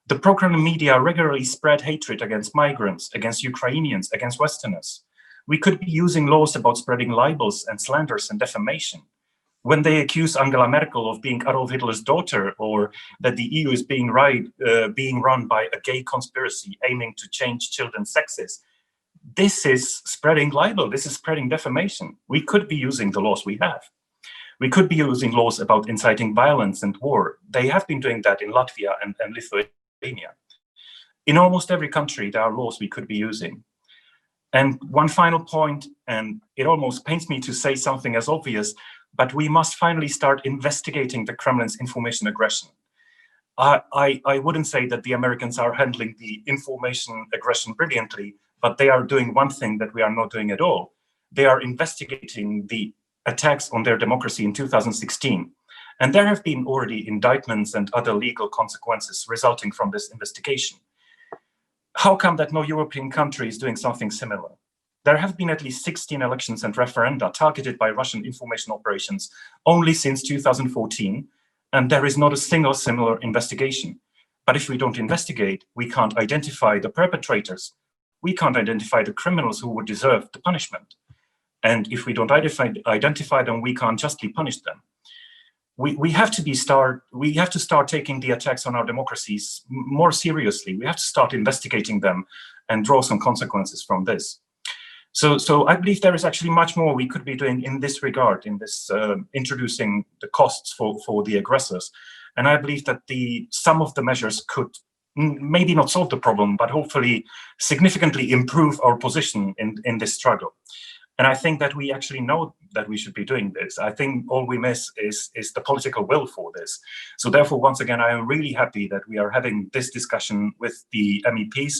The pro-Kremlin media regularly spread hatred against migrants, against Ukrainians, against Westerners. We could be using laws about spreading libels and slanders and defamation. When they accuse Angela Merkel of being Adolf Hitler's daughter, or that the EU is being run by a gay conspiracy aiming to change children's sexes, this is spreading libel, this is spreading defamation. We could be using the laws we have. We could be using laws about inciting violence and war. They have been doing that in Latvia and Lithuania. In almost every country, there are laws we could be using. And one final point, and it almost pains me to say something as obvious, but we must finally start investigating the Kremlin's information aggression. I wouldn't say that the Americans are handling the information aggression brilliantly, but they are doing one thing that we are not doing at all. They are investigating the attacks on their democracy in 2016. And there have been already indictments and other legal consequences resulting from this investigation. How come that no European country is doing something similar? There have been at least 16 elections and referenda targeted by Russian information operations only since 2014, and there is not a single similar investigation. But if we don't investigate, we can't identify the perpetrators. We can't identify the criminals who would deserve the punishment. And if we don't identify them, we can't justly punish them. We have to start taking the attacks on our democracies more seriously. We have to start investigating them and draw some consequences from this. So I believe there is actually much more we could be doing in this regard, in this introducing the costs for the aggressors. And I believe that some of the measures could maybe not solve the problem, but hopefully significantly improve our position in this struggle. And I think that we actually know that we should be doing this. I think all we miss is the political will for this. So therefore, once again, I am really happy that we are having this discussion with the MEPs,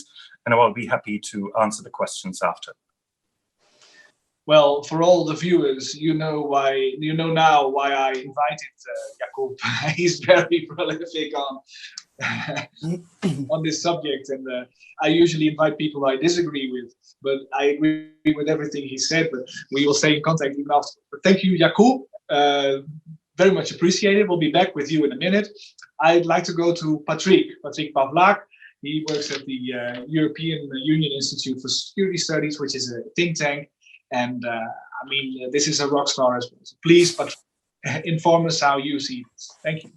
and I will be happy to answer the questions after. Well, for all the viewers, you know now why I invited Jakub. He's very prolific on this subject, and I usually invite people I disagree with, but I agree with everything he said. But we will stay in contact even after. But thank you, Jakub. Very much appreciated. We'll be back with you in a minute. I'd like to go to Patrick Pavlak. He works at the European Union Institute for Security Studies, which is a think tank. And I mean, this is a rock star as well. So please, but inform us how you see this. Thank you.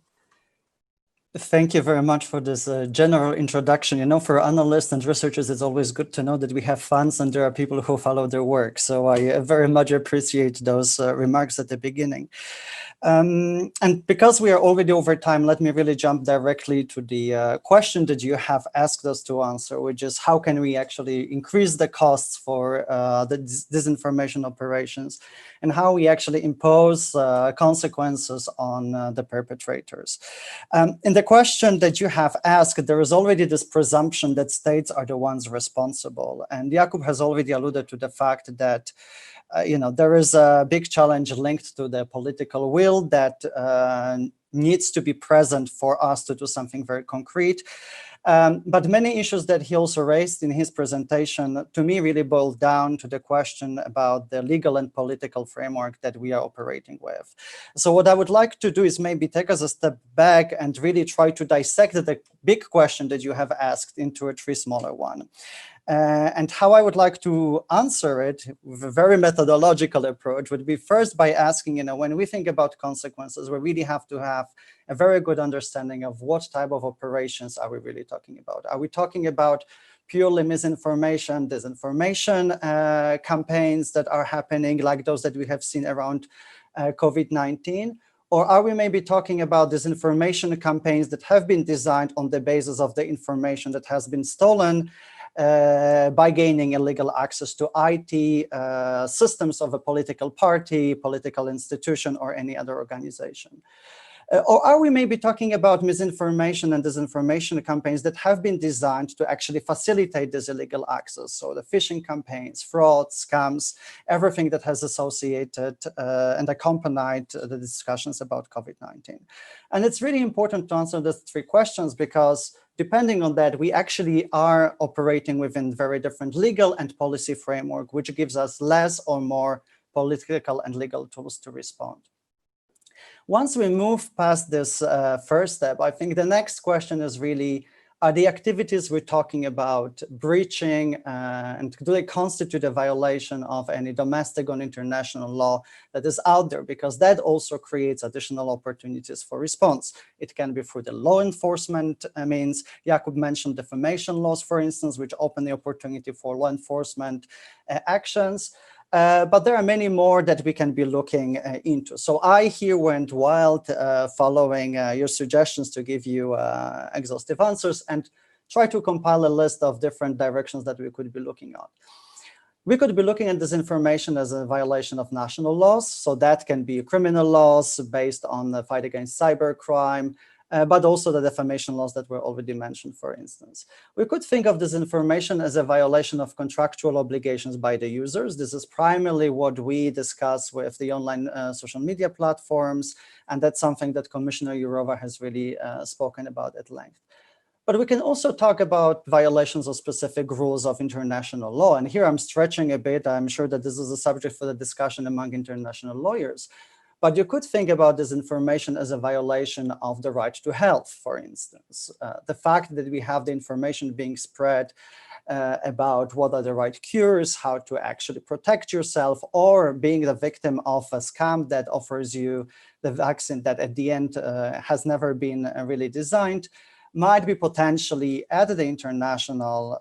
Thank you very much for this general introduction. You know, for analysts and researchers, it's always good to know that we have fans and there are people who follow their work. So I very much appreciate those remarks at the beginning. And because we are already over time, let me really jump directly to the question that you have asked us to answer, which is how can we actually increase the costs for the disinformation operations and how we actually impose consequences on the perpetrators. In the question that you have asked, there is already this presumption that states are the ones responsible. And Jakub has already alluded to the fact that there is a big challenge linked to the political will that needs to be present for us to do something very concrete. But many issues that he also raised in his presentation, to me, really boil down to the question about the legal and political framework that we are operating with. So what I would like to do is maybe take us a step back and really try to dissect the big question that you have asked into a three smaller one. And how I would like to answer it with a very methodological approach would be first by asking, when we think about consequences, we really have to have a very good understanding of what type of operations are we really talking about. Are we talking about purely misinformation, disinformation campaigns that are happening like those that we have seen around COVID-19? Or are we maybe talking about disinformation campaigns that have been designed on the basis of the information that has been stolen by gaining illegal access to IT systems of a political party, political institution, or any other organization? Or are we maybe talking about misinformation and disinformation campaigns that have been designed to actually facilitate this illegal access? So the phishing campaigns, fraud, scams, everything that has associated and accompanied the discussions about COVID-19. And it's really important to answer these three questions because depending on that, we actually are operating within very different legal and policy framework, which gives us less or more political and legal tools to respond. Once we move past this first step, I think the next question is really, are the activities we're talking about breaching and do they constitute a violation of any domestic or international law that is out there? Because that also creates additional opportunities for response. It can be through the law enforcement means. Jakub mentioned defamation laws, for instance, which open the opportunity for law enforcement actions. But there are many more that we can be looking into. So I here went wild following your suggestions to give you exhaustive answers and try to compile a list of different directions that we could be looking at. We could be looking at disinformation as a violation of national laws. So that can be criminal laws based on the fight against cybercrime, but also the defamation laws that were already mentioned, for instance. We could think of disinformation as a violation of contractual obligations by the users. This is primarily what we discuss with the online social media platforms, and that's something that Commissioner Jourova has really spoken about at length. But we can also talk about violations of specific rules of international law. And here I'm stretching a bit. I'm sure that this is a subject for the discussion among international lawyers. But you could think about disinformation as a violation of the right to health, for instance. The fact that we have the information being spread about what are the right cures, how to actually protect yourself, or being the victim of a scam that offers you the vaccine that at the end has never been really designed, might be potentially at the international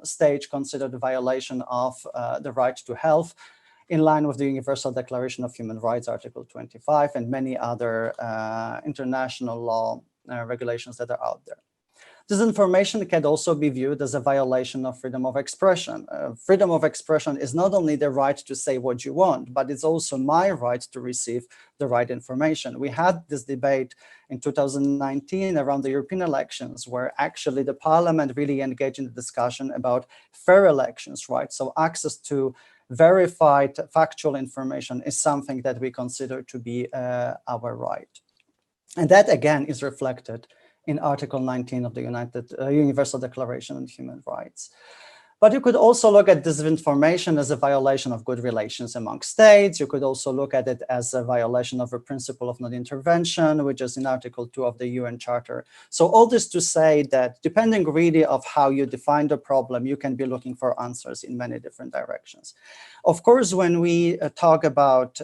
stage considered a violation of the right to health, in line with the Universal Declaration of Human Rights, Article 25, and many other international law regulations that are out there. Disinformation can also be viewed as a violation of freedom of expression. Freedom of expression is not only the right to say what you want, but it's also my right to receive the right information. We had this debate in 2019 around the European elections, where actually the parliament really engaged in the discussion about fair elections, right? So access to verified factual information is something that we consider to be our right. And that, again, is reflected in Article 19 of the Universal Declaration on Human Rights. But you could also look at disinformation as a violation of good relations among states. You could also look at it as a violation of a principle of non-intervention, which is in Article 2 of the UN Charter. So all this to say that depending really of how you define the problem, you can be looking for answers in many different directions. Of course, when we talk about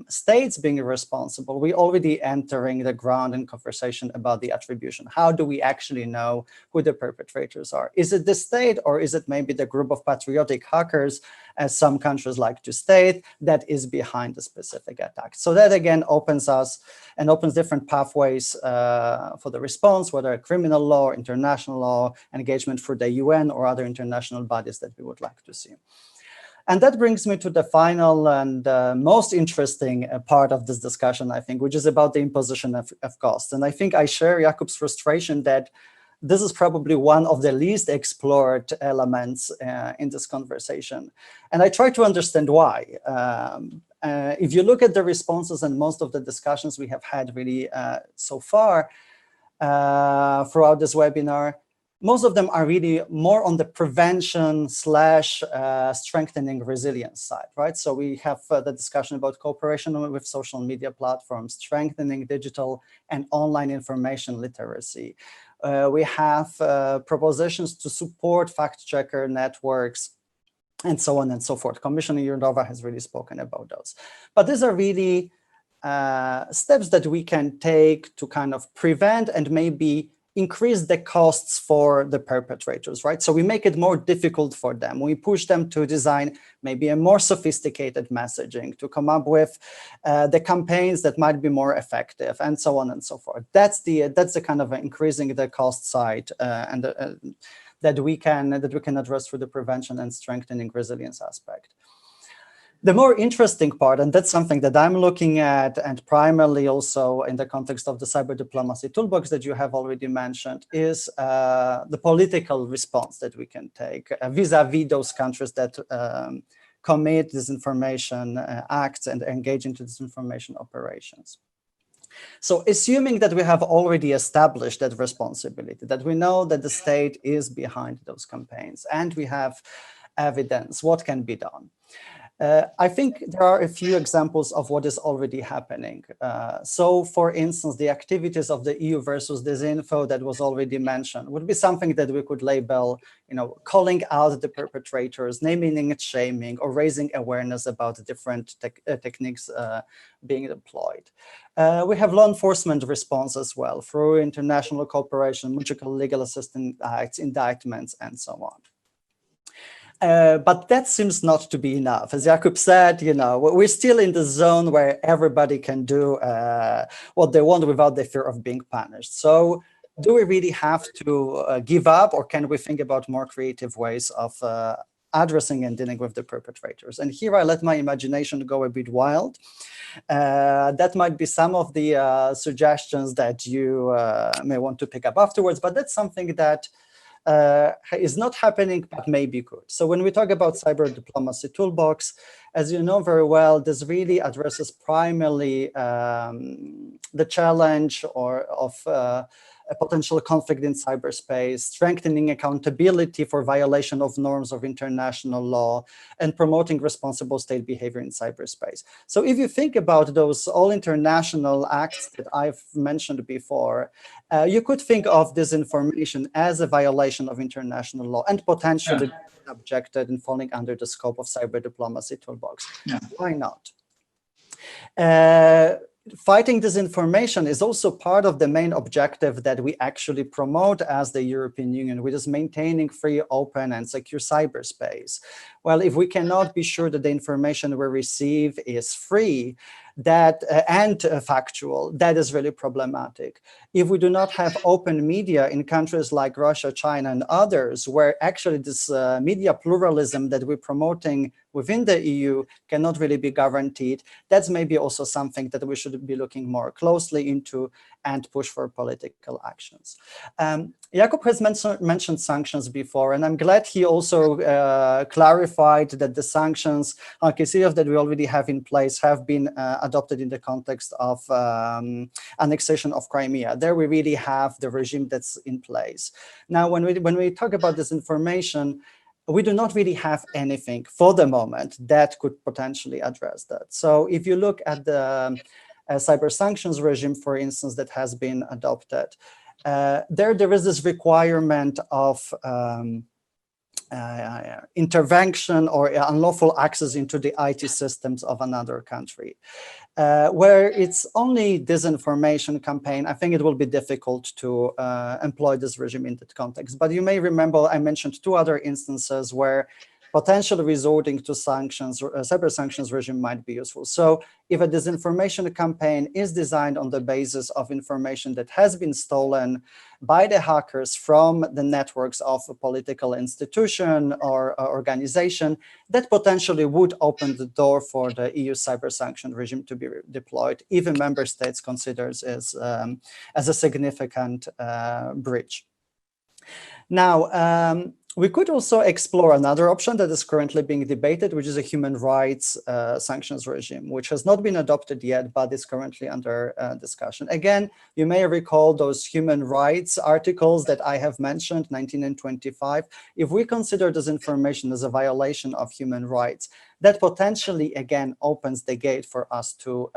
states being responsible, we're already entering the ground in conversation about the attribution. How do we actually know who the perpetrators are? Is it the state, or is it maybe the group of patriotic hackers, as some countries like to state, that is behind the specific attack? So that again opens us and opens different pathways for the response, whether criminal law, international law, engagement through the UN or other international bodies that we would like to see. And that brings me to the final and most interesting part of this discussion, I think, which is about the imposition of cost. And I think I share Jakub's frustration that this is probably one of the least explored elements in this conversation. And I try to understand why. If you look at the responses and most of the discussions we have had really so far throughout this webinar, most of them are really more on the prevention / strengthening resilience side, right? So we have the discussion about cooperation with social media platforms, strengthening digital and online information literacy. We have propositions to support fact-checker networks, and so on and so forth. Commissioner Jourova has really spoken about those. But these are really steps that we can take to kind of prevent and maybe increase the costs for the perpetrators, right? So we make it more difficult for them. We push them to design maybe a more sophisticated messaging, to come up with the campaigns that might be more effective, and so on and so forth. That's the kind of increasing the cost side and that we can address through the prevention and strengthening resilience aspect. The more interesting part, and that's something that I'm looking at, and primarily also in the context of the cyber diplomacy toolbox that you have already mentioned, is the political response that we can take vis-a-vis those countries that commit disinformation acts and engage into disinformation operations. So assuming that we have already established that responsibility, that we know that the state is behind those campaigns, and we have evidence, what can be done? I think there are a few examples of what is already happening. So, for instance, the activities of the EU versus disinfo that was already mentioned would be something that we could label, calling out the perpetrators, naming and shaming, or raising awareness about different techniques being deployed. We have law enforcement response as well through international cooperation, mutual legal assistance acts, indictments, and so on. But that seems not to be enough. As Jakub said, we're still in the zone where everybody can do what they want without the fear of being punished. So do we really have to give up, or can we think about more creative ways of addressing and dealing with the perpetrators? And here I let my imagination go a bit wild. That might be some of the suggestions that you may want to pick up afterwards, but that's something that is not happening, but maybe could. So when we talk about cyber diplomacy toolbox, as you know very well, this really addresses primarily the challenge of a potential conflict in cyberspace, strengthening accountability for violation of norms of international law, and promoting responsible state behavior in cyberspace. So if you think about those all international acts that I've mentioned before, you could think of disinformation as a violation of international law and potentially subjected and falling under the scope of cyber diplomacy toolbox. Why not? Fighting disinformation is also part of the main objective that we actually promote as the European Union, which is maintaining free, open, and secure cyberspace. Well, if we cannot be sure that the information we receive is free, and factual, that is really problematic. If we do not have open media in countries like Russia, China, and others, where actually this media pluralism that we're promoting within the EU cannot really be guaranteed, that's maybe also something that we should be looking more closely into and push for political actions. Jakub has mentioned sanctions before, and I'm glad he also clarified that the sanctions that we already have in place have been adopted in the context of annexation of Crimea. There we really have the regime that's in place. Now, when we talk about disinformation, we do not really have anything for the moment that could potentially address that. So if you look at the cyber sanctions regime, for instance, that has been adopted, there is this requirement of intervention or unlawful access into the IT systems of another country. Where it's only disinformation campaign, I think it will be difficult to employ this regime in that context. But you may remember I mentioned two other instances where potentially resorting to sanctions, cyber sanctions regime might be useful. So if a disinformation campaign is designed on the basis of information that has been stolen by the hackers from the networks of a political institution or organization, that potentially would open the door for the EU cyber sanction regime to be deployed if a member state considers as a significant breach. Now, we could also explore another option that is currently being debated, which is a human rights sanctions regime, which has not been adopted yet, but is currently under discussion. Again, you may recall those human rights articles that I have mentioned, 19 and 25. If we consider this information as a violation of human rights, that potentially, again, opens the gate for us to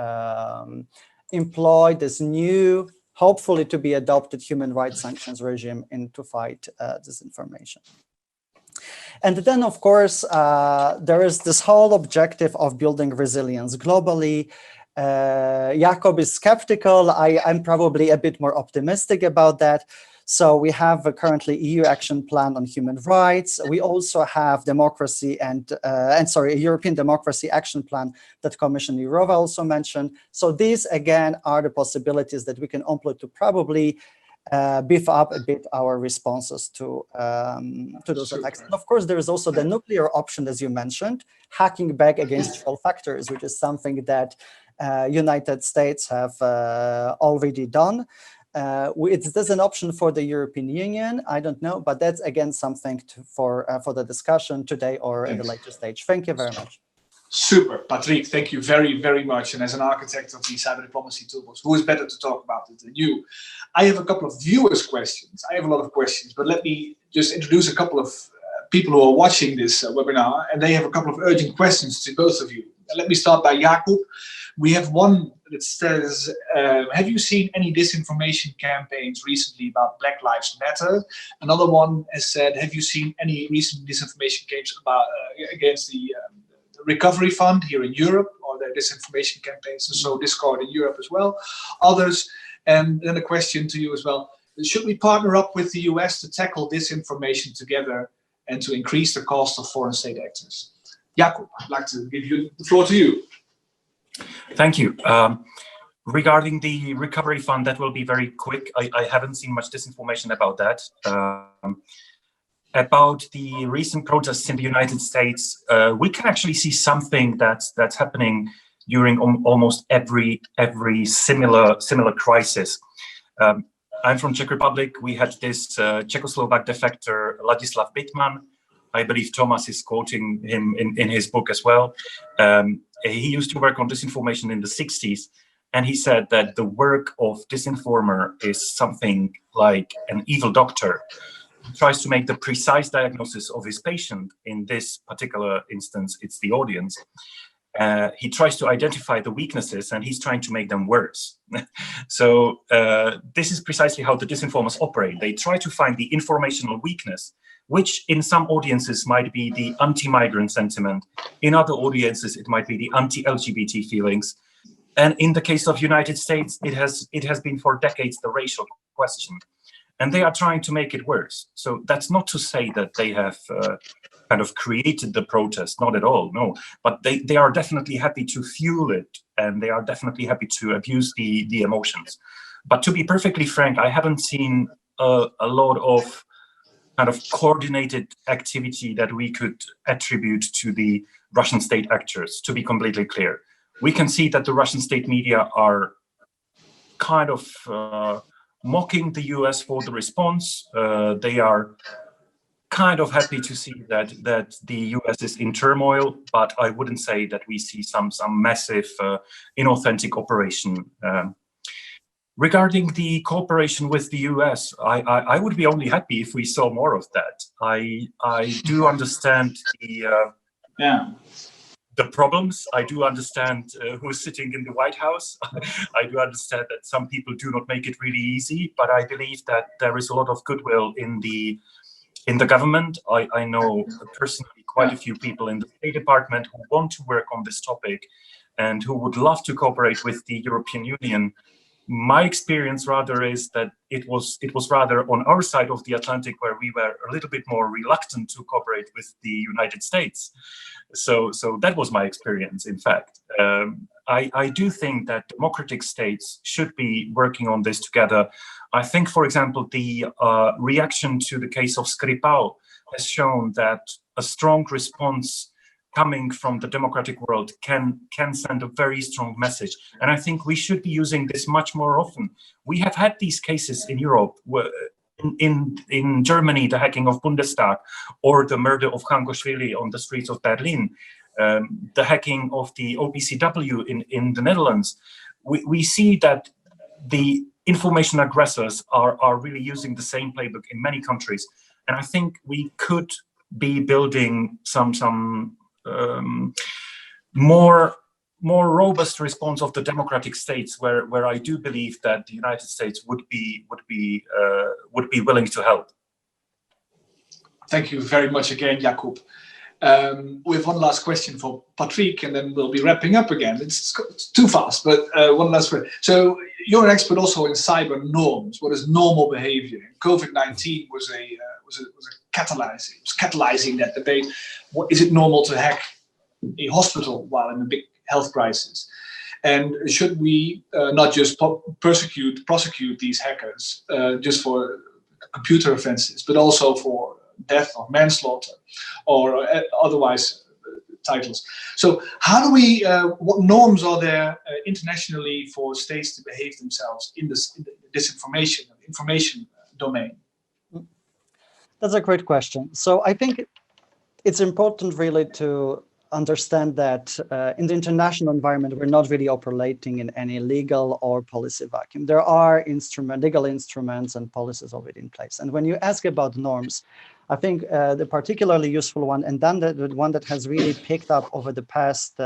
employ this new, hopefully to be adopted human rights sanctions regime to fight disinformation. And then, of course, there is this whole objective of building resilience globally. Jakub is skeptical. I'm probably a bit more optimistic about that. So we have a currently EU action plan on human rights. We also have democracy a European democracy action plan that Commissioner Jourova also mentioned. So these, again, are the possibilities that we can employ to probably beef up a bit our responses to those attacks. And of course, there is also the nuclear option, as you mentioned, hacking back against troll factors, which is something that United States have already done. Is this an option for the European Union? I don't know, but that's again something for the discussion today or at a later stage. Thank you very much. Super, Patrick, thank you very, very much. And as an architect of the cyber diplomacy toolbox, who is better to talk about it than you? I have a couple of viewers' questions. I have a lot of questions, but let me just introduce a couple of people who are watching this webinar, and they have a couple of urgent questions to both of you. Let me start by Jakub. We have one that says, have you seen any disinformation campaigns recently about Black Lives Matter? Another one has said, have you seen any recent disinformation campaigns about against the Recovery Fund here in Europe, or their disinformation campaigns, and so Discord in Europe as well? Others, and then a question to you as well. Should we partner up with the US to tackle disinformation together and to increase the cost of foreign state actors? Jakub, I'd like to give you the floor to you. Thank you. Regarding the Recovery Fund, that will be very quick. I haven't seen much disinformation about that. About the recent protests in the United States, we can actually see something that's happening during almost every similar crisis. I'm from Czech Republic. We had this Czechoslovak defector Ladislav Bittman. I believe Thomas is quoting him in his book as well. He used to work on disinformation in the 60s, and he said that the work of disinformer is something like an evil doctor. He tries to make the precise diagnosis of his patient. In this particular instance, it's the audience. He tries to identify the weaknesses, and he's trying to make them worse. So this is precisely how the disinformers operate. They try to find the informational weakness, which in some audiences might be the anti-migrant sentiment. In other audiences, it might be the anti-LGBT feelings. And in the case of United States, it has been for decades the racial question. And they are trying to make it worse. So that's not to say that they have kind of created the protest, not at all, no. But they are definitely happy to fuel it, and they are definitely happy to abuse the emotions. But to be perfectly frank, I haven't seen a lot of kind of coordinated activity that we could attribute to the Russian state actors, to be completely clear. We can see that the Russian state media are kind of mocking the US for the response. They are kind of happy to see that the US is in turmoil, but I wouldn't say that we see some massive inauthentic operation. Regarding the cooperation with the US, I would be only happy if we saw more of that. I do understand the problems. I do understand who's sitting in the White House. I do understand that some people do not make it really easy, but I believe that there is a lot of goodwill in the government. I know personally quite a few people in the State Department who want to work on this topic and who would love to cooperate with the European Union. My experience rather is that it was rather on our side of the Atlantic where we were a little bit more reluctant to cooperate with the United States. So that was my experience, in fact. I do think that democratic states should be working on this together. I think, for example, the reaction to the case of Skripal has shown that a strong response coming from the democratic world can send a very strong message. And I think we should be using this much more often. We have had these cases in Europe, where in Germany, the hacking of Bundestag, or the murder of Hangoshvili on the streets of Berlin, the hacking of the OPCW in the Netherlands. We see that the information aggressors are really using the same playbook in many countries. And I think we could be building some more robust response of the democratic states, where I do believe that the United States would be willing to help. Thank you very much again, Jakub. We have one last question for Patrick, and then we'll be wrapping up again. It's too fast, but one last question. So you're an expert also in cyber norms. What is normal behavior? COVID-19 was catalyzing. It was catalyzing that debate. What is it normal to hack a hospital while in a big health crisis? And should we not just prosecute these hackers just for computer offenses, but also for death or manslaughter or otherwise titles? So how do we, what norms are there internationally for states to behave themselves in the disinformation, information domain? That's a great question. So I think it's important really to understand that in the international environment, we're not really operating in any legal or policy vacuum. There are legal instruments and policies already in place. And when you ask about norms, I think the particularly useful one, and then the one that has really picked up over the past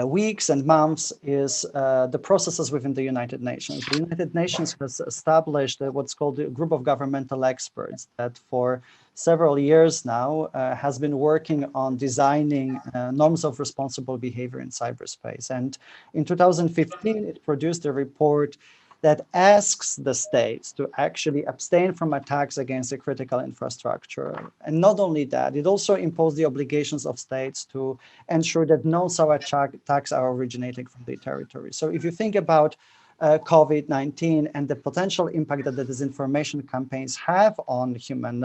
weeks and months, is the processes within the United Nations. The United Nations has established what's called a group of governmental experts that for several years now has been working on designing norms of responsible behavior in cyberspace. And in 2015, it produced a report that asks the states to actually abstain from attacks against the critical infrastructure. And not only that, it also imposed the obligations of states to ensure that no such attacks are originating from the territory. So if you think about COVID-19 and the potential impact that the disinformation campaigns have on human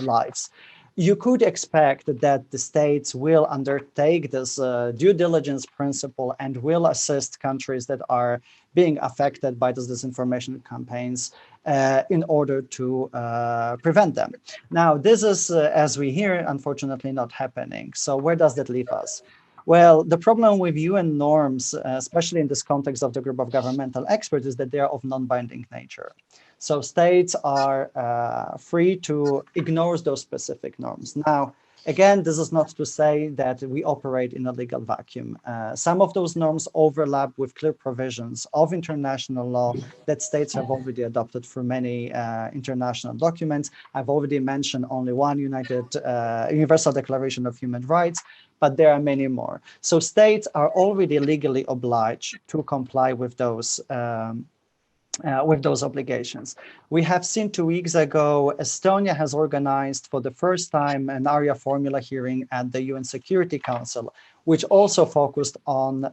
lives, you could expect that the states will undertake this due diligence principle and will assist countries that are being affected by these disinformation campaigns in order to prevent them. Now, this is, as we hear, unfortunately not happening. So where does that leave us? Well, the problem with UN norms, especially in this context of the group of governmental experts, is that they are of non-binding nature. So states are free to ignore those specific norms. Now, again, this is not to say that we operate in a legal vacuum. Some of those norms overlap with clear provisions of international law that states have already adopted for many international documents. I've already mentioned only one, Universal Declaration of Human Rights, but there are many more. So states are already legally obliged to comply with those obligations. We have seen 2 weeks ago, Estonia has organized for the first time an ARIA formula hearing at the UN Security Council, which also focused on the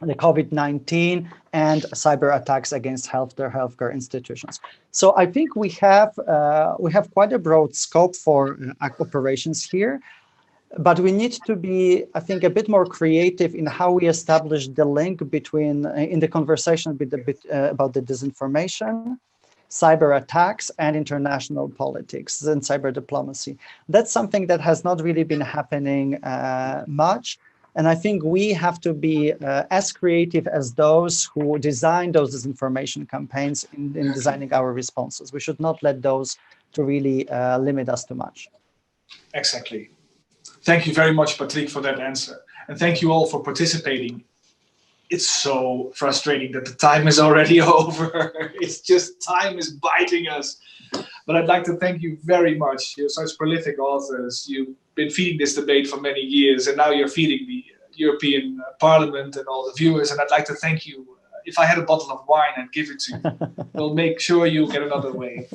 COVID-19 and cyber attacks against healthcare institutions. So I think we have quite a broad scope for operations here. But we need to be, I think, a bit more creative in how we establish the link between, in the conversation about the disinformation, cyber attacks, and international politics and cyber diplomacy. That's something that has not really been happening much. And I think we have to be as creative as those who design those disinformation campaigns in designing our responses. We should not let those to really limit us too much. Exactly. Thank you very much, Patrick, for that answer. And thank you all for participating. It's so frustrating that the time is already over. It's just time is biting us. But I'd like to thank you very much. You're such prolific authors. You've been feeding this debate for many years, and now you're feeding the European Parliament and all the viewers. And I'd like to thank you. If I had a bottle of wine, I'd give it to you. We'll make sure you get another wave.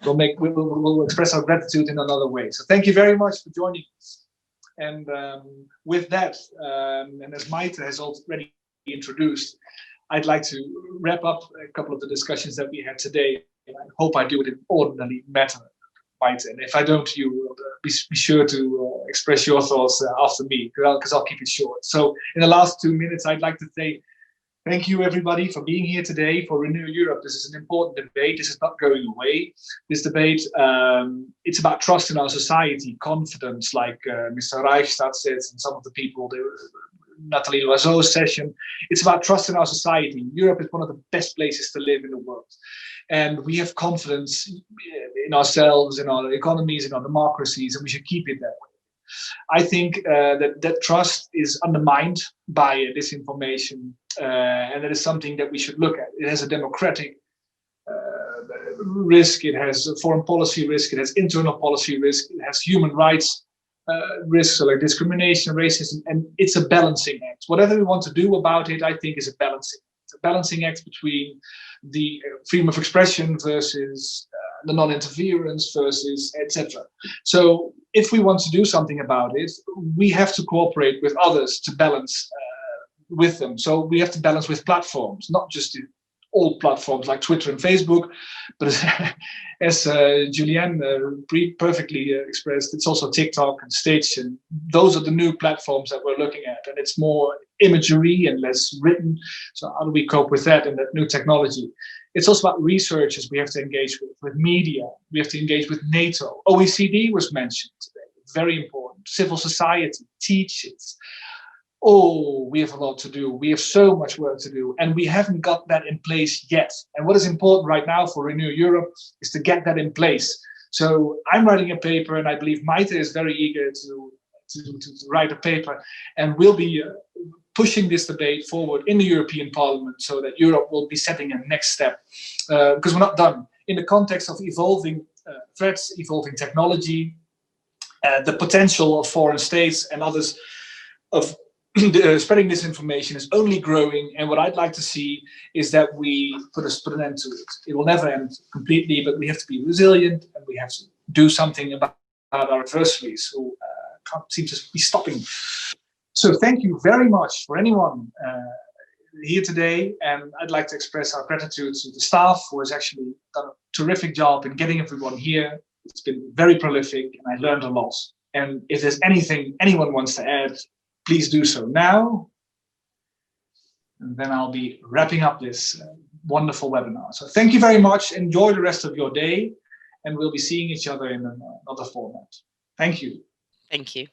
We'll express our gratitude in another way. So thank you very much for joining us. And with that, and as Maite has already introduced, I'd like to wrap up a couple of the discussions that we had today. And I hope I do it in ordinary matter, Maite. And if I don't, you will be sure to express your thoughts after me, because I'll keep it short. So in the last 2 minutes, I'd like to say thank you, everybody, for being here today for Renew Europe. This is an important debate. This is not going away. This debate, it's about trust in our society, confidence, like Mr. Reichstadt says, and some of the people, Nathalie Loiseau's session. It's about trust in our society. Europe is one of the best places to live in the world. And we have confidence in ourselves, in our economies, in our democracies, and we should keep it that way. I think that trust is undermined by disinformation. And that is something that we should look at. It has a democratic risk, it has a foreign policy risk, it has internal policy risk, it has human rights risks like discrimination, racism, and it's a balancing act. Whatever we want to do about it, I think, is a balancing act between the freedom of expression versus the non-interference versus etc. So if we want to do something about it, we have to cooperate with others to balance with them. So we have to balance with platforms, not just the old platforms like Twitter and Facebook, but as Julianne perfectly expressed, it's also TikTok and Stitch, and those are the new platforms that we're looking at. And it's more imagery and less written. So how do we cope with that and that new technology? It's also about researchers we have to engage with media, we have to engage with NATO. OECD was mentioned today, very important. Civil society, teachers. Oh, we have a lot to do. We have so much work to do, and we haven't got that in place yet. And what is important right now for Renew Europe is to get that in place. So I'm writing a paper, and I believe Maite is very eager to write a paper, and we'll be pushing this debate forward in the European Parliament so that Europe will be setting a next step, because we're not done. In the context of evolving threats, evolving technology, the potential of foreign states and others of spreading disinformation is only growing, and what I'd like to see is that we put an end to it. It will never end completely, but we have to be resilient, and we have to do something about our adversaries who can't seem to be stopping. So thank you very much for anyone here today, and I'd like to express our gratitude to the staff who has actually done a terrific job in getting everyone here. It's been very prolific, and I learned a lot. And if there's anything anyone wants to add, please do so now. And then I'll be wrapping up this wonderful webinar. So thank you very much. Enjoy the rest of your day, and we'll be seeing each other in another format. Thank you. Thank you.